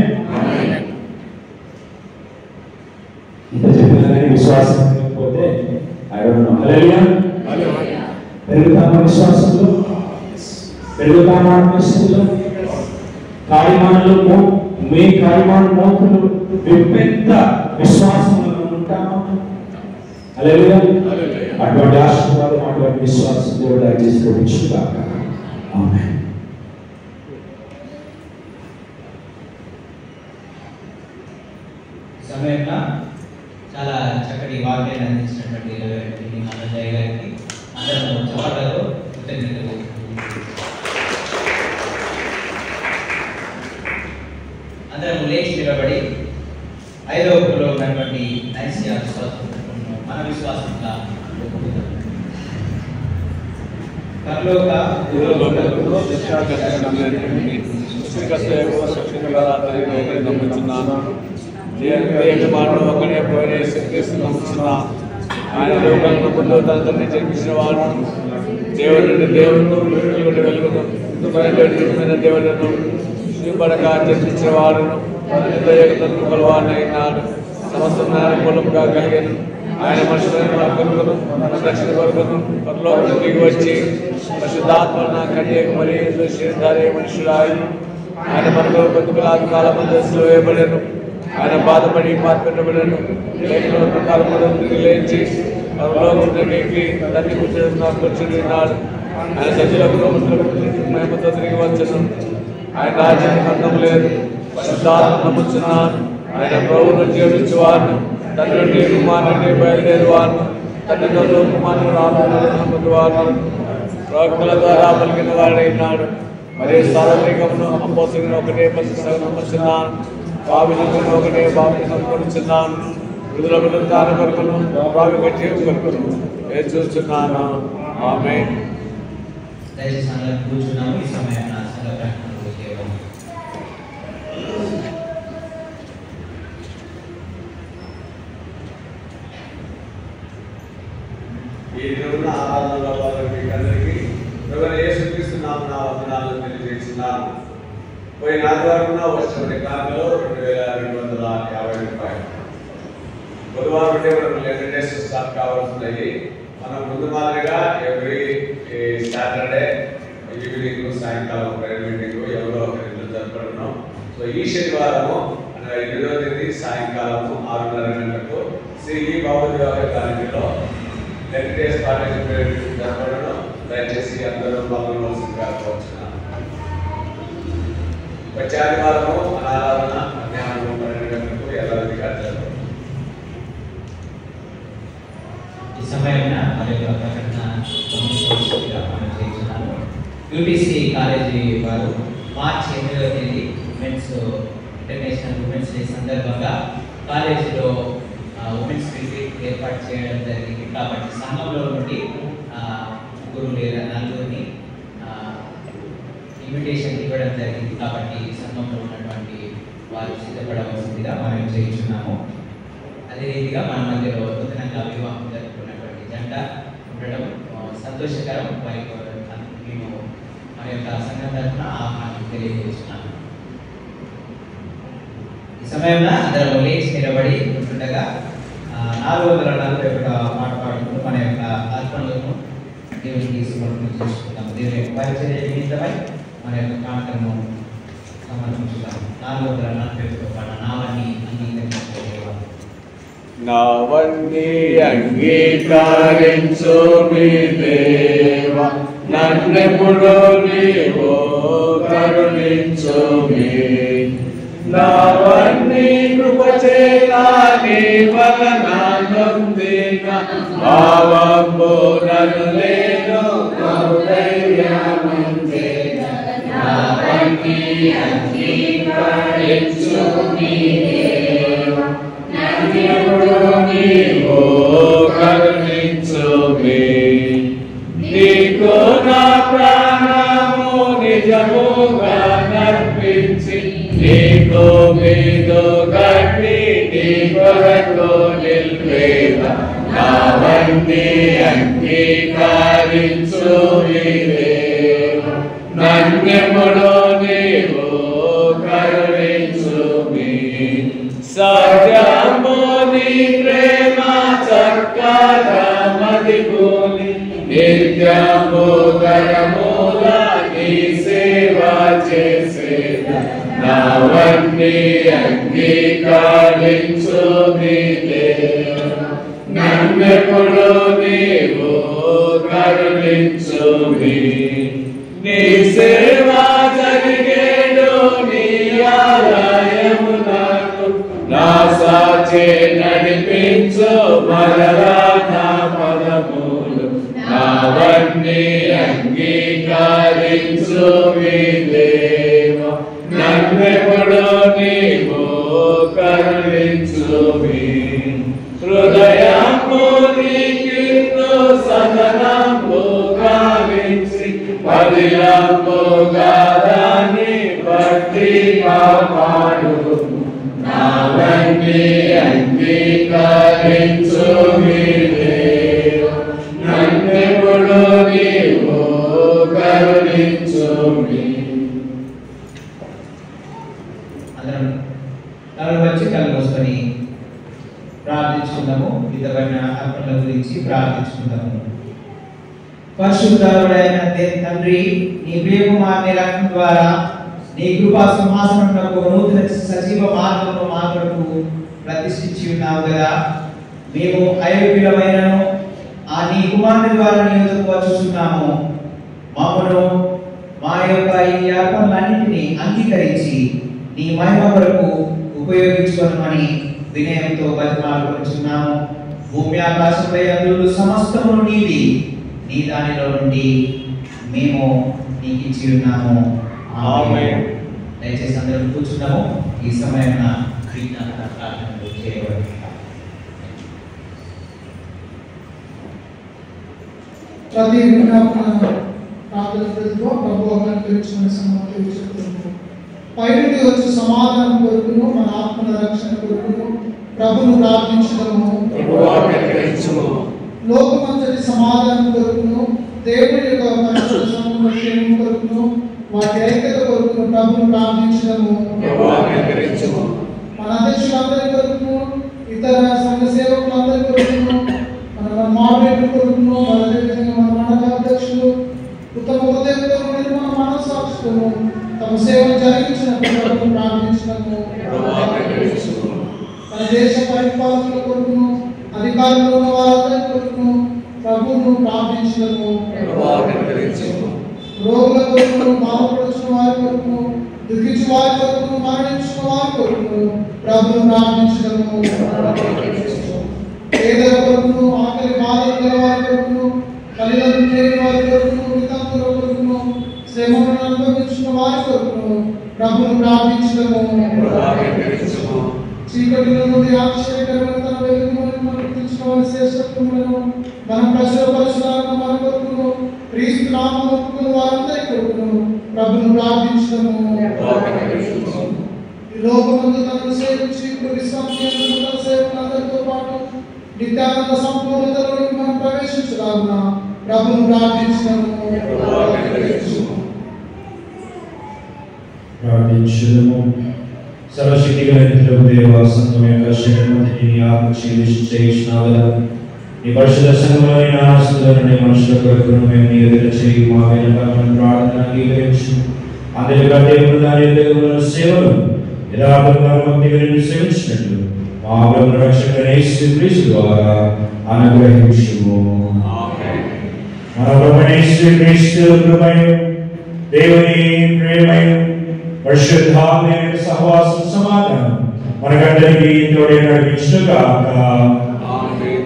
ఇంత చెప్పినా కానీ విశ్వాసం లేకపోతే ఐ డోంట్ నో. హల్లెలూయా. పెరుగుతామా విశ్వాసంలో? పెరుగుతామా ఆత్మస్థితిలో? కాడిమానులు మీ కాడిమాను మోపులు విప్పెంత విశ్వాసంలో ఉంటామా? హల్లెలూయా. అటువంటి ఆశీర్వాదం, అటువంటి విశ్వాసం దేవుడు దయచేసుకోవచ్చుగాక. ఆమేన్. సమయంలో చాలా చక్కటి వాక్యాన్ని అందించినటువంటి అన్నయ్య గారికి అందరం చప్పట్లతో కృతజ్ఞతలు. అందరం లేచి నిలబడి 5వ వచనంలో ఉన్నటువంటి నైసియా విశ్వాసం మన విశ్వాసంగా పరలోక ఆయన లోకంలో ముందు తండ్రిని జన్మించిన వాడు దేవుడిని దేవుడు వెలుగుతున్న దేవుడును శివపడగా జన్మించిన వాడును వాడినైనాడు. సమస్తం కులంగా కలిగాను. ఆయన మనుషులను కొనుగోను రక్షణ కొనుగోను పరలోకానికి వచ్చి పరిశుద్ధాత్మ కన్యకు మరియు శరీరధారి మనుషులాయి ఆయన మనలో బతుకులాది కాలం దశలో వేయబడను. ఆయన బాధపడి పాల్పెట్టబడను. లేఖలో కాలంలో తిరిగి లేచి పరలోకానికి తండ్రి కూర్చున్నాడు. ఆయన సజ్జులకు మహిమతో తిరిగి వచ్చను. ఆయన రాజ్యానికి అందం లేదు. పరిశుద్ధాత్మ నమ్ముచున్నాను. ఆయన ప్రభువును జీవించువాను, తండ్రి కుమారుని బయలుదేరువాను, తండ్రితో కుమారుని రామువాను, ప్రవక్తల ద్వారా పలికిన వాడైనాడు. మరియు సార్వత్రికమును అపోస్తులను ఒకటే నమ్ముచున్నాను. బాబులను ఒకటే బాప్తిసం పొందుచున్నాను. విడుదల విడుదల కొరకును బావి కట్టి కొరకును చూస్తున్నాను. ఆమేన్. దయచేసి అందరూ కూర్చున్నాము. ఈ సమయాన్ని సంఘ ప్రకటనలు చేయడం. ఈ రోజున ఆరాధనలో వారికి అందరికీ ప్రభువైన యేసుక్రీస్తు నామమున వందనాలు తెలియజేస్తున్నాను. పోయిన ఆదివారం వచ్చిన కాలంలో 2250 రూపాయలు. బుధవారం ఉంటే మనం 11 days స్టార్ట్ కావాల్సింది. మనం ముందు మాదిరిగా ఎవ్రీ సాటర్డే ఈవినింగ్ సాయంకాలం ప్రేయర్ మీటింగ్ ఎవరో ఒకరి జరపడం. సో ఈ శనివారము 8వ తేదీ సాయంకాలము 6:30 గంటలకు శ్రీ బాబుదేవ కాలేజీలో 10 days కాలేజీ ప్రేయర్ మీటింగ్ జరపడం. దయచేసి అందరూ పాల్గొనవలసిందిగా కోరుచున్నాను. వచ్చే ఆదివారము మన ఆరాధన మధ్యాహ్నం 12 గంటలకు యథావిధిగా జరపడం. ఈ సమయాన మరి ప్రకటన మనం చేస్తున్నాము. యూటీసీ కాలేజీ వారు మార్చి 8వ తేదీ ఉమెన్స్ ఇంటర్నేషనల్ ఉమెన్స్ డే సందర్భంగా కాలేజీలో ఉమెన్స్ విజిట్ ఏర్పాటు చేయడం జరిగింది. కాబట్టి సంఘంలో నుండి ముగ్గురు లేదా నలుగురిని ఇన్విటేషన్ ఇవ్వడం జరిగింది. కాబట్టి సంఘంలో ఉన్నటువంటి వారు సిద్ధపడవలసిందిగా మనం చేయించున్నాము. అదే రీతిగా మన మధ్యలో నూతనంగా వివాహం జరుపుకున్నటువంటి జంట ఉండడం సంతోషకరం. వారికి మేము మన యొక్క సంఘం తరఫున ఆహ్వానం తెలియజేస్తున్నాము. ఈ సమయంలో అందరం లేచి నిలబడి ఉంటుండగా 441 పాట పాడుకుంటూ మన యొక్క అర్పణలను దేవునికి సమర్పణ చేసుకుంటాము. దేవుని యొక్క పరిచర్య నిమిత్తమై మన యొక్క కానుకలను సమర్పించుతాము. 441 పాట నావన్నీ అంగీకరించుకోవాలి. నావన్నీ అంగీకరించు మీ దేవ, నన్నెప్పుడు నీవు కరుణించు మీ. నావన్నీ కృపచేత నీ వలన నొందిన భావంబు నన్ను లేదు నావన్నీ అంగీకరించు మీ దేవ, నన్నెప్పుడు నీవు కరుణించు మీ. నీకు నా ప్రాణము నిజముగా నర్పించి, నీకు మీదు గట్టి నీ కొరకు నిల్వేద. నావన్నీ అంగీకరించు మీ దేవ, నన్నెప్పుడు నీవు కరుణించు మీ. సత్యము నీ ప్రేమ చక్కదమదిగోని, నిత్యము కరముల నీ సేవ చేసేద. నావన్నీ అంగీకరించు మీ దేవ, నన్నెప్పుడు నీవు కరుణించు మీ. నీ సేవ జరిగేడు నీ ఆలయము నాకు, నా సాచే నడిపించు మరణ పదములు. నావన్నీ అంగీకరించు మీ దేవ, నన్నెప్పుడు నీవు కరుణించు మీ. హృదయము నీకు సదనము గావించి, పదిలంబు గాదాన్ని బట్టి కాపాడు. నావన్నీ అంగీకరించు మీ దేవ, నన్నెప్పుడు నీవు కరుణించు మీ. అందరం తల వచ్చి కళ్ళు మూసుకొని ప్రార్థించుకుందాము. విధమైన అర్పణల గురించి ప్రార్థించుకుందాము. పరిశుద్ధుడైన తండ్రి, నీ ప్రియకుమారుని రక్తం ద్వారా నీ కృపా సింహాసనమునకు నూతన సజీవ మార్గమును మా కొరకు ప్రతిష్ఠించి ఉన్నావు కదా. మేము అయోగ్యులమైనను ఆ నీ కుమారుని ద్వారా నీ యొద్దకు వచ్చుచున్నాము. మమ్మను మా మా యొక్క ఈ అర్పణలన్నింటినీ అంగీకరించి నీ మహిమ కొరకు ఉపయోగించుకోనమని వినయంతో బతిమాలుకొనుచున్నాము. భూమి ఆకాశంపై అందులు సమస్తము నీవి, నీ దానిలో నుండి మేము నీకు ఇచ్చి ఉన్నాము. ఆమేన్. దయచేసి అందరూ కూర్చున్నాము. ఈ సమయమున విజ్ఞాపన ప్రార్థనలు చేయబడతాయి. ప్రతి విజ్ఞాపన ప్రార్థనతో ప్రభు అనుగ్రహించమని సమర్పించుకుంటున్నాము. పైనుండి వచ్చే సమాధానం కొరకును మన ఆత్మల రక్షణ కొరకును ప్రభును ప్రార్థించడము. లోకమంతటి సమాధానం కొరకును దేవుని యొక్క పరిశుద్ధ సంరక్షణ కొరకును వాటి ఐక్యత కొరకును ప్రభును ప్రార్థించడము. మన అధ్యక్షులందరి కొరకును ఇతర సంఘ సేవకులందరి కొరకును మన మోడరేటర్ కొరకును అదేవిధంగా మన మండల అధ్యక్షులు ఉత్తమ హృదయంతో మన మనస్సాక్షులను తమ సేవలు జరిగించిన ప్రభును ప్రార్థించడము. మన దేశ పరిపాలకుల కొరకును అధికారులు ఉన్న వారందరి కొరకును ప్రభువును ప్రార్థించడము. రోగుల కొరకును బాధపడుచున్న వారి కొరకును దుఃఖించు వారి కొరకును మరణించిన వారి కొరకును ప్రభువును ప్రార్థించడము. పేదల కొరకును ఆకలి బాధలు గల వారి కొరకును తల్లిదండ్రులు లేని వారి కొరకును వితంతుల కొరకును శ్రమలను అనుభవించిన వారి కొరకును ప్రభువును ప్రార్థించడము. చీకటిలో నుండి ఆశ్చర్యకరమైన తన వెలుగును గుర్తించిన వారి శ్రేష్ఠత్వములను మనం ప్రచురపరచాలన్న మన కొరకును క్రీస్తు నామమున ఒప్పుకున్న వారందరి కొరకును ప్రభువును ప్రార్థించడము. ఈ లోకమందు తనను సేవించి ఇప్పుడు విశ్రాంతి అందుకున్న తన సేవకులందరితో పాటు నిత్యానంద సంపూర్ణతలోకి మనం ప్రవేశించలాగున ప్రభువును ప్రార్థించడము. సర్వశక్తి కలిగిన దేవ సంఘం యొక్క శక్తిని ఆత్మశీలిష్ చేయించిన నీ పరిశుద్ధ సంఘంలోని నాశనంలోని మనుషుల కొరకును మేము నీ ఎదుట చేయి మా వేళ ప్రార్థన అంగీకరించు. అందులో దేవుడు దాని దేవుల సేవలు యథార్థంగా భక్తి గురించి సేవించినట్లు మా ప్రభువు రక్షకుడైన యేసు క్రీస్తు ద్వారా అనుగ్రహించుము. మన ప్రభువైన యేసు క్రీస్తు కృపయు దేవుని ప్రేమయు పరిశుద్ధాత్మ సహవాసం సమాధానం మనకందరికీ తోడే నడిపించును గాక. ఆమేన్.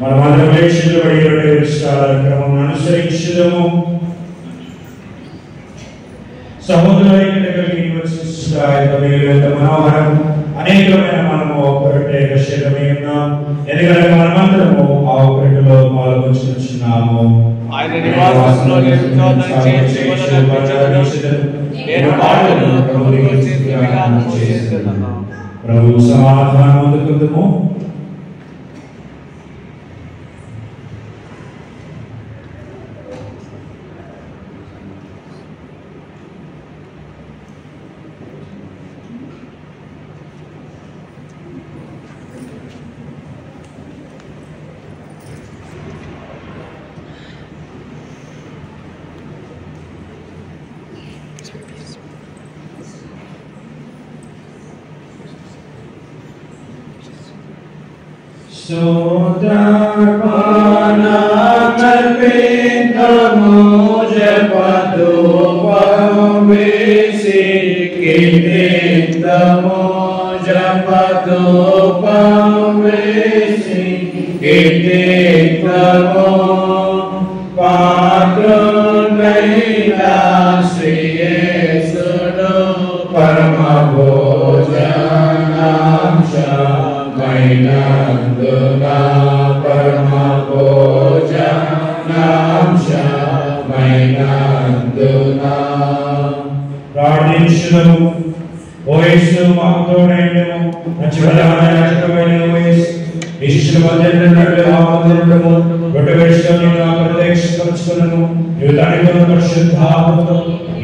మనమందరం లేచిబడి క్రమం అనుసరించుదాము. సహోదరులైన మనోహరం అనేకమైన మనము ప్రత్యేక శరీరమై ఉన్నాం. ఎందుకంటే మనమందరము ఆ ఒక్కటిలో పాల్గొంచున్నాము. ఆయన నివాసంలో ప్రభు సమాధానం అందుకుందాము. Sodapana kalpintamo japado pavesi kitintamo japado pavesi kitintamo padrunaila Sri Yesudu paramabhojanamsha Mainanduna paramabhojanamsha Mainanduna. ప్రార్థించుదాము. ఓ యేసు మాకు తోడైనము, మంచి ప్రధానమైన యేసు నీ శిష్యుల మధ్య ఉన్నట్లు ఆమోదముండము. రొట్టె విషయంలో నాకు ప్రత్యక్షపరచుకున్నాను. నీవు తండ్రితో పరిశుద్ధాత్మతో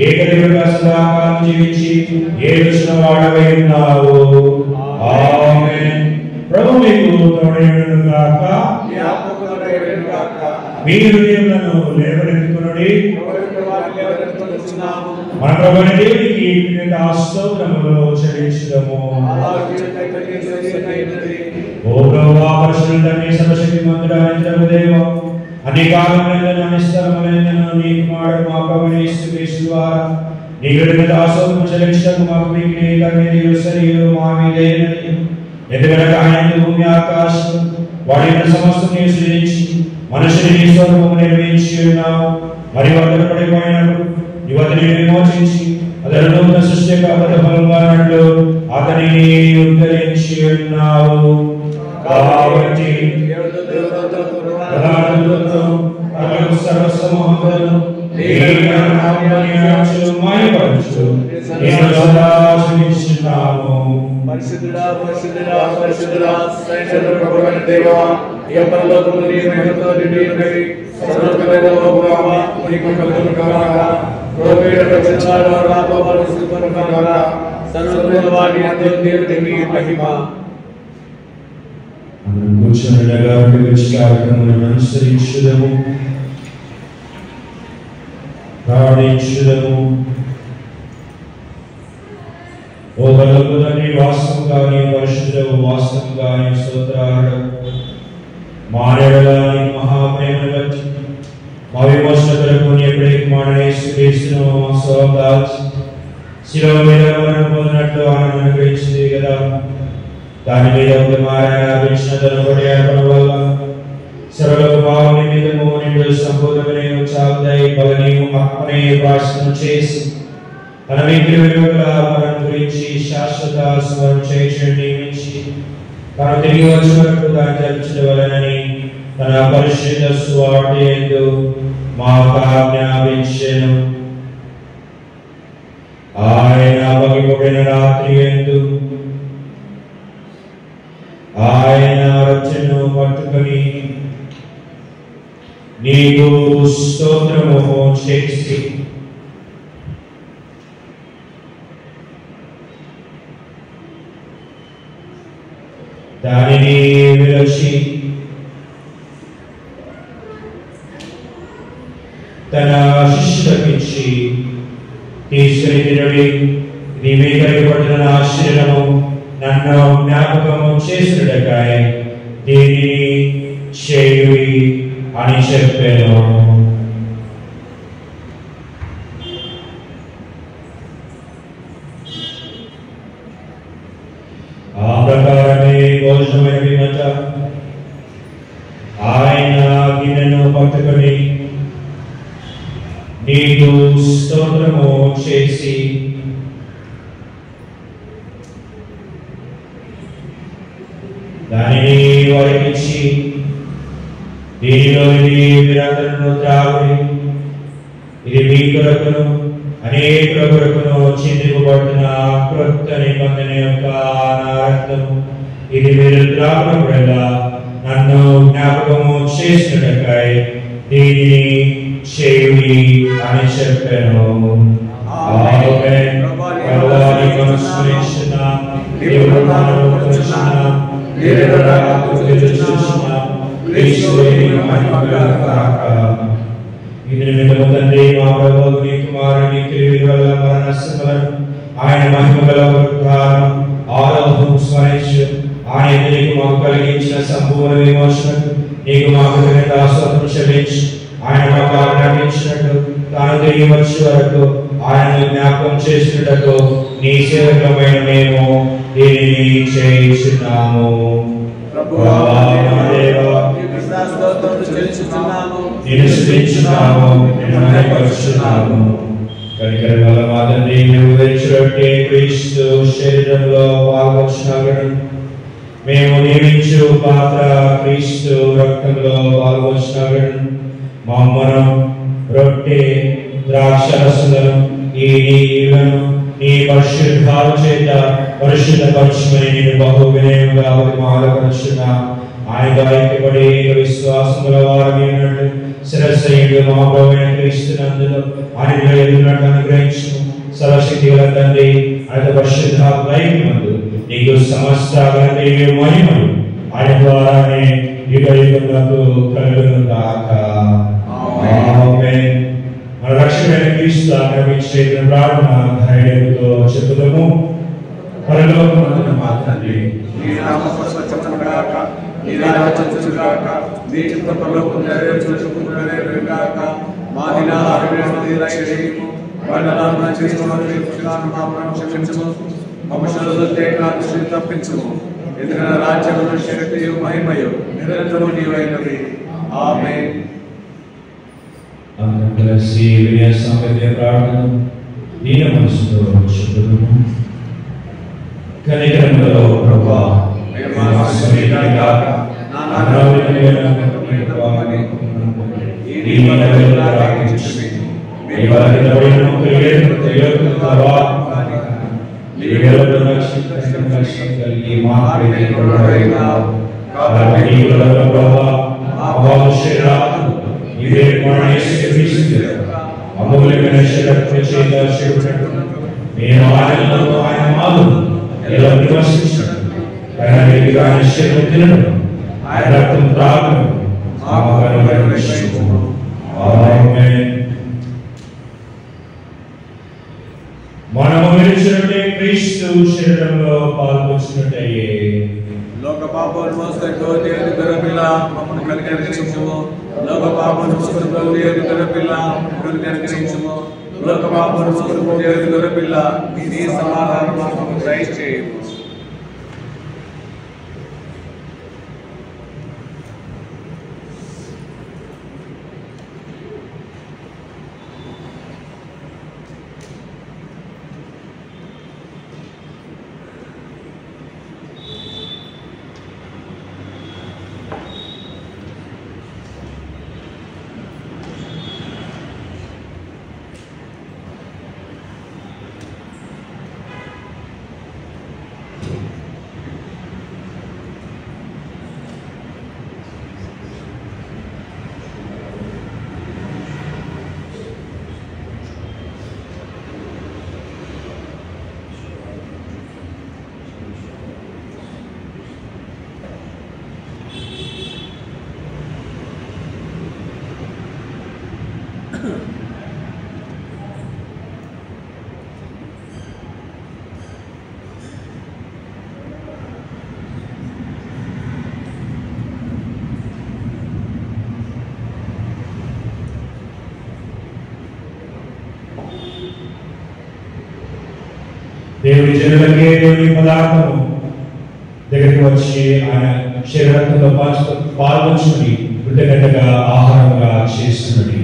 ఏకదేవుడిగా సదాకాలం జీవించి ఏలుచిన వాడవై ఉన్నావు. ఆమేన్. ప్రభు మీకు తోడైనను గాక. మీ హృదయములను లేవనెత్తుకొనుడి. మన ప్రభువైన దేవునికి స్తోత్రములు చెల్లించుదాము. ఓ ప్రభువా ప్రభువా పరిశుద్ధుడైన సర్వశక్తిమంతుడైన దేవ అన్ని కాలములందు అన్ని స్థలములందు నీ కుమారుడు మా ప్రభువైన యేసుక్రీస్తు ద్వారా నీ విడుదల దాసోహం చెల్లించటకు మాకు మీకు శరీరం మా మీదైనది. ఎందుకనగా ఆయన భూమి ఆకాశం వాడిన సమస్తం నీవు సృజించి మనుషుని నీ స్వరూపము నిర్మించి ఉన్నావు. మరియు అతను పడిపోయినప్పుడు యువతిని విమోచించి అతను నూతన సృష్టి కాపత ఫలంగానట్లు అతనిని ఉద్ధరించి ఉన్నావు. కాబట్టి సర్వసమూహములను పరిశుద్ధుడా పరిశుద్ధుడా పరిశుద్ధుడా సైన్యుల ప్రభువైన దేవా ఈ పరలోకములో నీ మహిమతో నిండినవి సర్వోన్నతమైన ప్రభువా నీకు కలుగును గాక. ప్రభువైన ప్రజలారా రాబోవు సుఖమును గాక. సర్వోన్నత వాటి యందు దేవునికి మహిమ. మనం కూర్చుండగా కార్యక్రమాలను అనుసరించుదము, ప్రార్థించుదము. ఓ బలవంతుని వాస్తవంగానే పరిశుద్ధుడు వాస్తవంగానే స్తోత్రాలు మానవులని మహాప్రేమను బట్టి మా విమోచన కొరకు నీ ప్రేమ యేసుక్రీస్తును మా స్వదాచి శిలువ మీద మరణం పొందినట్లు ఆయన అనుగ్రహించింది కదా. దాని మీద ఒక మారాపించిన తనబడి అర్పణ వల్ల సర్వలోక భావని మీద నిండు సంపూర్ణమైన చావుదాయి బలనీయము ఆత్మనే ప్రార్థన చేసి తన విగ్రహముల మరణం గురించి శాశ్వత స్మరణ చేయడం నియమించి తాను తిరిగి వచ్చే వరకు దాన్ని జరిపించడం వలనని తన పరిశుద్ధ సువార్త యందు మాకు ఆజ్ఞాపించెను. ఆయన పగిలిపోయిన రాత్రి యందు ఆయన రచనను పట్టుకొని నీకు స్తోత్రము చేసి దానిని విరచి తన శిష్యులకిచ్చి తీసుకుని తినడి, నీ మీద పడిన ఆశ్చర్యము నన్ను జ్ఞాపకము చేసినటకాయ దీనిని చేయుడి అని చెప్పాను. ఆ ప్రకారమే భోజనమైన పిమ్మట ఆయన గిన్నెను పట్టుకొని నీకు స్తోత్రము చేసి దానిని వారికిచ్చి దీనిలోని మీరందరూ త్రాగుడి, ఇది మీ కొరకును అనేకుల కొరకును చిందింపబడుతున్న క్రొత్త నిబంధన యొక్క నా రక్తము, ఇది మీరు త్రాగునప్పుడల్లా నన్ను జ్ఞాపకము చేసినటకై దీనిని చేయుడి అని చెప్పాను. ఆయన మహిమగల ఆరోహం స్మరించు. ఆయన నీకు మాకు కలిగించిన సంపూర్ణ విమోచన నీకు మాకు దాసోహం క్షమించు. ఆయన మాకు ఆజ్ఞాపించినట్టు తాను తిరిగి వచ్చే వరకు ఆయనను జ్ఞాపకం చేసినట్టు నీ సేవకమైన మేము దీనిని చేయించున్నాము. నిన్ను స్తుతించున్నాము, నిన్ను మహిమపరుచున్నాము. కనికరం వల్ల మా తండ్రి నువ్వు తెచ్చినట్టే క్రీస్తు శరీరంలో పాల్గొచ్చినప్పుడు మేము నియమించు పాత్ర క్రీస్తు రక్తంలో పాల్గొచ్చినప్పుడు మమ్మను రొట్టె ద్రాక్షరసలను ఈ నీళ్లను నీ పరిశుద్ధాల చేత పరిశుద్ధపరచుమని నేను బహు వినయంగా మాలపరుచున్నా. ఆయనతో ఐక్యపడి విశ్వాసముల వారమైనట్టు శిరస్సయుడు మా ప్రభువైన క్రీస్తునందులో ఆయన ఎదురునట్టు అనుగ్రహించు. సర్వశక్తి గల తండ్రి ఆయన పరిశుద్ధాత్మ ఐక్యమందు నీకు సమస్త మహిమలు ఆయన ద్వారానే యుగయుగములకు కలుగును గాక. ఆమేన్. మన రక్షకుడైన క్రీస్తు ఆజ్ఞాపించే ప్రార్థన ధైర్యంతో చెప్పుదాము. పరలోకమందున్న మా తండ్రి, నీ నామము పరిశుద్ధపరచబడును గాక. నీ రాజ్యం వచ్చుగాక, నీ చిత్తం పరలోకం నెరవేర్చుగాక. మా దినాహారము దయచేయము, వందనాలు చేసుకున్నాను క్షమించము, మమ్మల్ని తప్పించము. ఎందుకంటే రాజ్యము శక్తియు మహిమయు నిరంతరము నీవైనవి. ఆమేన్. అందరం కలిసి వినయ సాంగత్య ప్రార్థన దీన మనసుతో చెప్పుదుము. కనికరములో ప్రభువా అమూల్యమైన శక్తి చేత శివుడు మేము ఆయనలో ఆయన మాలు ఎలా నివసించడం ఆయన శక్తి తినడం ఆయన రక్తం త్రాగడం మనము విడిచినట్టే క్రీస్తు శరీరంలో పాల్గొచ్చినట్టయ్యే. లోక పాపములు మోసుకుంటూ దేవుని గొర్రెపిల్ల మమ్మల్ని కనికరించుము. లోక పాపములు మోసుకుంటూ దేవుని గొర్రెపిల్ల మమ్మల్ని కనికరించుము. లోక పాపములు మోసుకుంటూ దేవుని గొర్రెపిల్ల నీ సమాధానం మాకు దయచేయము. దేవుడి జనులకే దేవుని పదార్థము దగ్గరికి వచ్చి ఆయన శరీరంతో పాల్గొంచుకుని కృతజ్ఞతగా ఆహారంగా చేస్తున్నది.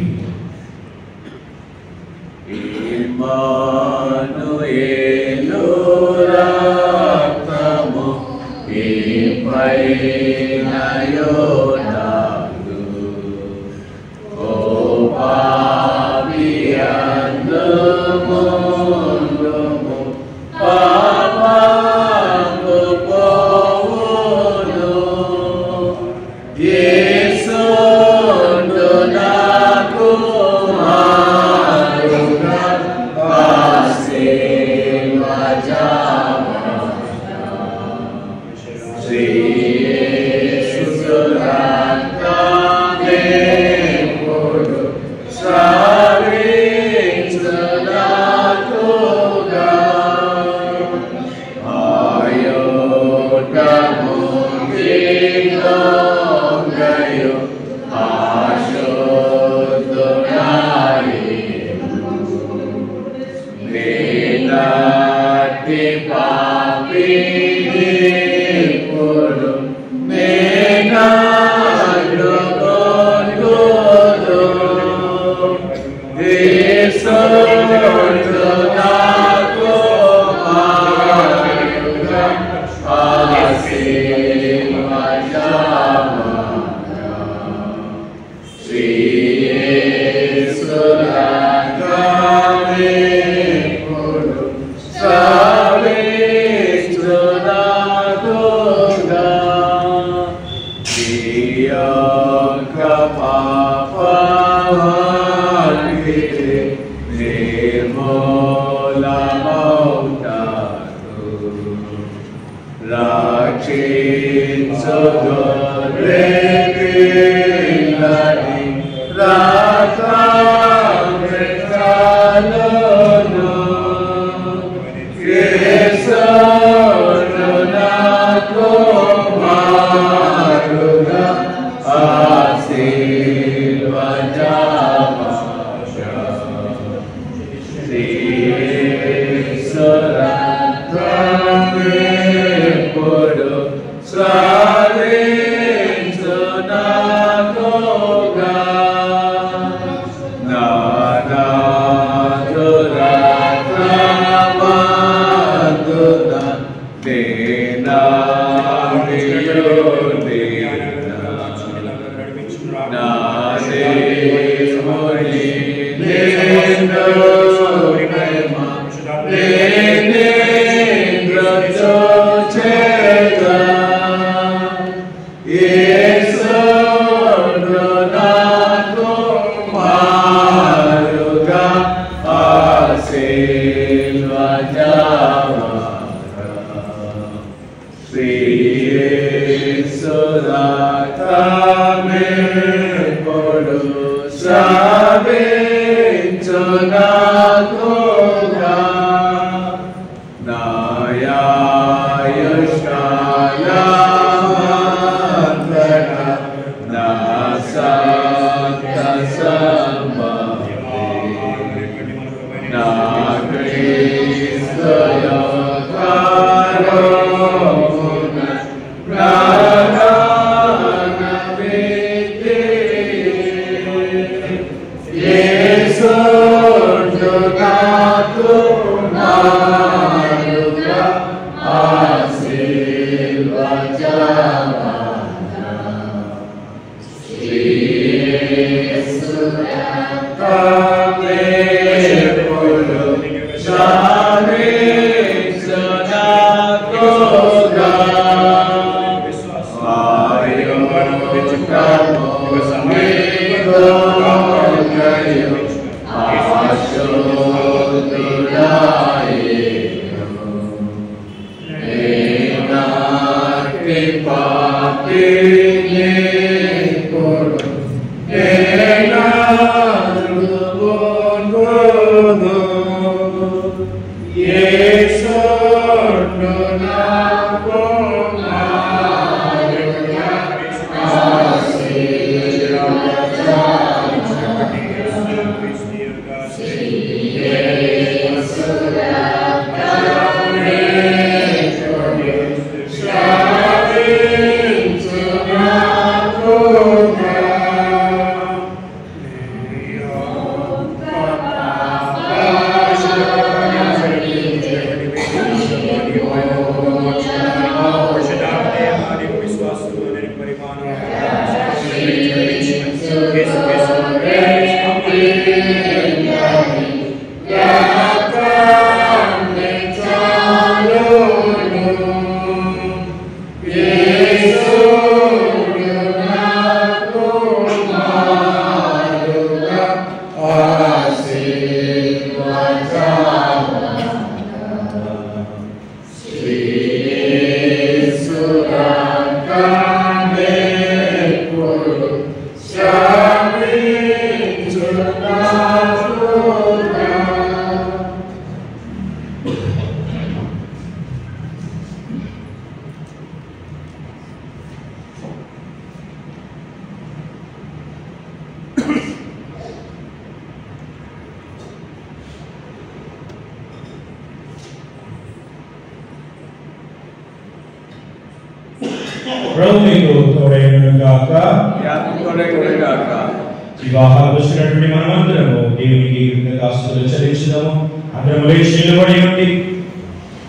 వివాహాలున్నటువంటి మనమందరము దేవునికి కృతజ్ఞతాస్తుతులు చెల్లించుదాము. అందరం లేచి నిలబడి ఉండి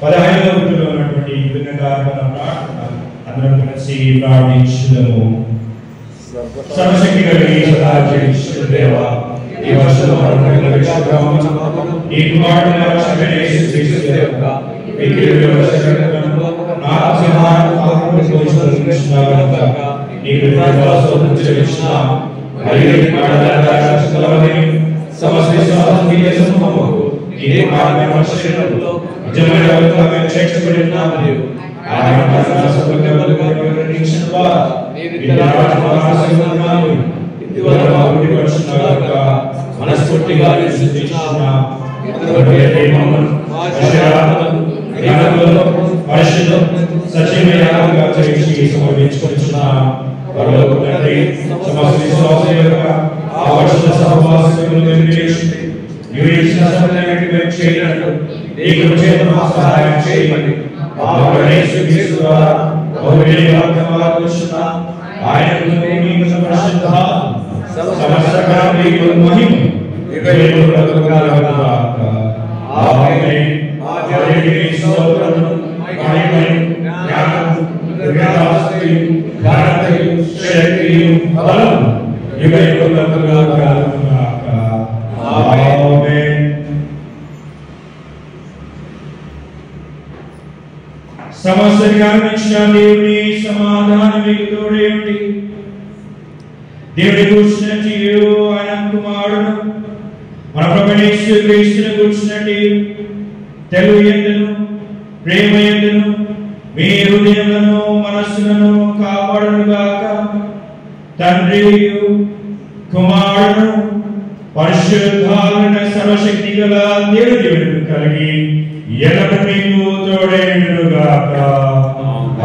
15వ రోజులో ఉన్నటువంటి కృతజ్ఞతార్పణ ప్రార్థన అందరం కలిసి ప్రార్థించుదాము. సర్వశక్తి కలిగి సదా జీవించు దేవా, ఈ వర్షంలో ఈ కుమారుడైన రక్షకుడైన యేసుక్రీస్తు దేవా, ఈ కిరీటం రక్షకుడైన నా ఆశీర్వాదం పాపములను తొలగించుచున్నావు కనుక నీకు కృతజ్ఞతాస్తుతులు చెల్లించున్నాము. మరియు సమస్త సమూహము ఇదే మార్గం మనుషులలో నిజమైన అభిప్రాయం చేర్చబడి ఉన్నాము. మనస్ఫూర్తిగా సజీవయాగంగా చేసి సమర్పించుకుంటున్నాము. సమస్త విశ్వాసం యొక్క ఆవర్షణ సహవాసములను నిర్ణయించి నీవు ఇచ్చిన సమయానికి మేము చేయనట్లు నీ కృప చేత మాకు సహాయం చేయమని యేసుక్రీస్తు ద్వారా బహుమతి వాగ్దానాలు ఇస్తున్నాం. ఆయనకు నీకు పరిశుద్ధ సమస్త కారణీకు మహిమ యుగయుగములు కలుగుగాక. ఆమేన్. ఆదికి స్తోత్రము మహిమ అవసరంగా అనిపించిన దేవుని సమాధానం మీకు తోడే ఉండి దేవుని కూర్చున్నట్టు ఆయన కుమారుడు మన ప్రభువైన యేసుక్రీస్తును కూర్చున్నట్టు తెలుగు ఎందును ప్రేమ ఎందును మీ హృదయములను మనస్సులను కాపాడును గాక. తండ్రి కుమారుడు పరిశుద్ధాత్మ సర్వశక్తి గల దేవుడు కలిగి ఎల్లప్పుడూ మీకు తోడే ఉండును గాక.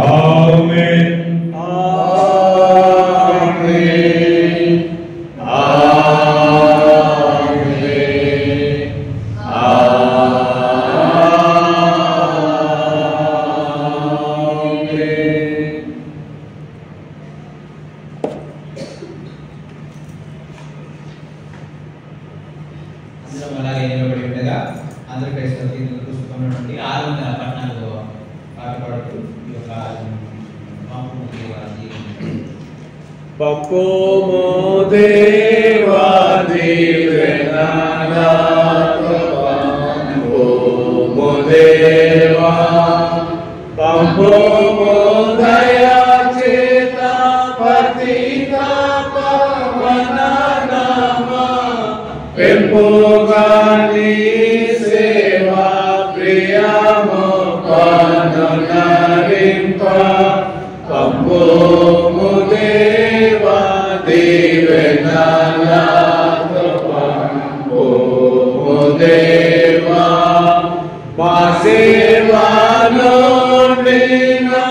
ఆమేన్. Papomo deva divenana, papomo deva, papomo daya cita patita pavananama, pempogani seva priyamo panarimpa, papomo deva divenana, papomo deva, masevano nina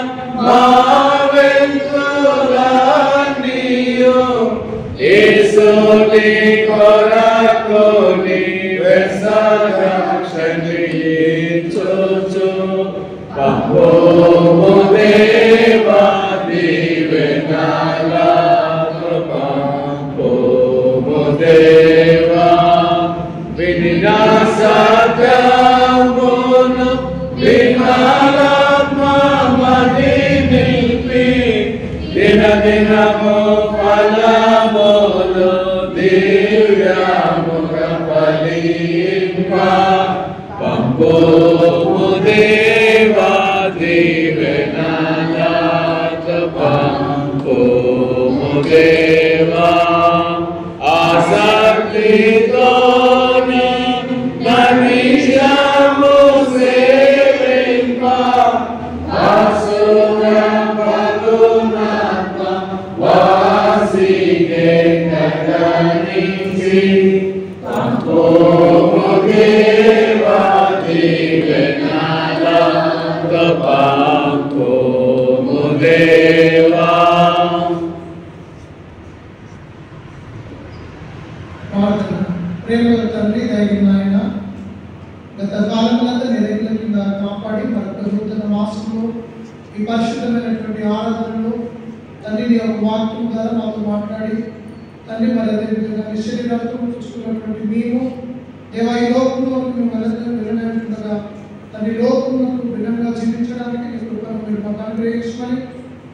maventulaniyo, Isoli korakoni versakshani chocho, papomo deva divenana, papomo deva vininasakamona vimalatma madinilpi dina dinamo palamolo divyamukha palimpa, papomo deva divenana, papomo deva asartitona manishyamo sevenpa, asura palunatma vasige kaganinsi, papomo deva divenana, papomo deva. ప్రేమగల తండ్రి దైవం ఆయన గత కాలములంతా నిరేకుల కింద కాపాడి మరొక నూతన మాసంలో ఈ పరిశుద్ధమైనటువంటి ఆరాధనలో తండ్రి నీ యొక్క వాక్యం ద్వారా మాతో మాట్లాడి తండ్రి మరి అదేవిధంగా మీ శరీరాలతో చూసుకున్నటువంటి మేము దేవా ఈ లోకంలో మేము వినగా తండ్రి లోకంలో భిన్నంగా జీవించడానికి నీ కృపను మీరు మాకు అనుగ్రహించమని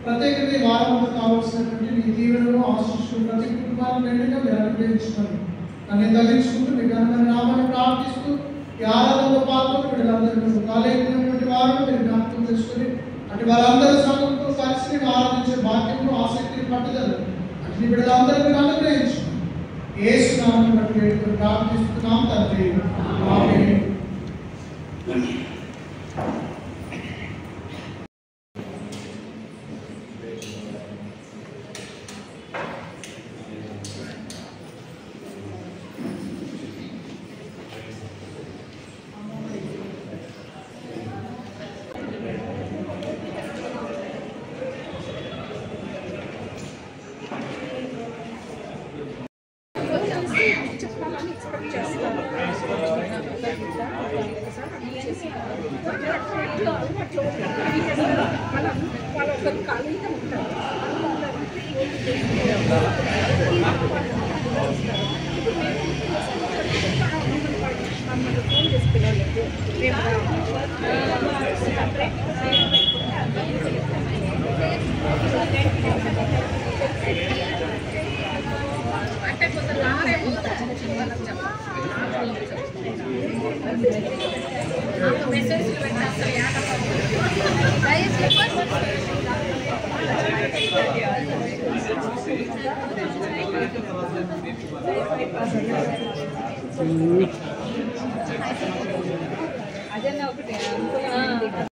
ప్రత్యేకంగా ఈ వారంలో కావాల్సినటువంటి నీ దీవెనలు ఆశిస్తున్న ప్రతి కుటుంబాన్ని మెండుగా మీరు అనుగ్రహించమని నన్ను తగ్గించుకుంటూ మీ ఘనమైన నామాన్ని ప్రార్థిస్తూ ఈ ఆరాధనలో పాల్గొని వీళ్ళందరూ కాలేజీటువంటి వారు మీరు జ్ఞాపకం చేసుకుని అటు వారందరూ సంఘంతో కలిసి నేను ఆరాధించే భాగ్యంలో ఆసక్తిని పట్టుదల అటు వీళ్ళందరూ మీరు అనుగ్రహించు యేసు నామమున బట్టి వేడుకొని ప్రార్థిస్తున్నాం తండ్రి ఆమేన్. మెసేజ్ అజన్న ఒకటి